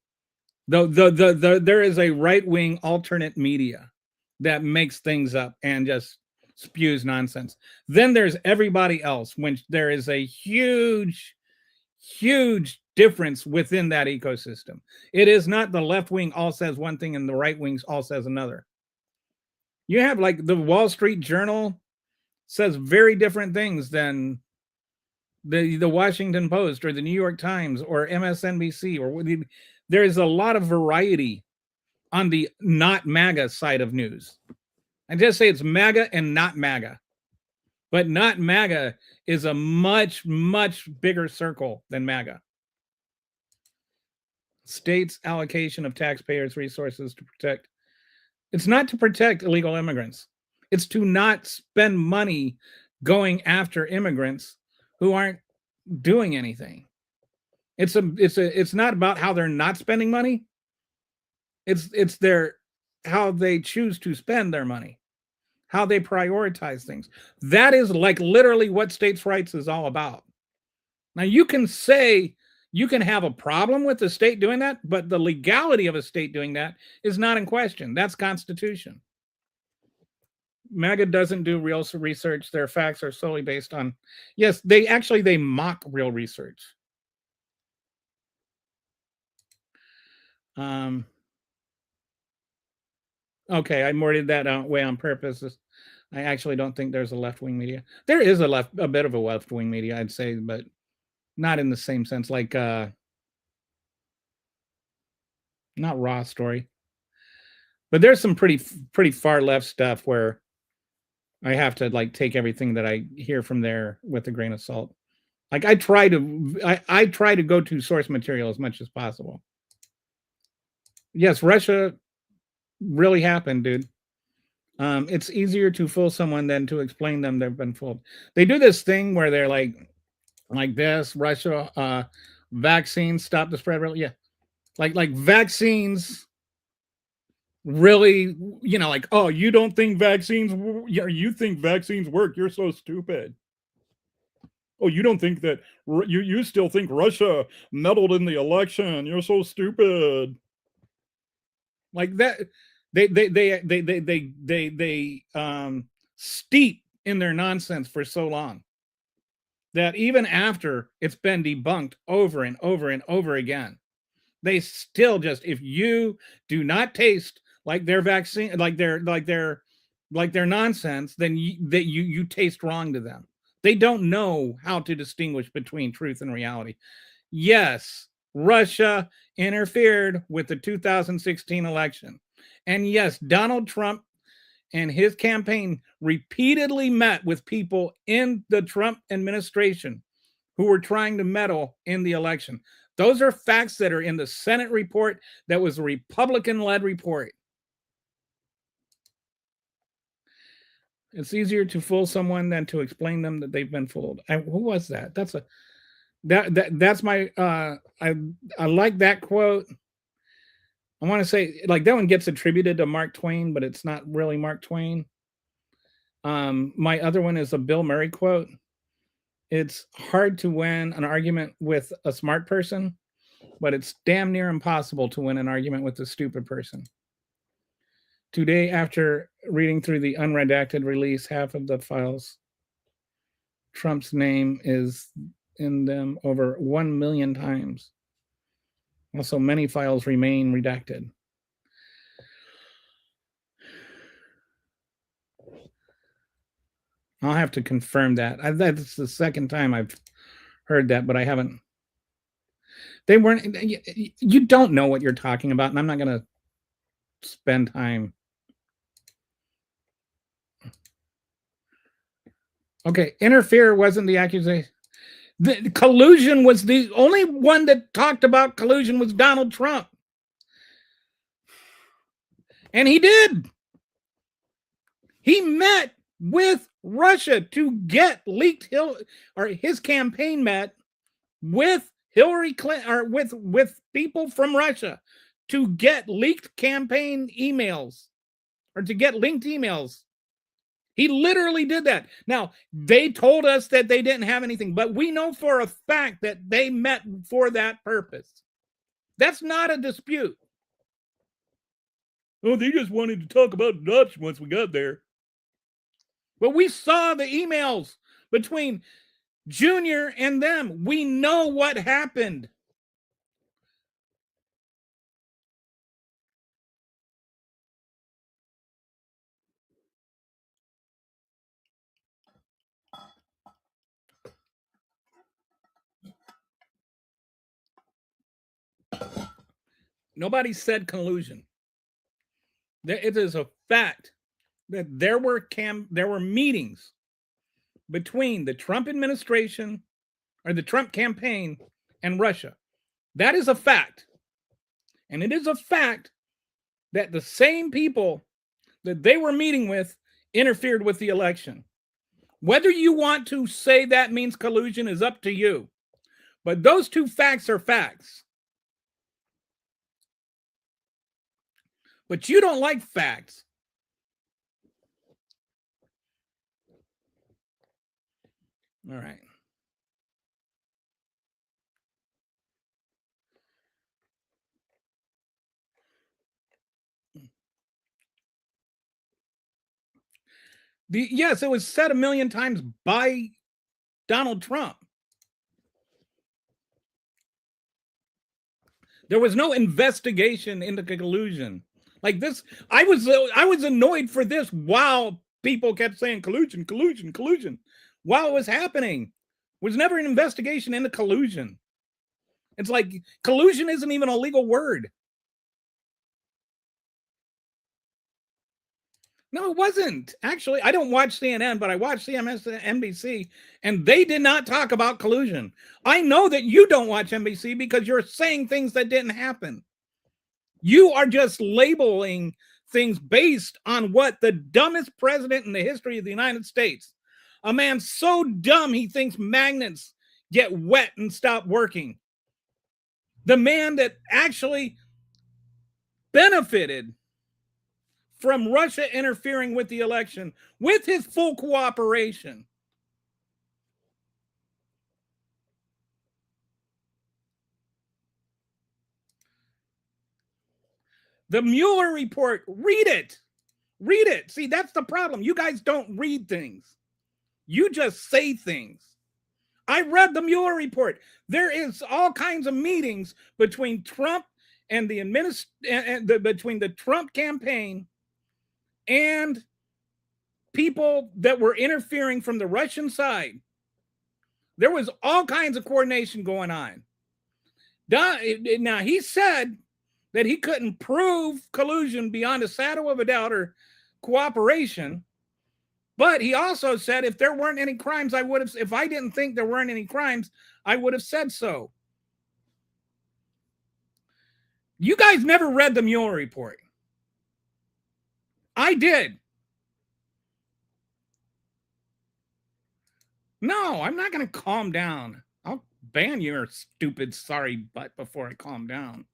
[SPEAKER 2] there is a right wing alternate media that makes things up and just spews nonsense. Then there's everybody else, when there is a huge difference within that ecosystem. It is not the left wing all says one thing and the right wing all says another. You have like the Wall Street Journal says very different things than the Washington Post or the New York Times or MSNBC, or there is a lot of variety on the not MAGA side of news. I just say it's MAGA and not MAGA. but not MAGA is a much, much bigger circle than MAGA. States' allocation of taxpayers' resources to protect. It's not to protect illegal immigrants. It's to not spend money going after immigrants who aren't doing anything. It's not about how they're not spending money. It's their how they choose to spend their money, how they prioritize things. That is like literally what states' rights is all about. Now you can say you can have a problem with the state doing that, but the legality of a state doing that is not in question. That's Constitution. MAGA doesn't do real research. Their facts are solely based on, yes, they mock real research. Okay, I worded that way on purpose. I actually don't think there's a left-wing media. There is a bit of a left-wing media, I'd say, but not in the same sense. Like not Raw Story, but there's some pretty far left stuff where I have to like take everything that I hear from there with a grain of salt. Like I try to go to source material as much as possible. Yes, Russia really happened, dude. It's easier to fool someone than to explain them they've been fooled. They do this thing where they're like this, Russia, vaccines stop the spread. Really, yeah, like vaccines really, like, oh, you don't think vaccines, you think vaccines work, you're so stupid. Oh, you don't think that, you still think Russia meddled in the election, you're so stupid. Like that, they steep in their nonsense for so long that even after it's been debunked over and over and over again, they still just, if you do not taste like their vaccine, like their nonsense, then you taste wrong to them. They don't know how to distinguish between truth and reality. Yes, Russia interfered with the 2016 election. And yes, Donald Trump and his campaign repeatedly met with people in the Trump administration who were trying to meddle in the election. Those are facts that are in the Senate report that was a Republican-led report. It's easier to fool someone than to explain them that they've been fooled. Who was that? That's my I like that quote. I want to say like that one gets attributed to Mark Twain, but it's not really Mark Twain. My other one is a Bill Murray quote. It's hard to win an argument with a smart person, but it's damn near impossible to win an argument with a stupid person. Today, after reading through the unredacted release, half of the files, Trump's name is in them over 1 million times. Also, many files remain redacted. I'll have to confirm that. That's the second time I've heard that, but I haven't. They weren't. You don't know what you're talking about, and I'm not going to spend time. Okay, interfere wasn't the accusation. The collusion was the only one that talked about collusion was Donald Trump. And he did. He met with Russia to get leaked his campaign met with Hillary Clinton or with people from Russia to get leaked campaign emails or to get linked emails. He literally did that. Now, they told us that they didn't have anything, but we know for a fact that they met for that purpose. That's not a dispute. Oh, they just wanted to talk about adoption once we got there. But we saw the emails between Junior and them. We know what happened. Nobody said collusion. It is a fact that there were meetings between the Trump administration or the Trump campaign and Russia. That is a fact. And it is a fact that the same people that they were meeting with interfered with the election. Whether you want to say that means collusion is up to you. But those two facts are facts. But you don't like facts. All right. Yes, it was said a million times by Donald Trump. There was no investigation into collusion. Like this, I was annoyed for this while people kept saying collusion, collusion, collusion. While it was happening, was never an investigation into collusion. It's like collusion isn't even a legal word. No, it wasn't. Actually, I don't watch CNN, but I watch NBC, and they did not talk about collusion. I know that you don't watch NBC because you're saying things that didn't happen. You are just labeling things based on what the dumbest president in the history of the United States, a man so dumb he thinks magnets get wet and stop working. The man that actually benefited from Russia interfering with the election with his full cooperation. The Mueller report, read it. Read it. See, that's the problem. You guys don't read things. You just say things. I read the Mueller report. There is all kinds of meetings between Trump and between the Trump campaign and people that were interfering from the Russian side. There was all kinds of coordination going on. Now, he said that he couldn't prove collusion beyond a shadow of a doubt or cooperation. But he also said if there weren't any crimes, if I didn't think there weren't any crimes, I would have said so. You guys never read the Mueller report. I did. No, I'm not going to calm down. I'll ban your stupid sorry butt before I calm down.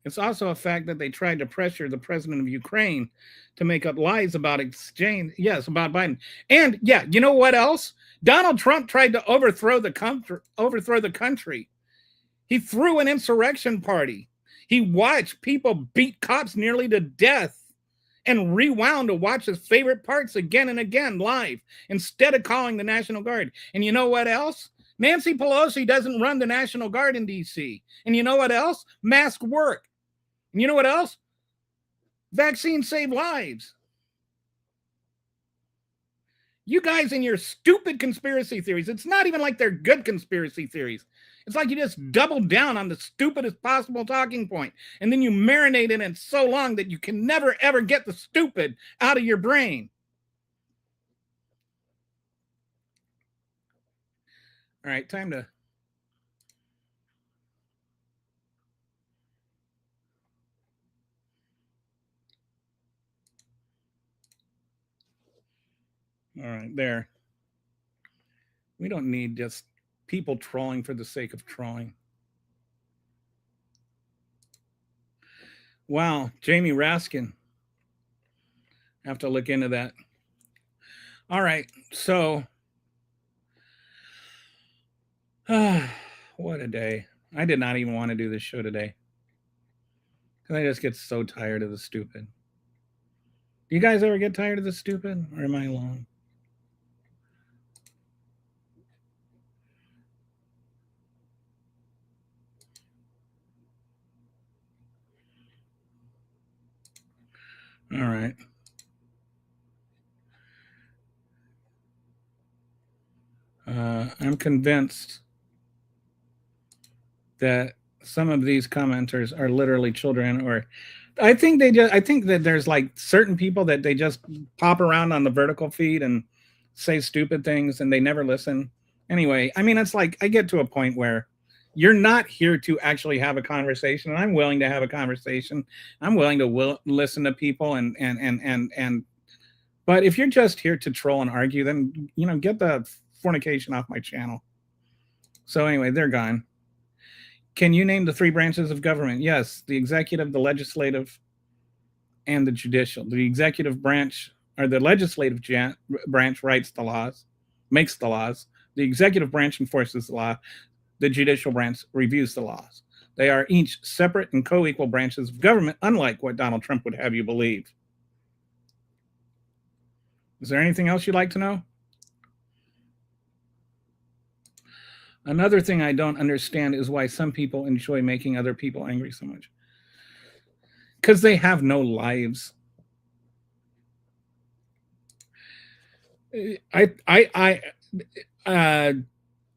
[SPEAKER 2] It's also a fact that they tried to pressure the president of Ukraine to make up lies about exchange. Yes, about Biden. And yeah, you know what else? Donald Trump tried to overthrow the country. He threw an insurrection party. He watched people beat cops nearly to death and rewound to watch his favorite parts again and again live instead of calling the National Guard. And you know what else? Nancy Pelosi doesn't run the National Guard in D.C. And you know what else? Masks work. And you know what else? Vaccines save lives. You guys and your stupid conspiracy theories, it's not even like they're good conspiracy theories. It's like you just double down on the stupidest possible talking point, and then you marinate in it so long that you can never, ever get the stupid out of your brain. All right, time to... All right, there. We don't need just people trolling for the sake of trolling. Wow, Jamie Raskin. I have to look into that. All right, so what a day. I did not even want to do this show today because I just get so tired of the stupid. Do you guys ever get tired of the stupid, or am I alone? All right. I'm convinced that some of these commenters are literally children, or I think that there's like certain people that they just pop around on the vertical feed and say stupid things and they never listen. Anyway, I mean, it's like I get to a point where you're not here to actually have a conversation, and I'm willing to have a conversation. I'm willing to listen to people and but if you're just here to troll and argue, then get the fornication off my channel. So anyway, they're gone. Can you name the three branches of government? Yes, the executive, the legislative, and the judicial. The executive branch or the legislative branch writes the laws, makes the laws. The executive branch enforces the law. The judicial branch reviews the laws. They are each separate and co-equal branches of government, unlike what Donald Trump would have you believe. Is there anything else you'd like to know? Another thing I don't understand is why some people enjoy making other people angry so much. Because they have no lives.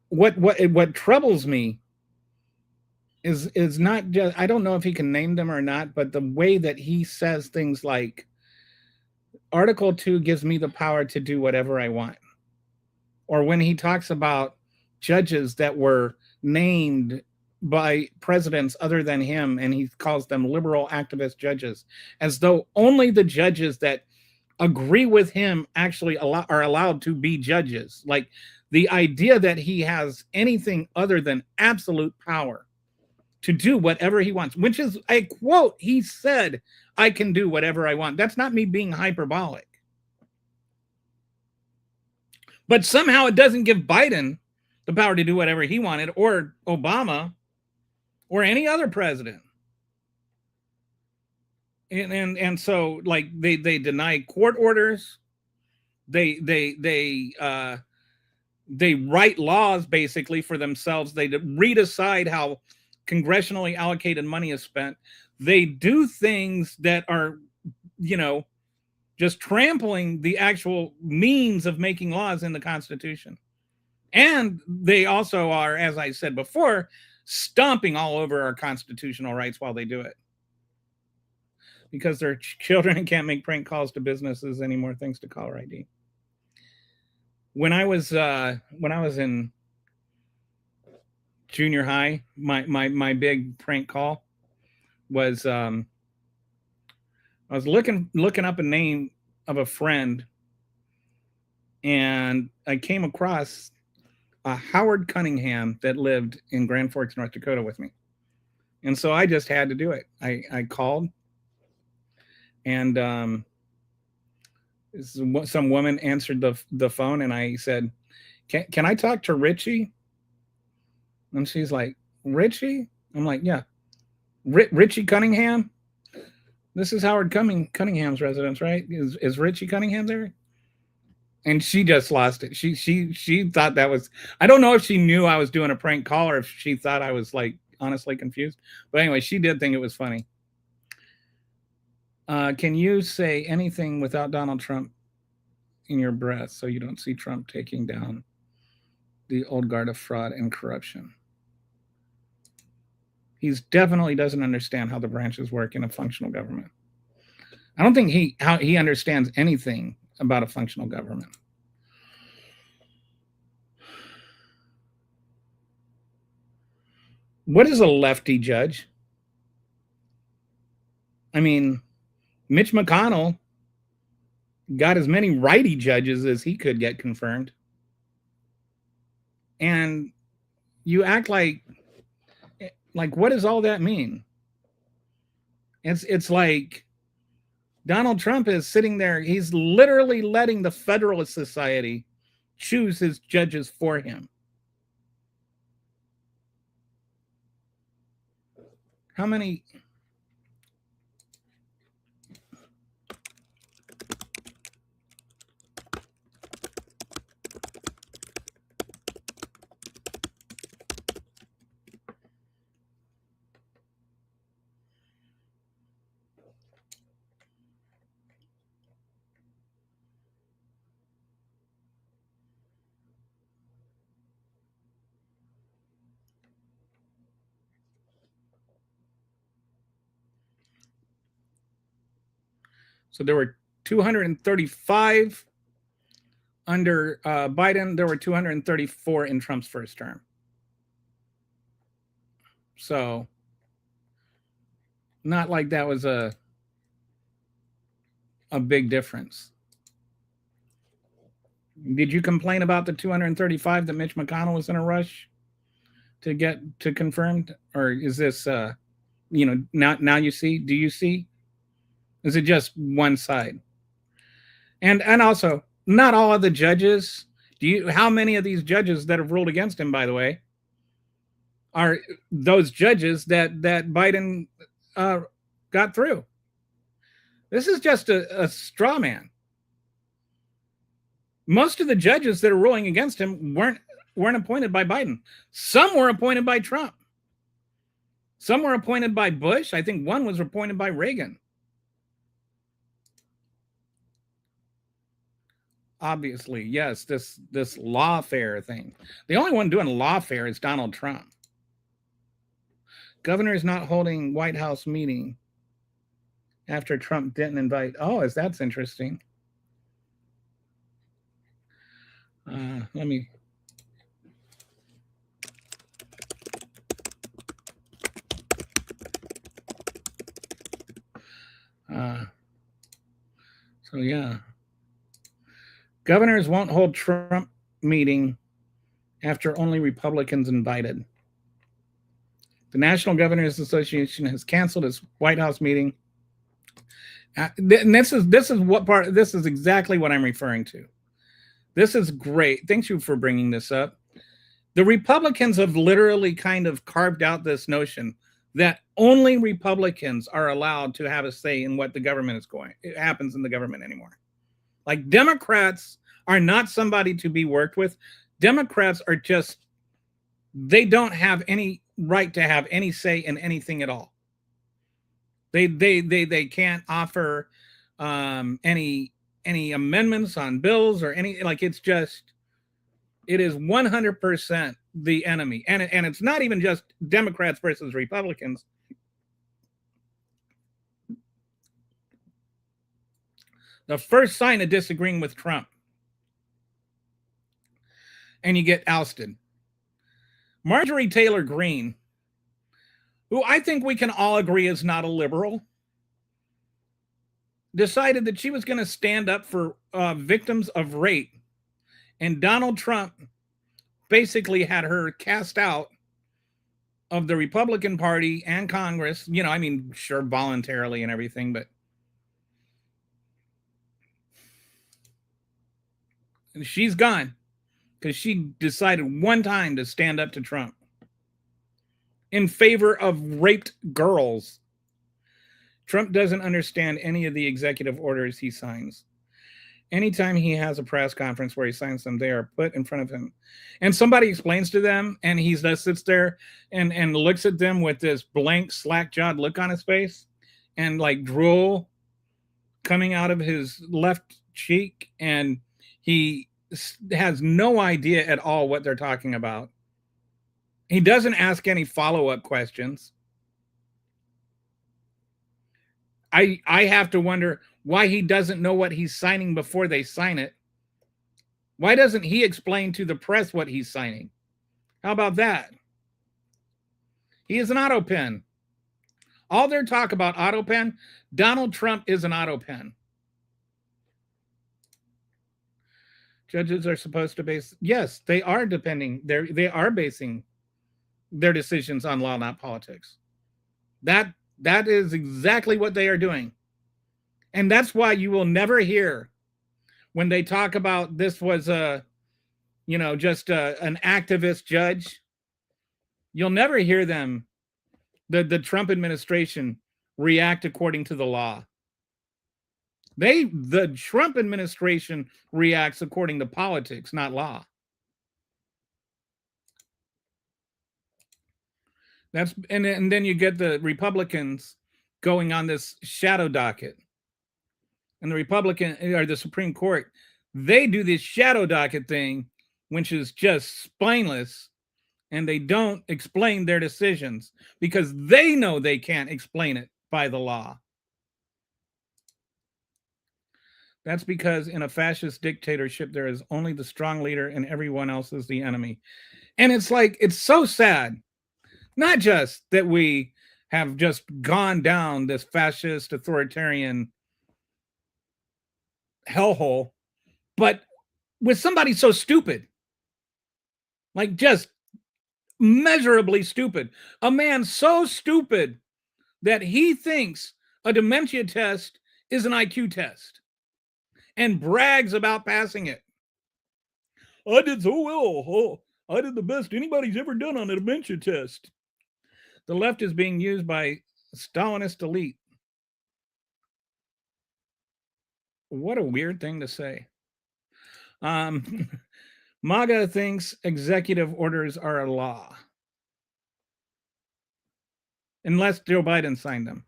[SPEAKER 2] What troubles me is not just, I don't know if he can name them or not, but the way that he says things like Article 2 gives me the power to do whatever I want. Or when he talks about judges that were named by presidents other than him, and he calls them liberal activist judges, as though only the judges that agree with him actually are allowed to be judges. Like the idea that he has anything other than absolute power to do whatever he wants, which is a quote. He said, I can do whatever I want. That's not me being hyperbolic. But somehow it doesn't give Biden the power to do whatever he wanted, or Obama, or any other president. And so, like, they deny court orders. They write laws basically for themselves. They redecide how congressionally allocated money is spent. They do things that are, just trampling the actual means of making laws in the Constitution. And they also are, as I said before, stomping all over our constitutional rights while they do it. Because their children can't make prank calls to businesses anymore, thanks to caller ID. When I was in junior high, my big prank call was I was looking up a name of a friend, and I came across a Howard Cunningham that lived in Grand Forks, North Dakota with me. And so I just had to do it. I called, and some woman answered the phone, and I said, can I talk to Richie? And she's like, Richie? I'm like, yeah. Richie Cunningham? This is Howard Cunningham's residence, right? Is Richie Cunningham there? And she just lost it. She thought that was, I don't know if she knew I was doing a prank call or if she thought I was like honestly confused. But anyway, she did think it was funny. Can you say anything without Donald Trump in your breath so you don't see Trump taking down the old guard of fraud and corruption? He definitely doesn't understand how the branches work in a functional government. I don't think he understands anything about a functional government. What is a lefty judge? I mean, Mitch McConnell got as many righty judges as he could get confirmed. And you act like what does all that mean? It's like Donald Trump is sitting there. He's literally letting the Federalist Society choose his judges for him. How many? So there were 235
[SPEAKER 3] Under Biden, there were 234 in Trump's first term. So, not like that was a big difference. Did you complain about the 235 that Mitch McConnell was in a rush to get to confirmed, or is this now you see? Do you see? Is it just one side? And also, not all of the judges. How many of these judges that have ruled against him, by the way, are those judges that Biden got through? This is just a straw man. Most of the judges that are ruling against him weren't appointed by Biden. Some were appointed by Trump. Some were appointed by Bush. I think one was appointed by Reagan. Obviously, yes, this lawfare thing. The only one doing lawfare is Donald Trump. Governor is not holding White House meeting after Trump didn't invite. Oh, that's interesting. Let me. So yeah. Governors won't hold Trump meeting after only Republicans invited. The National Governors Association has canceled its White House meeting. And this is exactly what I'm referring to. This is great. Thank you for bringing this up. The Republicans have literally kind of carved out this notion that only Republicans are allowed to have a say in what the government happens in the government anymore. Like, Democrats are not somebody to be worked with. Democrats are just, they don't have any right to have any say in anything at all. They can't offer any amendments on bills or any, like, it's just, it is 100% the enemy. And it's not even just Democrats versus Republicans. The first sign of disagreeing with Trump, and you get ousted. Marjorie Taylor Greene, who I think we can all agree is not a liberal, decided that she was going to stand up for victims of rape. And Donald Trump basically had her cast out of the Republican Party and Congress. I mean, sure, voluntarily and everything, but she's gone because she decided one time to stand up to Trump in favor of raped girls. Trump doesn't understand any of the executive orders he signs. Anytime he has a press conference where he signs them, they are put in front of him. And somebody explains to them, and he just sits there and looks at them with this blank, slack-jawed look on his face and like drool coming out of his left cheek. And he has no idea at all what they're talking about. He doesn't ask any follow-up questions. I have to wonder why he doesn't know what he's signing before they sign it. Why doesn't he explain to the press what he's signing? How about that? He is an auto pen. All their talk about auto pen, Donald Trump is an auto pen. Judges are supposed to base, yes, they are they are basing their decisions on law, not politics. That is exactly what they are doing. And that's why you will never hear when they talk about this was just an activist judge. You'll never hear them, the Trump administration, react according to the law. The Trump administration reacts according to politics, not law. And then you get the Republicans going on this shadow docket. And the Supreme Court, they do this shadow docket thing, which is just spineless, and they don't explain their decisions because they know they can't explain it by the law. That's because in a fascist dictatorship, there is only the strong leader and everyone else is the enemy. And it's like, it's so sad. Not just that we have just gone down this fascist authoritarian hellhole, but with somebody so stupid, like just measurably stupid, a man so stupid that he thinks a dementia test is an IQ test and brags about passing it. I did so well. Oh, I did the best anybody's ever done on a dementia test. The left is being used by Stalinist elite. What a weird thing to say. MAGA thinks executive orders are a law. Unless Joe Biden signed them.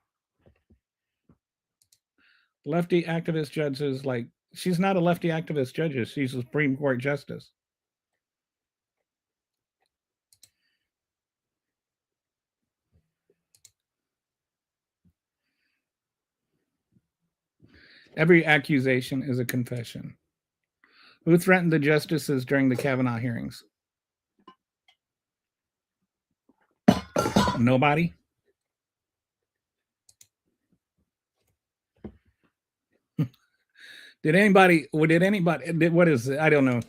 [SPEAKER 3] Lefty activist judges, like, she's not a lefty activist judge, she's a Supreme Court justice. Every accusation is a confession. Who threatened the justices during the Kavanaugh hearings? Nobody. Did anybody, what is it? I don't know.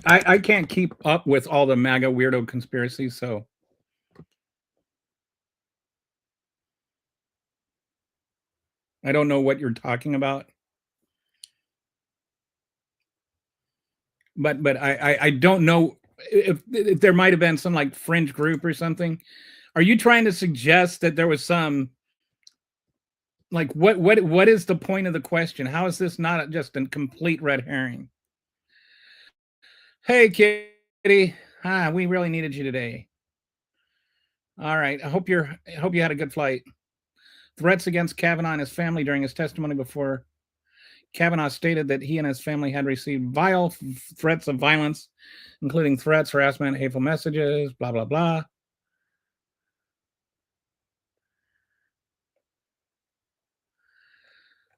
[SPEAKER 3] I can't keep up with all the MAGA weirdo conspiracies, so I don't know what you're talking about. But I don't know if there might have been some like fringe group or something. Are you trying to suggest that there was some, like, what is the point of the question? How is this not just a complete red herring? Hey, Kitty. Hi, we really needed you today. All right. I hope you had a good flight. Threats against Kavanaugh and his family during his testimony before Kavanaugh stated that he and his family had received vile threats of violence, including threats, harassment, hateful messages, blah, blah, blah.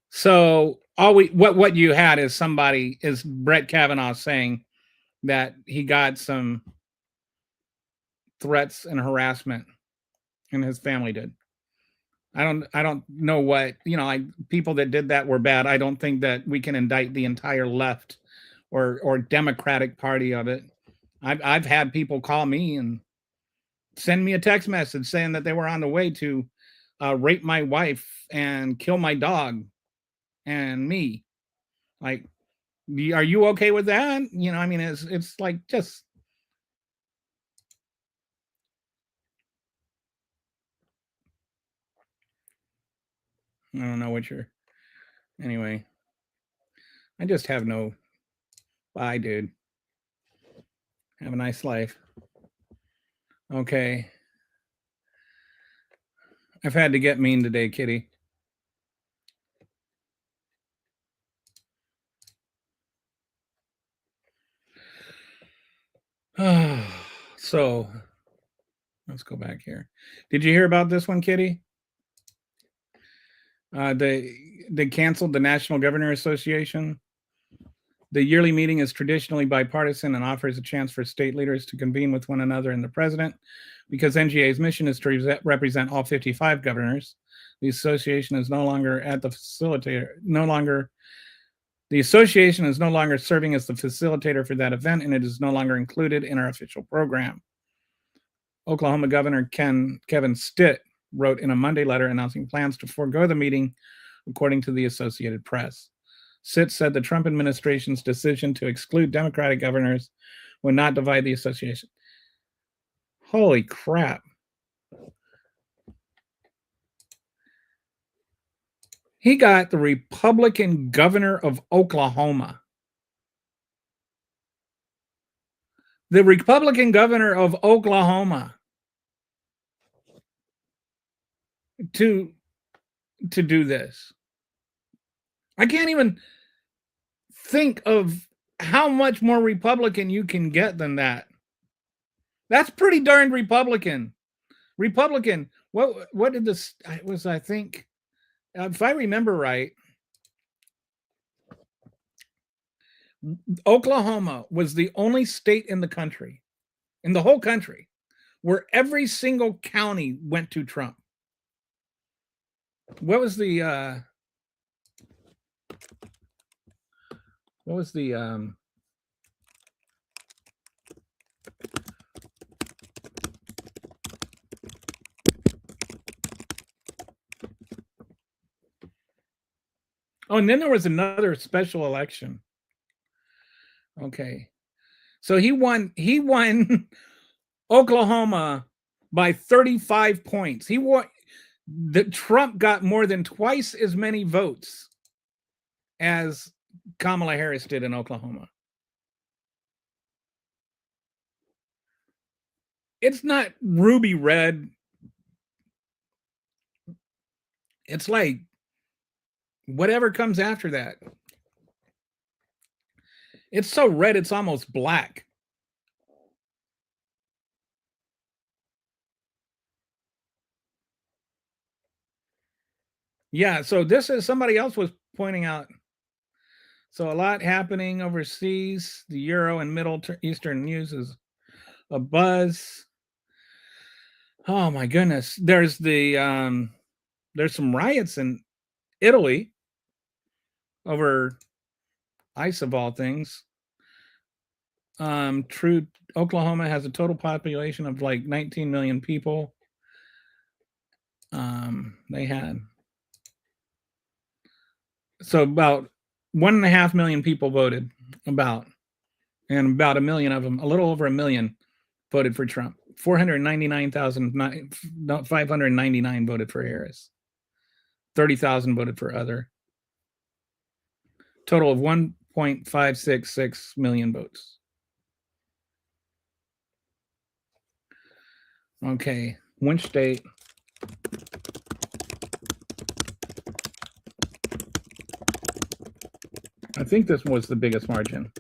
[SPEAKER 3] So what you had is Brett Kavanaugh saying that he got some threats and harassment, and his family did. I don't know what, people that did that were bad. I don't think that we can indict the entire left or Democratic Party of it. I've had people call me and send me a text message saying that they were on the way to rape my wife and kill my dog and me. Like, are you okay with that? It's like, just, I don't know what you're, anyway. I just have no, bye, dude. Have a nice life. Okay. I've had to get mean today, Kitty. So let's go back here. Did you hear about this one, Kitty? They canceled the National Governor Association. The yearly meeting is traditionally bipartisan and offers a chance for state leaders to convene with one another and the president. Because NGA's mission is to represent all 55 governors, the association is no longer the association is no longer serving as the facilitator for that event, and it is no longer included in our official program. Oklahoma Governor Kevin Stitt wrote in a Monday letter announcing plans to forego the meeting, according to the Associated Press. Stitt said the Trump administration's decision to exclude Democratic governors would not divide the association. Holy crap. He got the Republican governor of Oklahoma. The Republican governor of Oklahoma to do this. I can't even think of how much more Republican you can get than that. That's pretty darn Republican. What did this was, I think, if I remember right, Oklahoma was the only state in the country, in the whole country, where every single county went to Trump. What was the oh, and then there was another special election. Okay. So he won Oklahoma by 35 points. Trump got more than twice as many votes as Kamala Harris did in Oklahoma. It's not ruby red. It's like whatever comes after that. It's so red, it's almost black. Yeah, so this is somebody else was pointing out. So a lot happening overseas. The Euro and Middle Eastern news is a buzz. Oh my goodness. There's some riots in Italy over ICE of all things. Oklahoma has a total population of like 19 million people. They had so about 1.5 million people voted, and about a million of them, a little over a million, voted for Trump. 499,599 voted for Harris. 30,000 voted for other. Total of 1.566 million votes. Okay, which state? I think this was the biggest margin.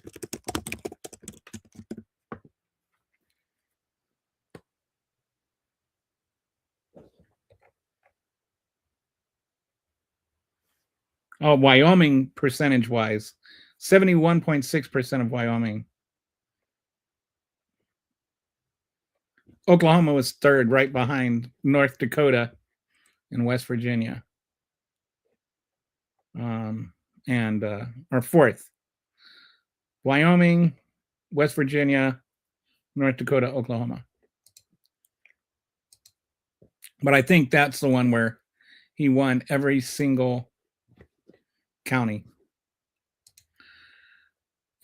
[SPEAKER 3] Oh, Wyoming percentage-wise, 71.6% of Wyoming. Oklahoma was third, right behind North Dakota and West Virginia. Or fourth. Wyoming, West Virginia, North Dakota, Oklahoma. But I think that's the one where he won every single county.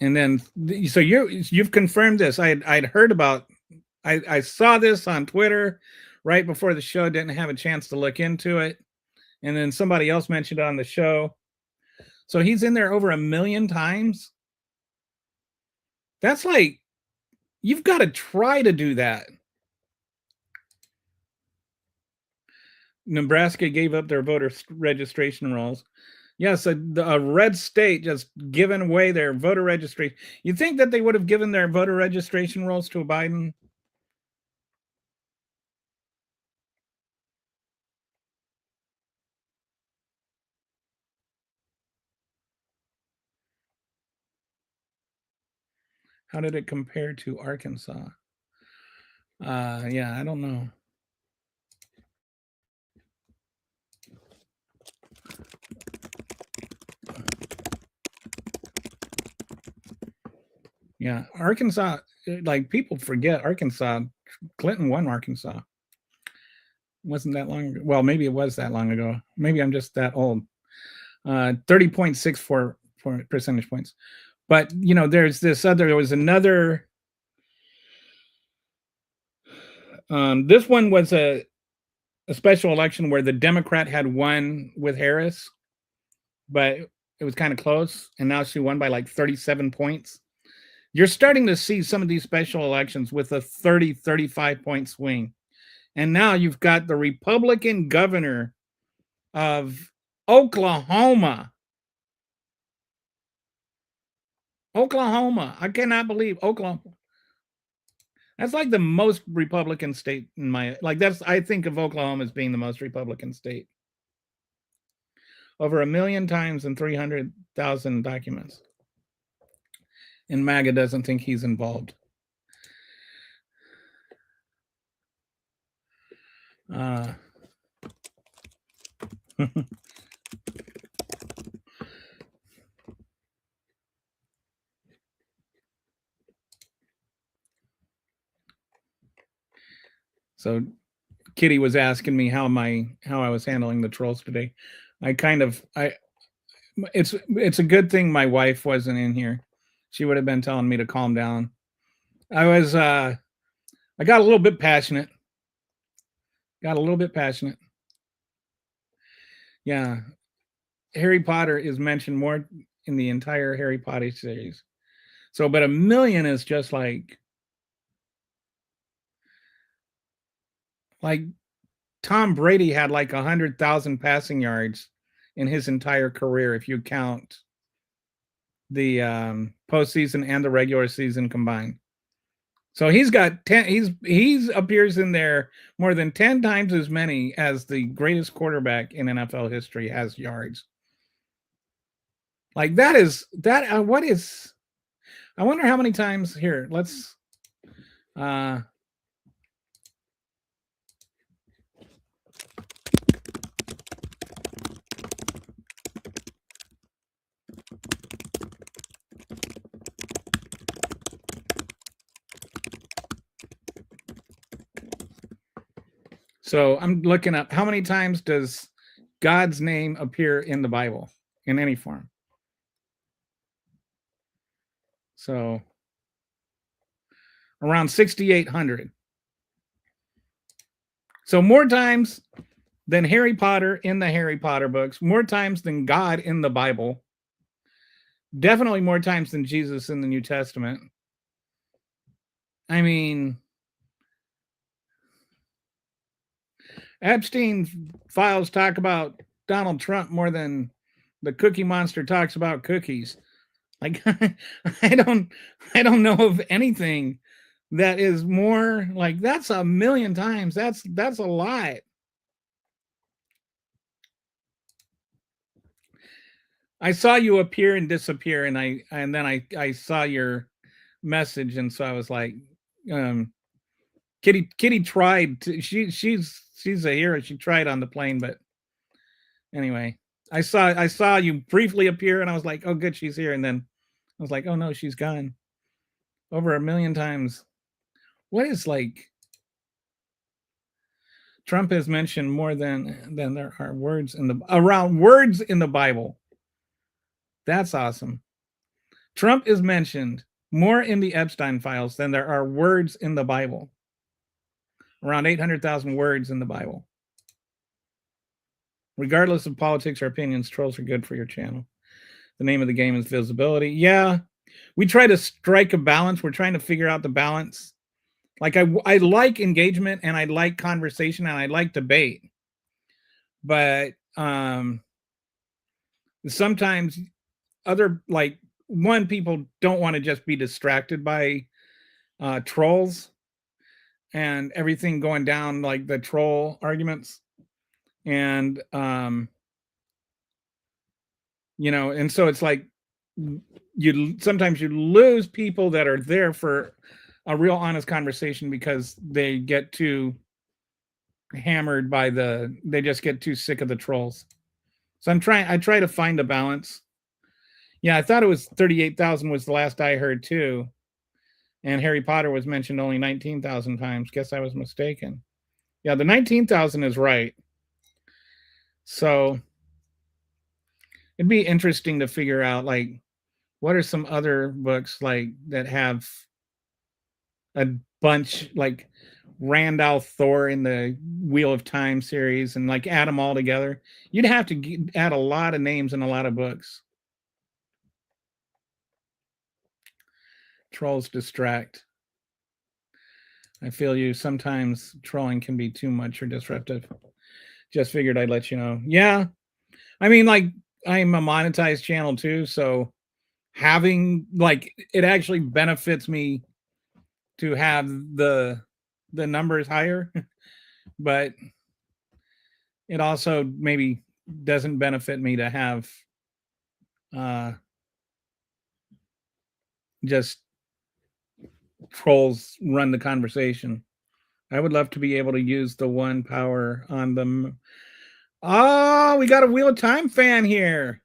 [SPEAKER 3] And then, so you've confirmed this. I'd heard about. I saw this on Twitter right before the show. Didn't have a chance to look into it, and then somebody else mentioned it on the show. So he's in there over 1 million times. That's like, you've got to try to do that. Nebraska gave up their voter registration rolls. Yes, a red state just giving away their voter registration. You think that they would have given their voter registration rolls to Biden? How did it compare to Arkansas? Yeah, I don't know. Yeah, Arkansas, like people forget Arkansas. Clinton won Arkansas. Wasn't that long ago. Well, maybe it was that long ago. Maybe I'm just that old. 30.64 percentage points. But, there was another. This one was a special election where the Democrat had won with Harris, but it was kind of close. And now she won by like 37 points. You're starting to see some of these special elections with a 30, 35 point swing. And now you've got the Republican governor of Oklahoma Oklahoma. I cannot believe Oklahoma. That's like the most Republican state in my I think of Oklahoma as being the most Republican state. Over 1 million times and 300,000 documents. And MAGA doesn't think he's involved. So Kitty was asking me how I was handling the trolls today. It's a good thing my wife wasn't in here. She would have been telling me to calm down. I got a little bit passionate. Yeah. Harry Potter is mentioned more in the entire Harry Potter series. So, but 1 million is just like Tom Brady had like 100,000 passing yards in his entire career, if you count the postseason and the regular season combined. So he's got 10. He's appears in there more than 10 times as many as the greatest quarterback in NFL history has yards. Like that is that. What is? I wonder how many times here. Let's. So I'm looking up how many times does God's name appear in the Bible in any form. So around 6,800. So more times than Harry Potter in the Harry Potter books, more times than God in the Bible, definitely more times than Jesus in the New Testament. I mean, Epstein files talk about Donald Trump more than the Cookie Monster talks about cookies. Like I don't know of anything that is more like that's 1 million times. That's a lot. I saw you appear and disappear, and then I saw your message, and so I was like, Kitty tried to, she's a hero. She tried on the plane, but anyway, I saw you briefly appear, and I was like, oh good, she's here, and then I was like, oh no, she's gone. Over 1 million times. What is like? Trump has mentioned more than there are words in the Bible. That's awesome. Trump is mentioned more in the Epstein files than there are words in the Bible. Around 800,000 words in the Bible. Regardless of politics or opinions, trolls are good for your channel. The name of the game is visibility. Yeah, we try to strike a balance. We're trying to figure out the balance. Like I like engagement, and I like conversation, and I like debate. But sometimes people don't want to just be distracted by trolls and everything going down, like the troll arguments. And and so it's like sometimes you lose people that are there for a real honest conversation because they get too hammered by they just get too sick of the trolls. So I try to find a balance. Yeah, I thought it was 38,000 was the last I heard too. And Harry Potter was mentioned only 19,000 times. Guess I was mistaken. Yeah, the 19,000 is right. So it'd be interesting to figure out like what are some other books like that have a bunch, like Randall Thor in the Wheel of Time series, and like add them all together. You'd have to add a lot of names and a lot of books. Trolls distract. I feel you. Sometimes trolling can be too much or disruptive. Just figured I'd let you know. Yeah. I mean, like, I'm a monetized channel too, so
[SPEAKER 2] having like it actually benefits me to have the numbers higher, but it also maybe doesn't benefit me to have just trolls run the conversation. I would love to be able to use the one power on them. Oh, we got a Wheel of Time fan here.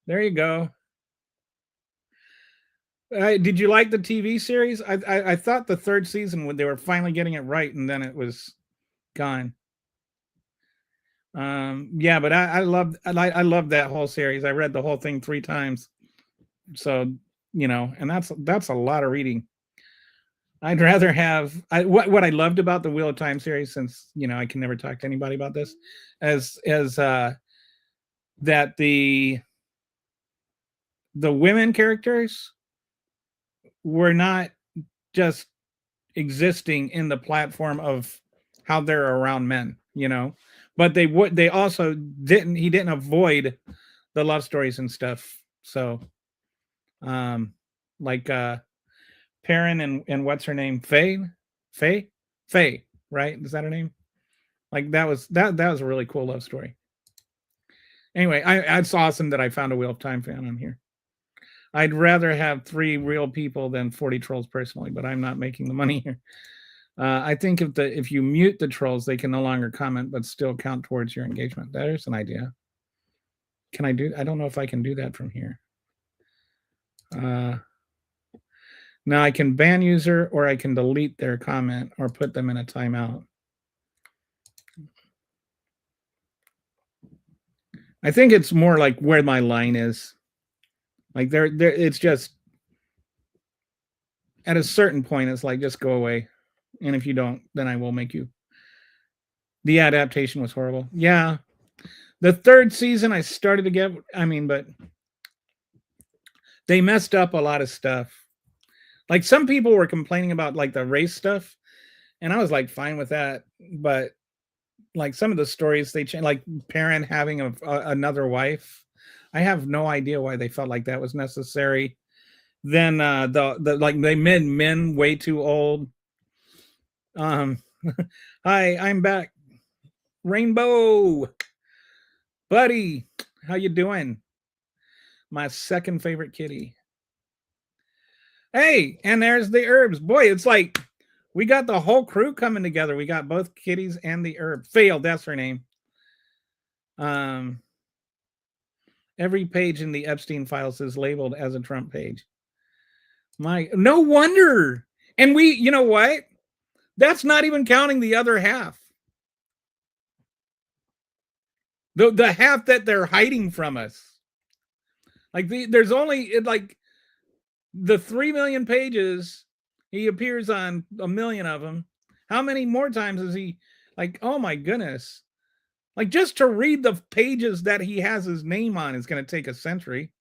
[SPEAKER 2] There you go. Did you like the TV series? I thought the third season when they were finally getting it right, and then it was gone. Yeah, but I loved that whole series. I read the whole thing 3 times. So, you know, and that's a lot of reading. I'd rather have what I loved about the Wheel of Time series, since you know I can never talk to anybody about this, as that the women characters were not just existing in the platform of how they're around men, you know, but they also he didn't avoid the love stories and stuff. So, like Perrin and what's her name, Faye, right? Is that her name? Like that was a really cool love story. Anyway, it's awesome that I found a Wheel of Time fan on here. I'd rather have 3 real people than 40 trolls personally, but I'm not making the money here. I think if you mute the trolls, they can no longer comment, but still count towards your engagement. There's an idea. Can I do? I don't know if I can do that from here. Now I can ban user, or I can delete their comment or put them in a timeout. I think it's more like where my line is. Like there, it's just at a certain point, it's like just go away, and if you don't, then I will make you. The adaptation was horrible. Yeah, the 3rd season I started to get. I mean, but they messed up a lot of stuff. Like some people were complaining about like the race stuff, and I was like fine with that. But like some of the stories they changed, like Perrin having another wife. I have no idea why they felt like that was necessary. Then the like they made men way too old. Hi, I'm back. Rainbow, buddy, how you doing? My second favorite kitty. Hey, and there's the herbs. Boy, it's like we got the whole crew coming together. We got both kitties and the herb. Failed, that's her name. Every page in the Epstein files is labeled as a Trump page. No wonder. And you know what? That's not even counting the other half. The half that they're hiding from us. Like there's only like the 3 million pages. He appears on 1 million of them. How many more times is he? Like, oh my goodness. Like just to read the pages that he has his name on is going to take a century.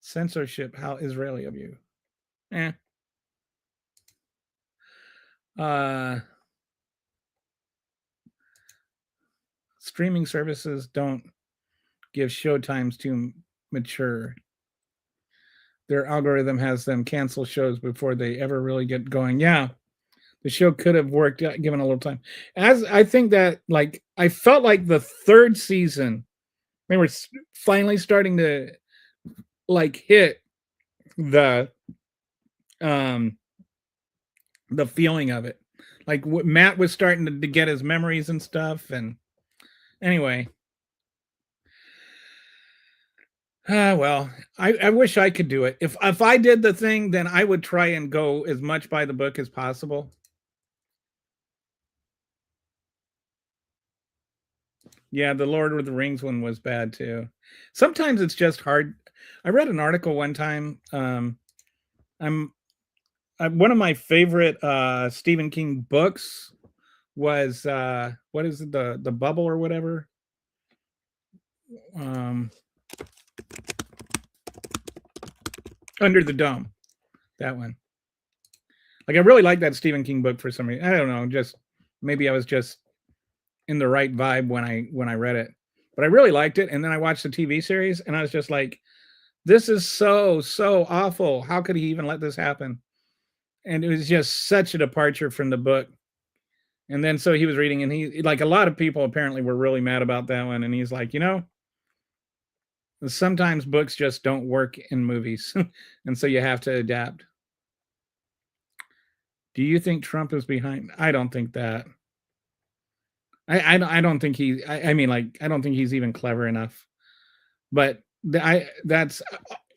[SPEAKER 2] Censorship, how Israeli of you. Streaming services don't give show times too mature. Their algorithm has them cancel shows before they ever really get going. Yeah, the show could have worked given a little time. As I think that, like, I felt like the 3rd season, they were finally starting to like hit the feeling of it. Like Matt was starting to get his memories and stuff. And anyway, well, I wish I could do it. If I did the thing, then I would try and go as much by the book as possible. Yeah, the Lord of the Rings one was bad too. Sometimes it's just hard. I read an article one time. I'm one of my favorite Stephen King books was what is it, the Bubble or whatever. Under the Dome, that one. Like I really like that Stephen King book for some reason. I don't know, just maybe I was just in the right vibe when I read it. But I really liked it, and then I watched the TV series, and I was just like,
[SPEAKER 3] This is so awful. How could he even let this happen? And it was just such a departure from the book. And then so he was reading, and he, like, a lot of people apparently were really mad about that one. And he's like, sometimes books just don't work in movies, and so you have to adapt. Do you think Trump is behind? I don't think that. I don't think he. I mean, like, I don't think he's even clever enough. But that's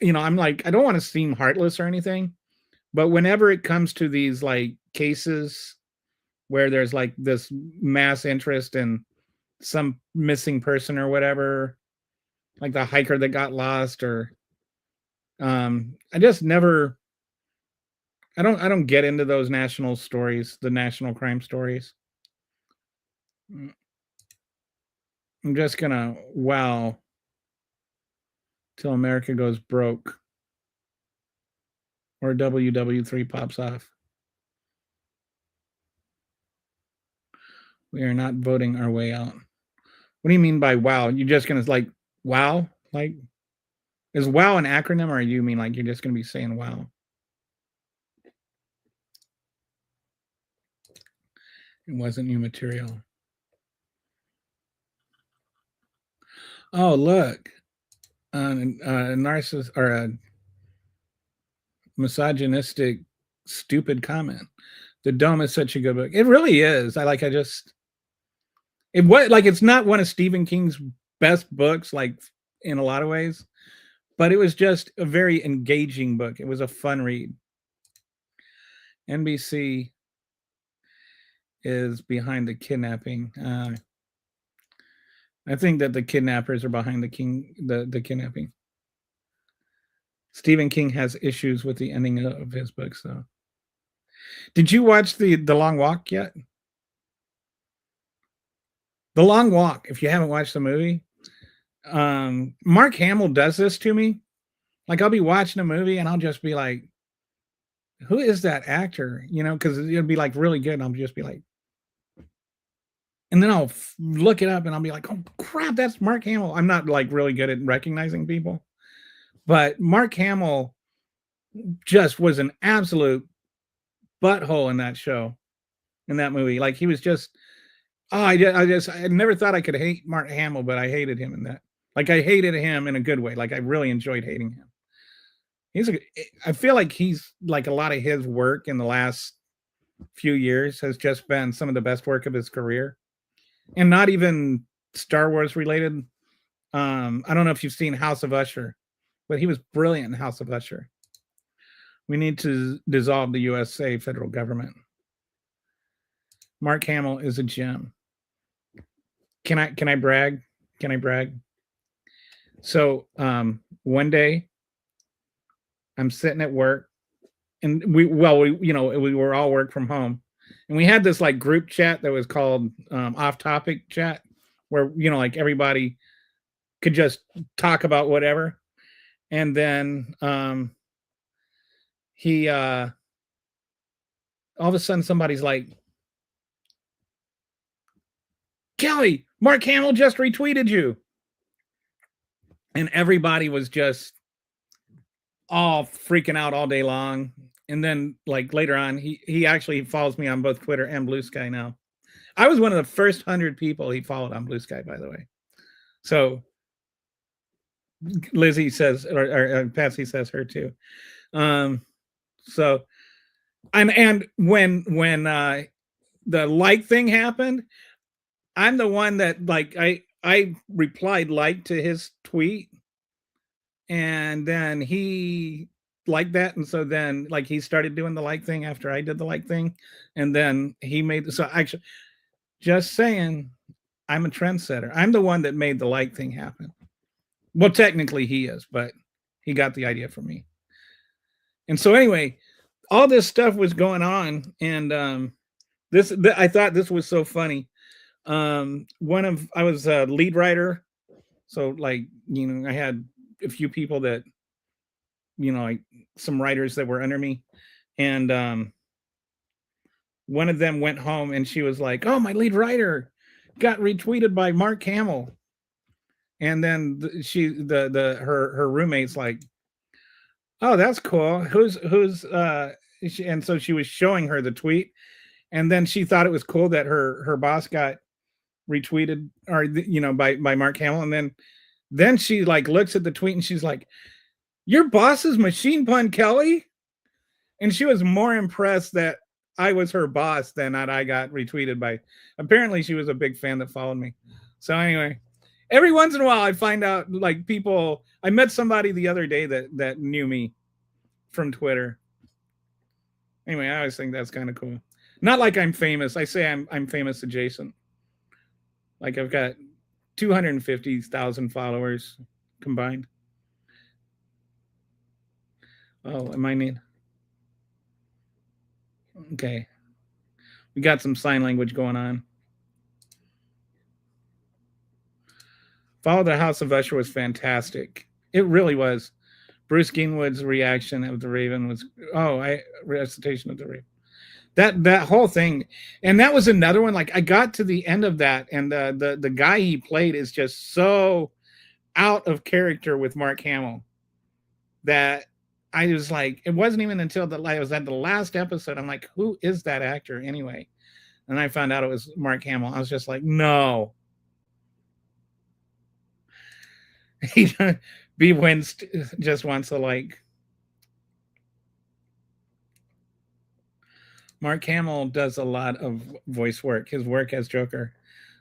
[SPEAKER 3] I'm like, I don't want to seem heartless or anything, but whenever it comes to these like cases where there's like this mass interest in some missing person or whatever, like the hiker that got lost, or I just never. I don't get into those national stories, the national crime stories. I'm just gonna wow till America goes broke or WW3 pops off. We are not voting our way out. What do you mean by wow? You're just gonna like wow? Like, is wow an acronym, or you mean like you're just gonna be saying wow? It wasn't new material. Oh, look. A narcissist or a misogynistic, stupid comment. The Dome is such a good book. It really is. It's not one of Stephen King's best books, like, in a lot of ways, but it was just a very engaging book. It was a fun read. NBC is behind the kidnapping. I think that the kidnappers are behind the kidnapping. Stephen King has issues with the ending of his books, though. Did you watch the Long Walk yet? The Long Walk, if you haven't watched the movie, Mark Hamill does this to me. Like, I'll be watching a movie and I'll just be like, who is that actor? Because it'll be like really good. And I'll just be like, and then I'll look it up and I'll be like, oh crap, that's Mark Hamill. I'm not like really good at recognizing people, but Mark Hamill just was an absolute butthole in that show, in that movie. Like, he was just, I never thought I could hate Mark Hamill, but I hated him in that. Like, I hated him in a good way. Like, I really enjoyed hating him. I feel like he's like, a lot of his work in the last few years has just been some of the best work of his career, and not even Star Wars related. I don't know if you've seen House of Usher, but he was brilliant in House of Usher. We need to dissolve the USA federal government. Mark Hamill is a gem. Can I brag? Can I brag? So one day I'm sitting at work, and we were all work from home, and we had this like group chat that was called off topic chat, where like everybody could just talk about whatever. And then he all of a sudden somebody's like, Kelly, Mark Hamill just retweeted you. And everybody was just all freaking out all day long. And then like later on, he actually follows me on both Twitter and Blue Sky now. I was one of the first 100 people he followed on Blue Sky, by the way. So Lizzie says, or Patsy says her too. So, and when the like thing happened, I'm the one that like I replied like to his tweet, and then he liked that, and so then like he started doing the like thing after I did the like thing, and then he made so actually, just saying, I'm a trendsetter. I'm the one that made the like thing happen. Well, technically he is, but he got the idea from me. And so anyway, all this stuff was going on, and I thought this was so funny. I was a lead writer, so like I had a few people that like some writers that were under me, and one of them went home and she was like, "Oh, my lead writer got retweeted by Mark Hamill," and then her roommate's like, Oh, that's cool. And so she was showing her the tweet, and then she thought it was cool that her boss got retweeted, or by Mark Hamill, and then she like looks at the tweet and she's like, "Your boss is Machine Pun Kelly?" And she was more impressed that I was her boss than that I got retweeted by. Apparently, she was a big fan that followed me. So anyway, every once in a while, I find out like people. I met somebody the other day that knew me from Twitter. Anyway, I always think that's kind of cool. Not like I'm famous. I say I'm famous adjacent. Like I've got 250,000 followers combined. Oh, am I need? Okay. We got some sign language going on. Follow the House of Usher was fantastic. It really was. Bruce Greenwood's reaction of the Raven was recitation of the Raven. That whole thing, and that was another one. Like I got to the end of that, and the guy he played is just so out of character with Mark Hamill that I was like, it wasn't even until I was at the last episode, I'm like, who is that actor anyway? And I found out it was Mark Hamill. I was just like, no. B. Winst just wants to like. Mark Hamill does a lot of voice work. His work as Joker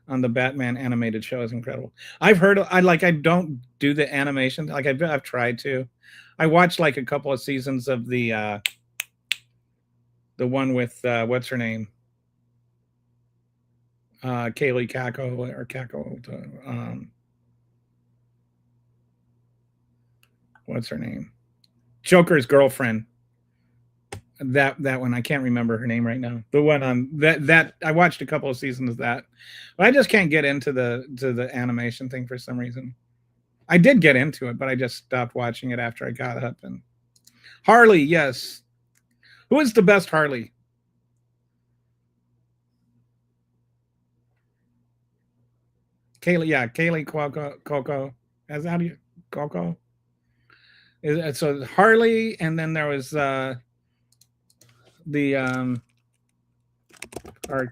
[SPEAKER 3] on the Batman animated show is incredible. I don't do the animation. Like I've tried to. I watched like a couple of seasons of the one with what's her name? Kaylee Kako or Kako. What's her name? Joker's girlfriend. That one, I can't remember her name right now. The one on that I watched a couple of seasons of that, but I just can't get into the animation thing for some reason. I did get into it, but I just stopped watching it after I got up. And Harley, yes. Who is the best Harley? Kaylee, yeah, Kaylee Coco. As how do you Coco? So Harley, and then there was or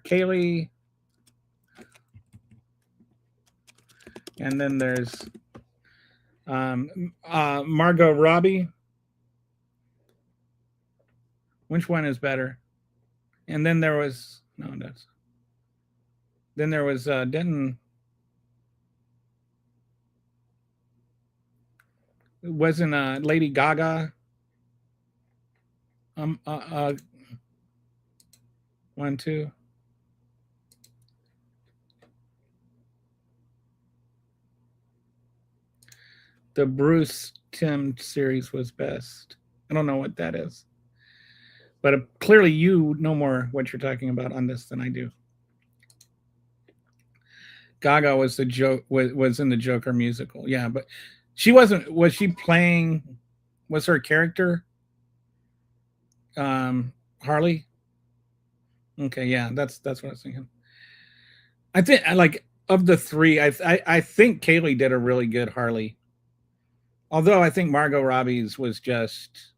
[SPEAKER 3] Kaylee, and then there's Margot Robbie. Which one is better? And then there was Denton. It wasn't Lady Gaga. 1, 2. The Bruce Timm series was best. I don't know what that is, but clearly you know more what you're talking about on this than I do. Gaga was was in the Joker musical, yeah, but she wasn't. Was she playing? Was her character Harley? Okay, yeah, that's what I was thinking. I think like of the three, I think Kaylee did a really good Harley. Although I think Margot Robbie's was just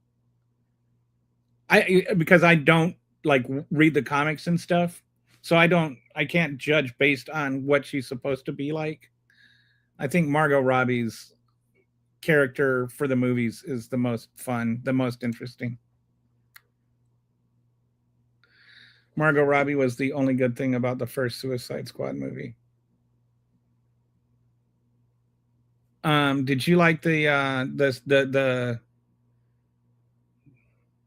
[SPEAKER 3] because I don't like read the comics and stuff, so I can't judge based on what she's supposed to be like. I think Margot Robbie's character for the movies is the most fun, the most interesting. Margot Robbie was the only good thing about the first Suicide Squad movie. Did you like the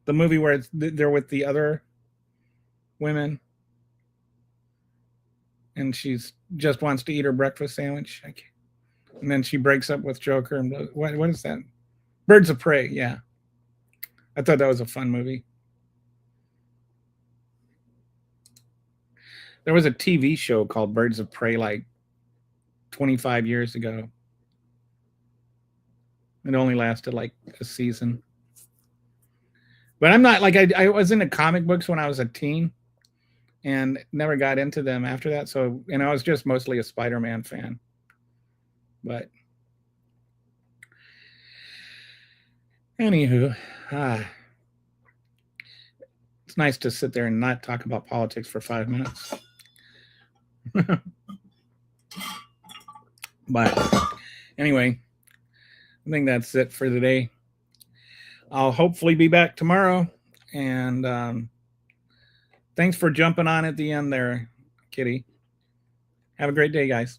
[SPEAKER 3] movie where they're with the other women and she's just wants to eat her breakfast sandwich, and then she breaks up with Joker and what is that? Birds of Prey. Yeah, I thought that was a fun movie. There was a TV show called Birds of Prey like 25 years ago. It only lasted like a season. But I'm not like I was into comic books when I was a teen and never got into them after that. So, I was just mostly a Spider-Man fan. But Anywho, it's nice to sit there and not talk about politics for 5 minutes. But anyway, I think that's it for today. I'll hopefully be back tomorrow. And thanks for jumping on at the end there, Kitty. Have a great day, guys.